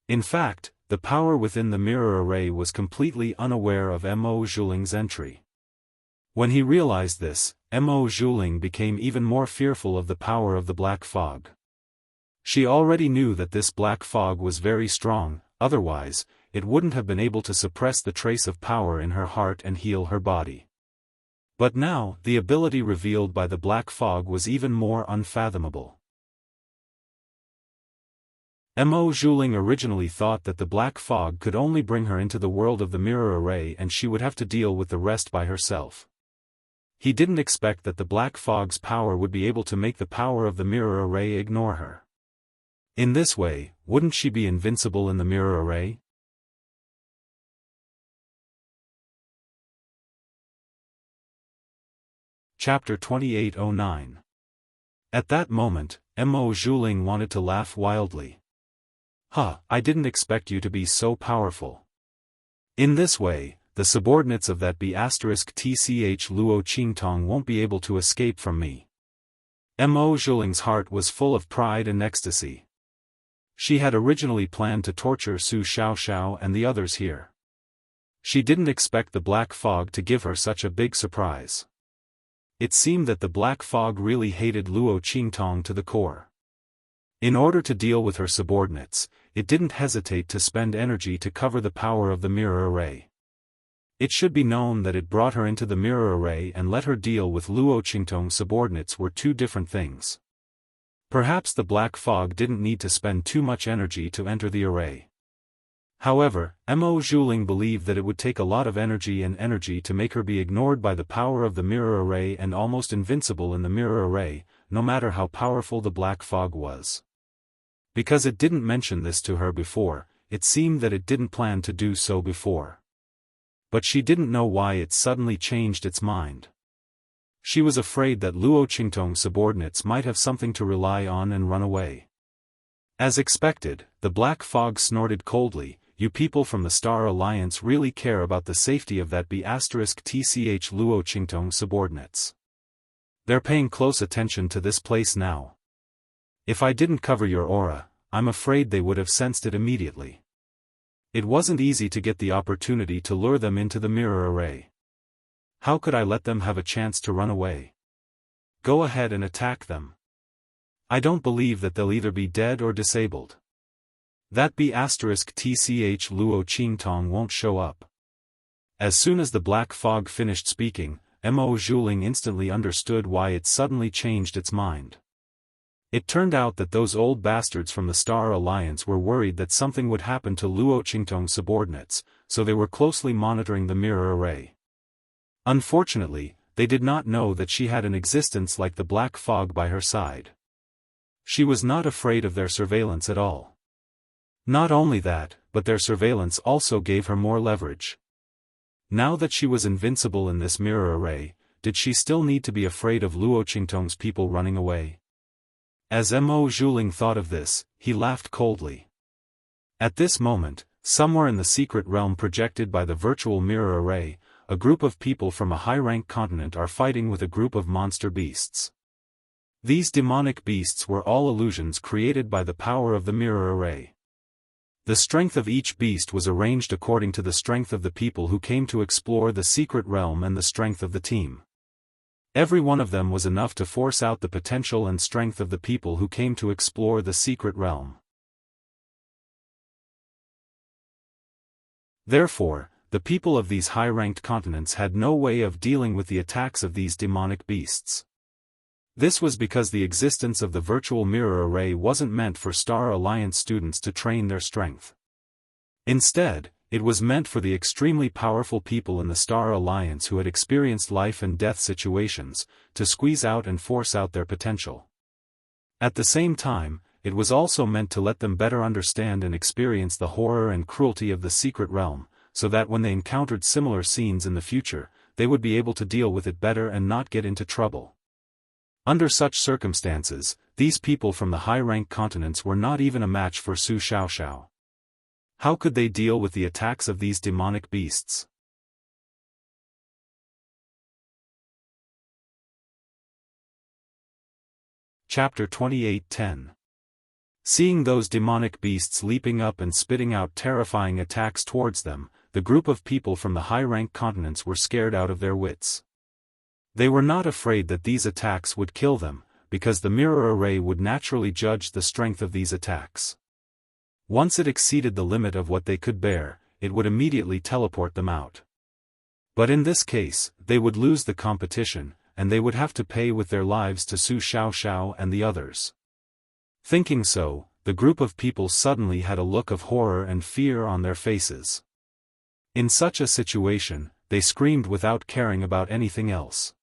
In fact, the power within the mirror array was completely unaware of Mo Zhuling's entry. When he realized this, Mo Zhuling became even more fearful of the power of the black fog. She already knew that this black fog was very strong, otherwise, it wouldn't have been able to suppress the trace of power in her heart and heal her body. But now, the ability revealed by the black fog was even more unfathomable. Mo Zhuling originally thought that the black fog could only bring her into the world of the mirror array and she would have to deal with the rest by herself. He didn't expect that the black fog's power would be able to make the power of the mirror array ignore her. In this way, wouldn't she be invincible in the mirror array? Chapter 2809. At that moment, Mo Zhuling wanted to laugh wildly. I didn't expect you to be so powerful. In this way, the subordinates of that B*TCH Luo Qingtong won't be able to escape from me. Mo Zhuling's heart was full of pride and ecstasy. She had originally planned to torture Su Xiaoxiao and the others here. She didn't expect the black fog to give her such a big surprise. It seemed that the black fog really hated Luo Qingtong to the core. In order to deal with her subordinates, it didn't hesitate to spend energy to cover the power of the mirror array. It should be known that it brought her into the mirror array and let her deal with Luo Qingtong's subordinates were two different things. Perhaps the black fog didn't need to spend too much energy to enter the array. However, Mo Zhuling believed that it would take a lot of energy to make her be ignored by the power of the mirror array and almost invincible in the mirror array, no matter how powerful the black fog was. Because it didn't mention this to her before, it seemed that it didn't plan to do so before. But she didn't know why it suddenly changed its mind. She was afraid that Luo Qingtong's subordinates might have something to rely on and run away. As expected, the black fog snorted coldly, "You people from the Star Alliance really care about the safety of that B*TCH Luo Qingtong's subordinates. They're paying close attention to this place now. If I didn't cover your aura, I'm afraid they would have sensed it immediately. It wasn't easy to get the opportunity to lure them into the mirror array. How could I let them have a chance to run away? Go ahead and attack them. I don't believe that they'll either be dead or disabled. That B** tch Luo Qingtong won't show up. As soon as the black fog finished speaking, Mo Zhuling instantly understood why it suddenly changed its mind. It turned out that those old bastards from the Star Alliance were worried that something would happen to Luo Qingtong's subordinates, so they were closely monitoring the mirror array. Unfortunately, they did not know that she had an existence like the black fog by her side. She was not afraid of their surveillance at all. Not only that, but their surveillance also gave her more leverage. Now that she was invincible in this mirror array, did she still need to be afraid of Luo Qingtong's people running away? As Mo Zhuling thought of this, he laughed coldly. At this moment, somewhere in the secret realm projected by the virtual mirror array, a group of people from a high-rank continent are fighting with a group of monster beasts. These demonic beasts were all illusions created by the power of the mirror array. The strength of each beast was arranged according to the strength of the people who came to explore the secret realm and the strength of the team. Every one of them was enough to force out the potential and strength of the people who came to explore the secret realm. Therefore, the people of these high-ranked continents had no way of dealing with the attacks of these demonic beasts. This was because the existence of the virtual mirror array wasn't meant for Star Alliance students to train their strength. Instead, it was meant for the extremely powerful people in the Star Alliance who had experienced life and death situations, to squeeze out and force out their potential. At the same time, it was also meant to let them better understand and experience the horror and cruelty of the secret realm, so that when they encountered similar scenes in the future, they would be able to deal with it better and not get into trouble. Under such circumstances, these people from the high-rank continents were not even a match for Su Xiaoxiao. How could they deal with the attacks of these demonic beasts? Chapter 28:10. Seeing those demonic beasts leaping up and spitting out terrifying attacks towards them, the group of people from the high-rank continents were scared out of their wits. They were not afraid that these attacks would kill them, because the mirror array would naturally judge the strength of these attacks. Once it exceeded the limit of what they could bear, it would immediately teleport them out. But in this case, they would lose the competition, and they would have to pay with their lives to Su Xiaoxiao and the others. Thinking so, the group of people suddenly had a look of horror and fear on their faces. In such a situation, they screamed without caring about anything else.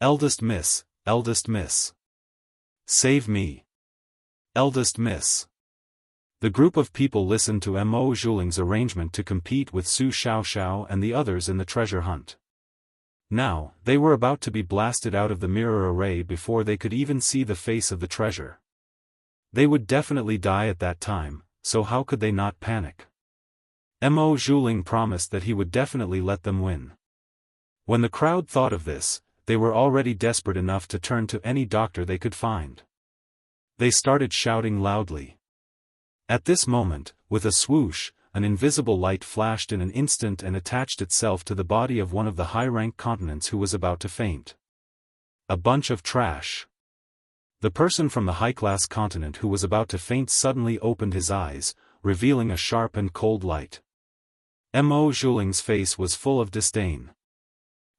"Eldest Miss, Eldest Miss. Save me. Eldest Miss." The group of people listened to Mo Zhuling's arrangement to compete with Su Xiaoxiao and the others in the treasure hunt. Now, they were about to be blasted out of the mirror array before they could even see the face of the treasure. They would definitely die at that time, so how could they not panic? Mo Zhuling promised that he would definitely let them win. When the crowd thought of this, they were already desperate enough to turn to any doctor they could find. They started shouting loudly. At this moment, with a swoosh, an invisible light flashed in an instant and attached itself to the body of one of the high-rank continents who was about to faint. A bunch of trash. The person from the high-class continent who was about to faint suddenly opened his eyes, revealing a sharp and cold light. Mo Zhuling's face was full of disdain.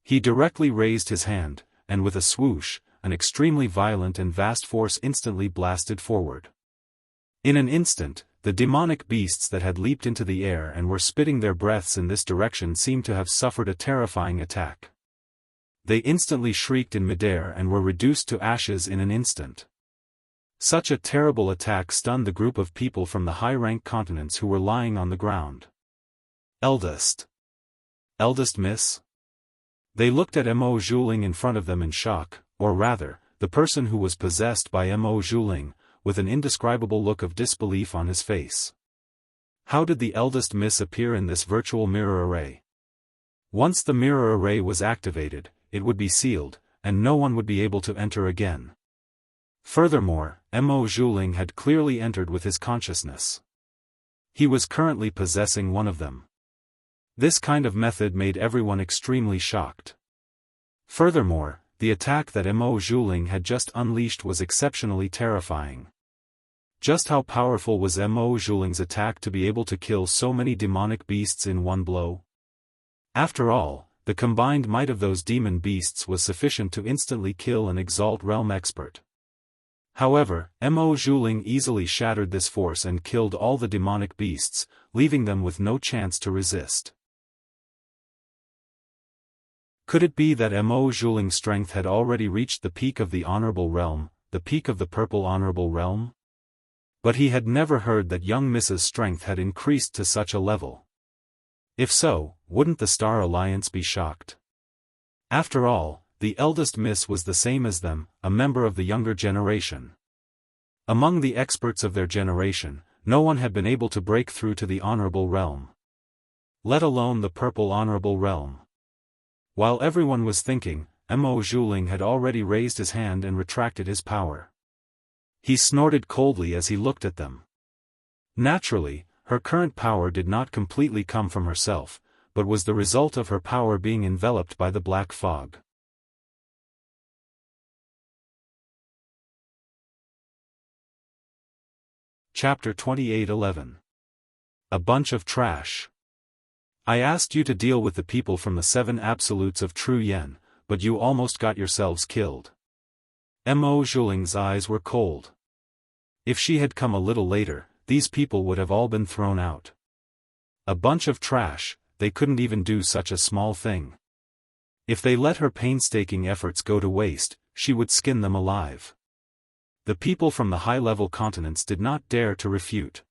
He directly raised his hand, and with a swoosh, an extremely violent and vast force instantly blasted forward. In an instant, the demonic beasts that had leaped into the air and were spitting their breaths in this direction seemed to have suffered a terrifying attack. They instantly shrieked in midair and were reduced to ashes in an instant. Such a terrible attack stunned the group of people from the high-rank continents who were lying on the ground. Eldest Miss? They looked at Mo Zhuling in front of them in shock, or rather, the person who was possessed by Mo Zhuling, with an indescribable look of disbelief on his face. How did the eldest miss appear in this virtual mirror array? Once the mirror array was activated, it would be sealed, and no one would be able to enter again. Furthermore, Mo Zhuling had clearly entered with his consciousness. He was currently possessing one of them. This kind of method made everyone extremely shocked. Furthermore, the attack that Mo Zhuling had just unleashed was exceptionally terrifying. Just how powerful was Mo Zhuling's attack to be able to kill so many demonic beasts in one blow? After all, the combined might of those demon beasts was sufficient to instantly kill an Exalt Realm expert. However, Mo Zhuling easily shattered this force and killed all the demonic beasts, leaving them with no chance to resist. Could it be that Mo Zhuling's strength had already reached the peak of the Honorable Realm, the peak of the Purple Honorable Realm? But he had never heard that young Mrs. strength had increased to such a level. If so, wouldn't the Star Alliance be shocked? After all, the eldest Miss was the same as them, a member of the younger generation. Among the experts of their generation, no one had been able to break through to the Honorable Realm. Let alone the Purple Honorable Realm. While everyone was thinking, Mo Zhuling had already raised his hand and retracted his power. He snorted coldly as he looked at them. Naturally, her current power did not completely come from herself, but was the result of her power being enveloped by the black fog. Chapter 28:11. A bunch of trash. I asked you to deal with the people from the 7 absolutes of True Yen, but you almost got yourselves killed. Mo Zhuling's eyes were cold. If she had come a little later, these people would have all been thrown out. A bunch of trash, they couldn't even do such a small thing. If they let her painstaking efforts go to waste, she would skin them alive. The people from the high-level continents did not dare to refute.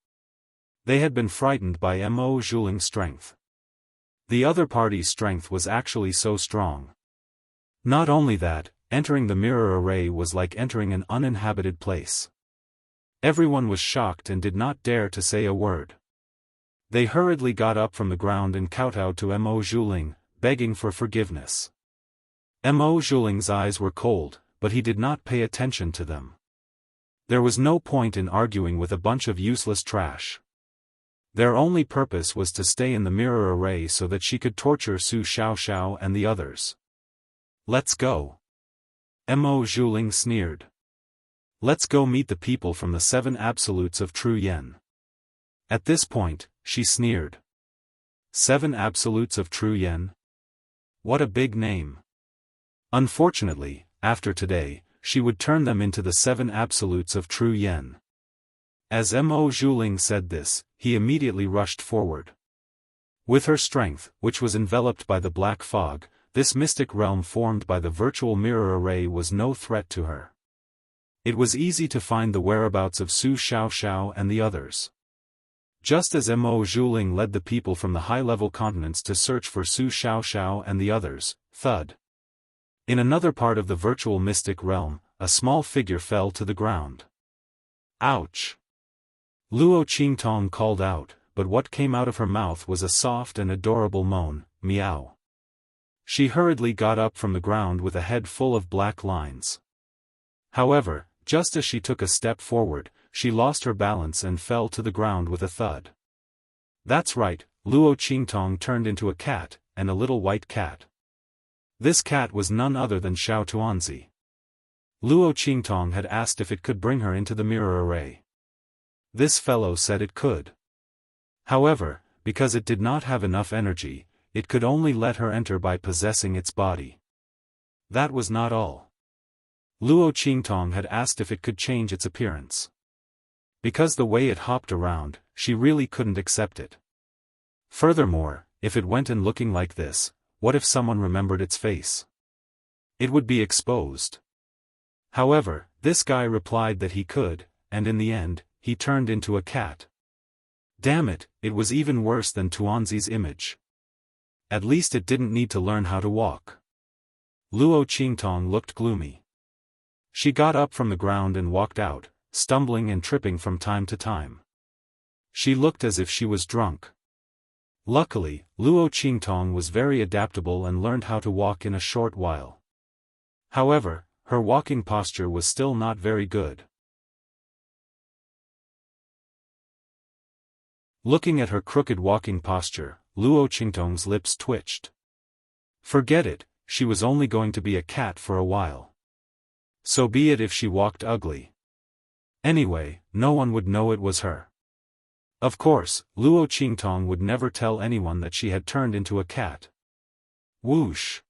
They had been frightened by Mo Zhuling's strength. The other party's strength was actually so strong. Not only that, entering the mirror array was like entering an uninhabited place. Everyone was shocked and did not dare to say a word. They hurriedly got up from the ground and kowtowed to Mo Zhuling, begging for forgiveness. Mo Zhuling's eyes were cold, but he did not pay attention to them. There was no point in arguing with a bunch of useless trash. Their only purpose was to stay in the mirror array so that she could torture Su Xiaoxiao and the others. Let's go. Mo Zhuling sneered. Let's go meet the people from the 7 absolutes of True Yen. At this point, she sneered. 7 absolutes of True Yen? What a big name. Unfortunately, after today, she would turn them into the 7 absolutes of True Yen. As Mo Zhuling said this, he immediately rushed forward. With her strength, which was enveloped by the black fog, this mystic realm formed by the virtual mirror array was no threat to her. It was easy to find the whereabouts of Su Xiaoxiao and the others. Just as Mo Zhuling led the people from the high-level continents to search for Su Xiaoxiao and the others, thud. In another part of the virtual mystic realm, a small figure fell to the ground. Ouch! Luo Qingtong called out, but what came out of her mouth was a soft and adorable moan, meow. She hurriedly got up from the ground with a head full of black lines. However, just as she took a step forward, she lost her balance and fell to the ground with a thud. That's right, Luo Qingtong turned into a cat, and a little white cat. This cat was none other than Xiao Tuanzi. Luo Qingtong had asked if it could bring her into the mirror array. This fellow said it could. However, because it did not have enough energy, it could only let her enter by possessing its body. That was not all. Luo Qingtong had asked if it could change its appearance. Because the way it hopped around, she really couldn't accept it. Furthermore, if it went in looking like this, what if someone remembered its face? It would be exposed. However, this guy replied that he could, and in the end, he turned into a cat. Damn it, it was even worse than Tuanzi's image. At least it didn't need to learn how to walk. Luo Qingtong looked gloomy. She got up from the ground and walked out, stumbling and tripping from time to time. She looked as if she was drunk. Luckily, Luo Qingtong was very adaptable and learned how to walk in a short while. However, her walking posture was still not very good. Looking at her crooked walking posture, Luo Qingtong's lips twitched. Forget it, she was only going to be a cat for a while. So be it if she walked ugly. Anyway, no one would know it was her. Of course, Luo Qingtong would never tell anyone that she had turned into a cat. Whoosh!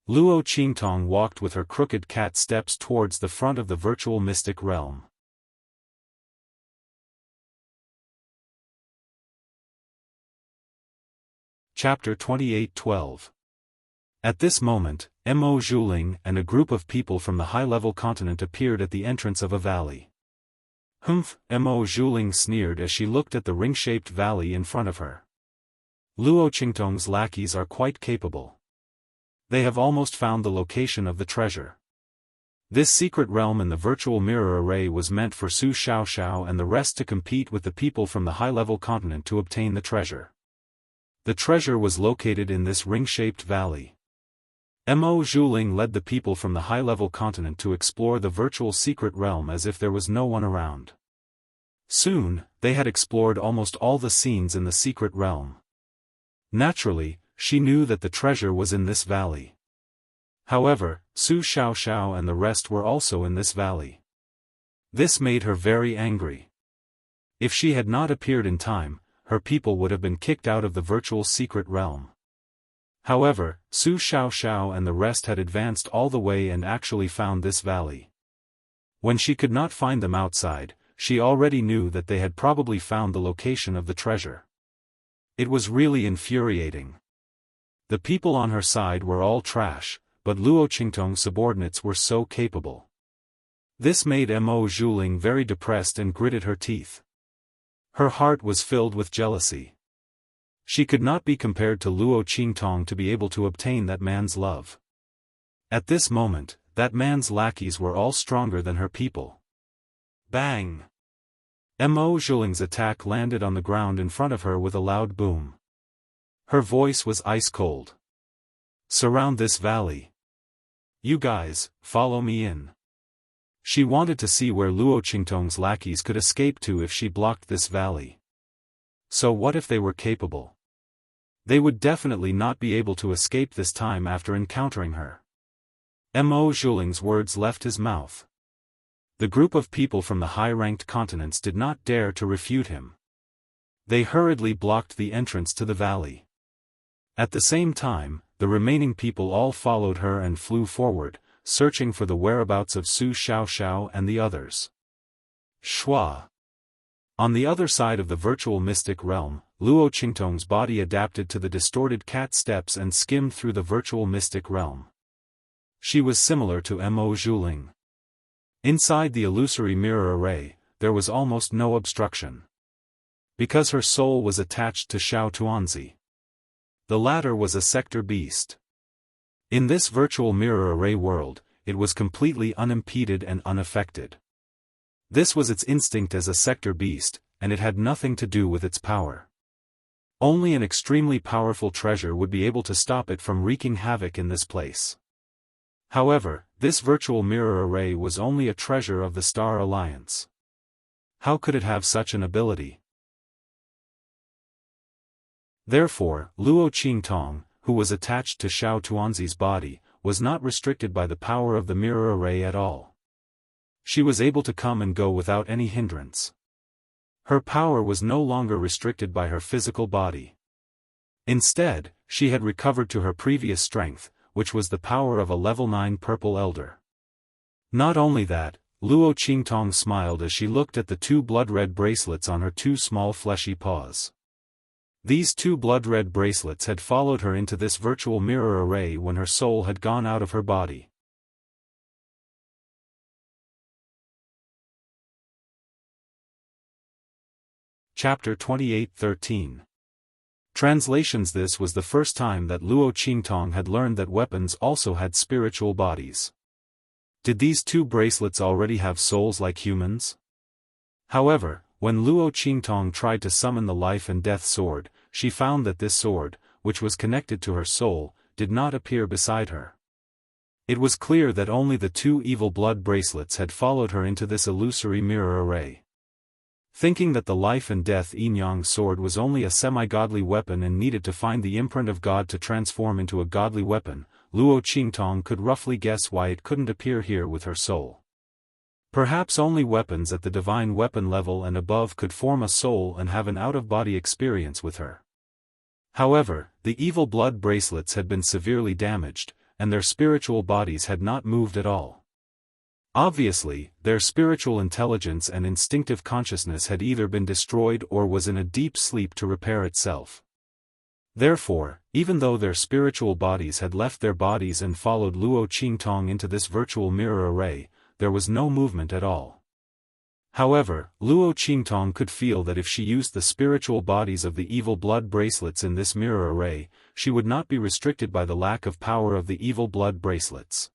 Luo Qingtong walked with her crooked cat steps towards the front of the virtual mystic realm. Chapter 28:12. At this moment, Mo Zhuling and a group of people from the high-level continent appeared at the entrance of a valley. Humph! Mo Zhuling sneered as she looked at the ring-shaped valley in front of her. Luo Qingtong's lackeys are quite capable. They have almost found the location of the treasure. This secret realm in the virtual mirror array was meant for Su Xiaoxiao and the rest to compete with the people from the high-level continent to obtain the treasure. The treasure was located in this ring-shaped valley. Mo Zhuling led the people from the high-level continent to explore the virtual secret realm as if there was no one around. Soon, they had explored almost all the scenes in the secret realm. Naturally, she knew that the treasure was in this valley. However, Su Xiaoxiao and the rest were also in this valley. This made her very angry. If she had not appeared in time, her people would have been kicked out of the virtual secret realm. However, Su Xiaoxiao and the rest had advanced all the way and actually found this valley. When she could not find them outside, she already knew that they had probably found the location of the treasure. It was really infuriating. The people on her side were all trash, but Luo Qingtong's subordinates were so capable. This made Mo Zhuling very depressed and gritted her teeth. Her heart was filled with jealousy. She could not be compared to Luo Qingtong to be able to obtain that man's love. At this moment, that man's lackeys were all stronger than her people. Bang! Mo Zhuling's attack landed on the ground in front of her with a loud boom. Her voice was ice-cold. Surround this valley. You guys, follow me in. She wanted to see where Luo Qingtong's lackeys could escape to if she blocked this valley. So what if they were capable? They would definitely not be able to escape this time after encountering her. Mo Zhuling's words left his mouth. The group of people from the high-ranked continents did not dare to refute him. They hurriedly blocked the entrance to the valley. At the same time, the remaining people all followed her and flew forward, searching for the whereabouts of Su Xiaoxiao and the others. Shua. On the other side of the virtual mystic realm, Luo Qingtong's body adapted to the distorted cat steps and skimmed through the virtual mystic realm. She was similar to Mo Zhuling. Inside the illusory mirror array, there was almost no obstruction. Because her soul was attached to Xiao Tuanzi. The latter was a sector beast. In this virtual mirror array world, it was completely unimpeded and unaffected. This was its instinct as a sector beast, and it had nothing to do with its power. Only an extremely powerful treasure would be able to stop it from wreaking havoc in this place. However, this virtual mirror array was only a treasure of the Star Alliance. How could it have such an ability? Therefore, Luo Qingtong, who was attached to Xiao Tuanzi's body, was not restricted by the power of the mirror array at all. She was able to come and go without any hindrance. Her power was no longer restricted by her physical body. Instead, she had recovered to her previous strength, which was the power of a level 9 purple elder. Not only that, Luo Qingtong smiled as she looked at the 2 blood-red bracelets on her 2 small fleshy paws. These 2 blood-red bracelets had followed her into this virtual mirror array when her soul had gone out of her body. Chapter 28:13. Translations. This was the first time that Luo Qingtong had learned that weapons also had spiritual bodies. Did these 2 bracelets already have souls like humans? However, when Luo Qingtong tried to summon the life and death sword, she found that this sword, which was connected to her soul, did not appear beside her. It was clear that only the 2 evil blood bracelets had followed her into this illusory mirror array. Thinking that the life and death yin-yang sword was only a semi-godly weapon and needed to find the imprint of God to transform into a godly weapon, Luo Qingtong could roughly guess why it couldn't appear here with her soul. Perhaps only weapons at the divine weapon level and above could form a soul and have an out-of-body experience with her. However, the evil blood bracelets had been severely damaged, and their spiritual bodies had not moved at all. Obviously, their spiritual intelligence and instinctive consciousness had either been destroyed or was in a deep sleep to repair itself. Therefore, even though their spiritual bodies had left their bodies and followed Luo Qingtong into this virtual mirror array, there was no movement at all. However, Luo Qingtong could feel that if she used the spiritual bodies of the evil blood bracelets in this mirror array, she would not be restricted by the lack of power of the evil blood bracelets.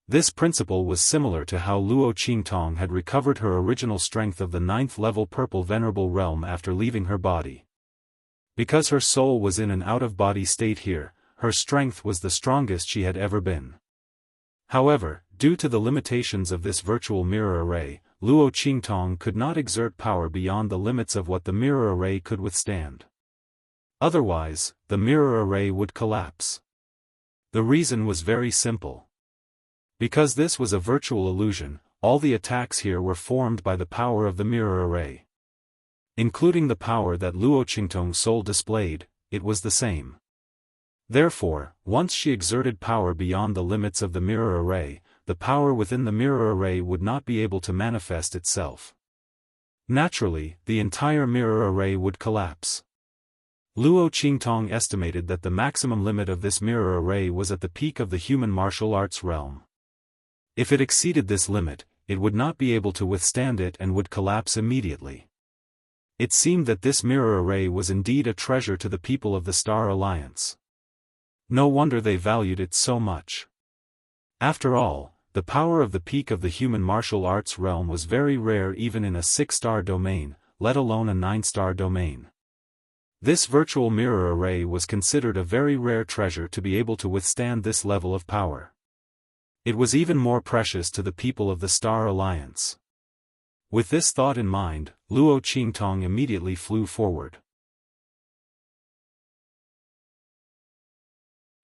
This principle was similar to how Luo Qingtong had recovered her original strength of the 9th level purple venerable realm after leaving her body. Because her soul was in an out-of-body state here, her strength was the strongest she had ever been. However, due to the limitations of this virtual mirror array, Luo Qingtong could not exert power beyond the limits of what the mirror array could withstand. Otherwise, the mirror array would collapse. The reason was very simple. Because this was a virtual illusion, all the attacks here were formed by the power of the mirror array. Including the power that Luo Qingtong's soul displayed, it was the same. Therefore, once she exerted power beyond the limits of the mirror array, the power within the mirror array would not be able to manifest itself. Naturally, the entire mirror array would collapse. Luo Qingtong estimated that the maximum limit of this mirror array was at the peak of the human martial arts realm. If it exceeded this limit, it would not be able to withstand it and would collapse immediately. It seemed that this mirror array was indeed a treasure to the people of the Star Alliance. No wonder they valued it so much. After all, the power of the peak of the human martial arts realm was very rare even in a 6-star domain, let alone a 9-star domain. This virtual mirror array was considered a very rare treasure to be able to withstand this level of power. It was even more precious to the people of the Star Alliance. With this thought in mind, Luo Qingtong immediately flew forward.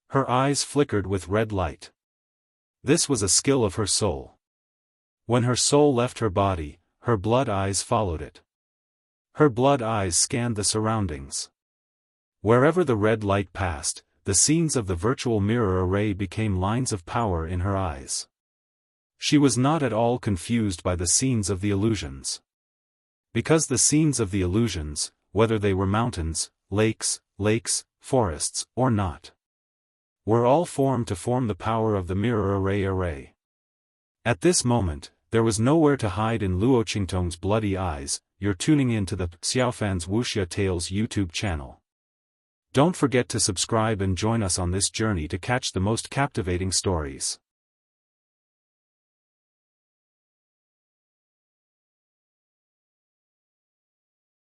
Her eyes flickered with red light. This was a skill of her soul. When her soul left her body, her blood eyes followed it. Her blood eyes scanned the surroundings. Wherever the red light passed, the scenes of the virtual mirror array became lines of power in her eyes. She was not at all confused by the scenes of the illusions. Because the scenes of the illusions, whether they were mountains, lakes, forests, or not, were all formed to form the power of the mirror array. At this moment, there was nowhere to hide in Luo Qingtong's bloody eyes. You're tuning in to the Xiaofan's Wuxia Tales YouTube channel. Don't forget to subscribe and join us on this journey to catch the most captivating stories.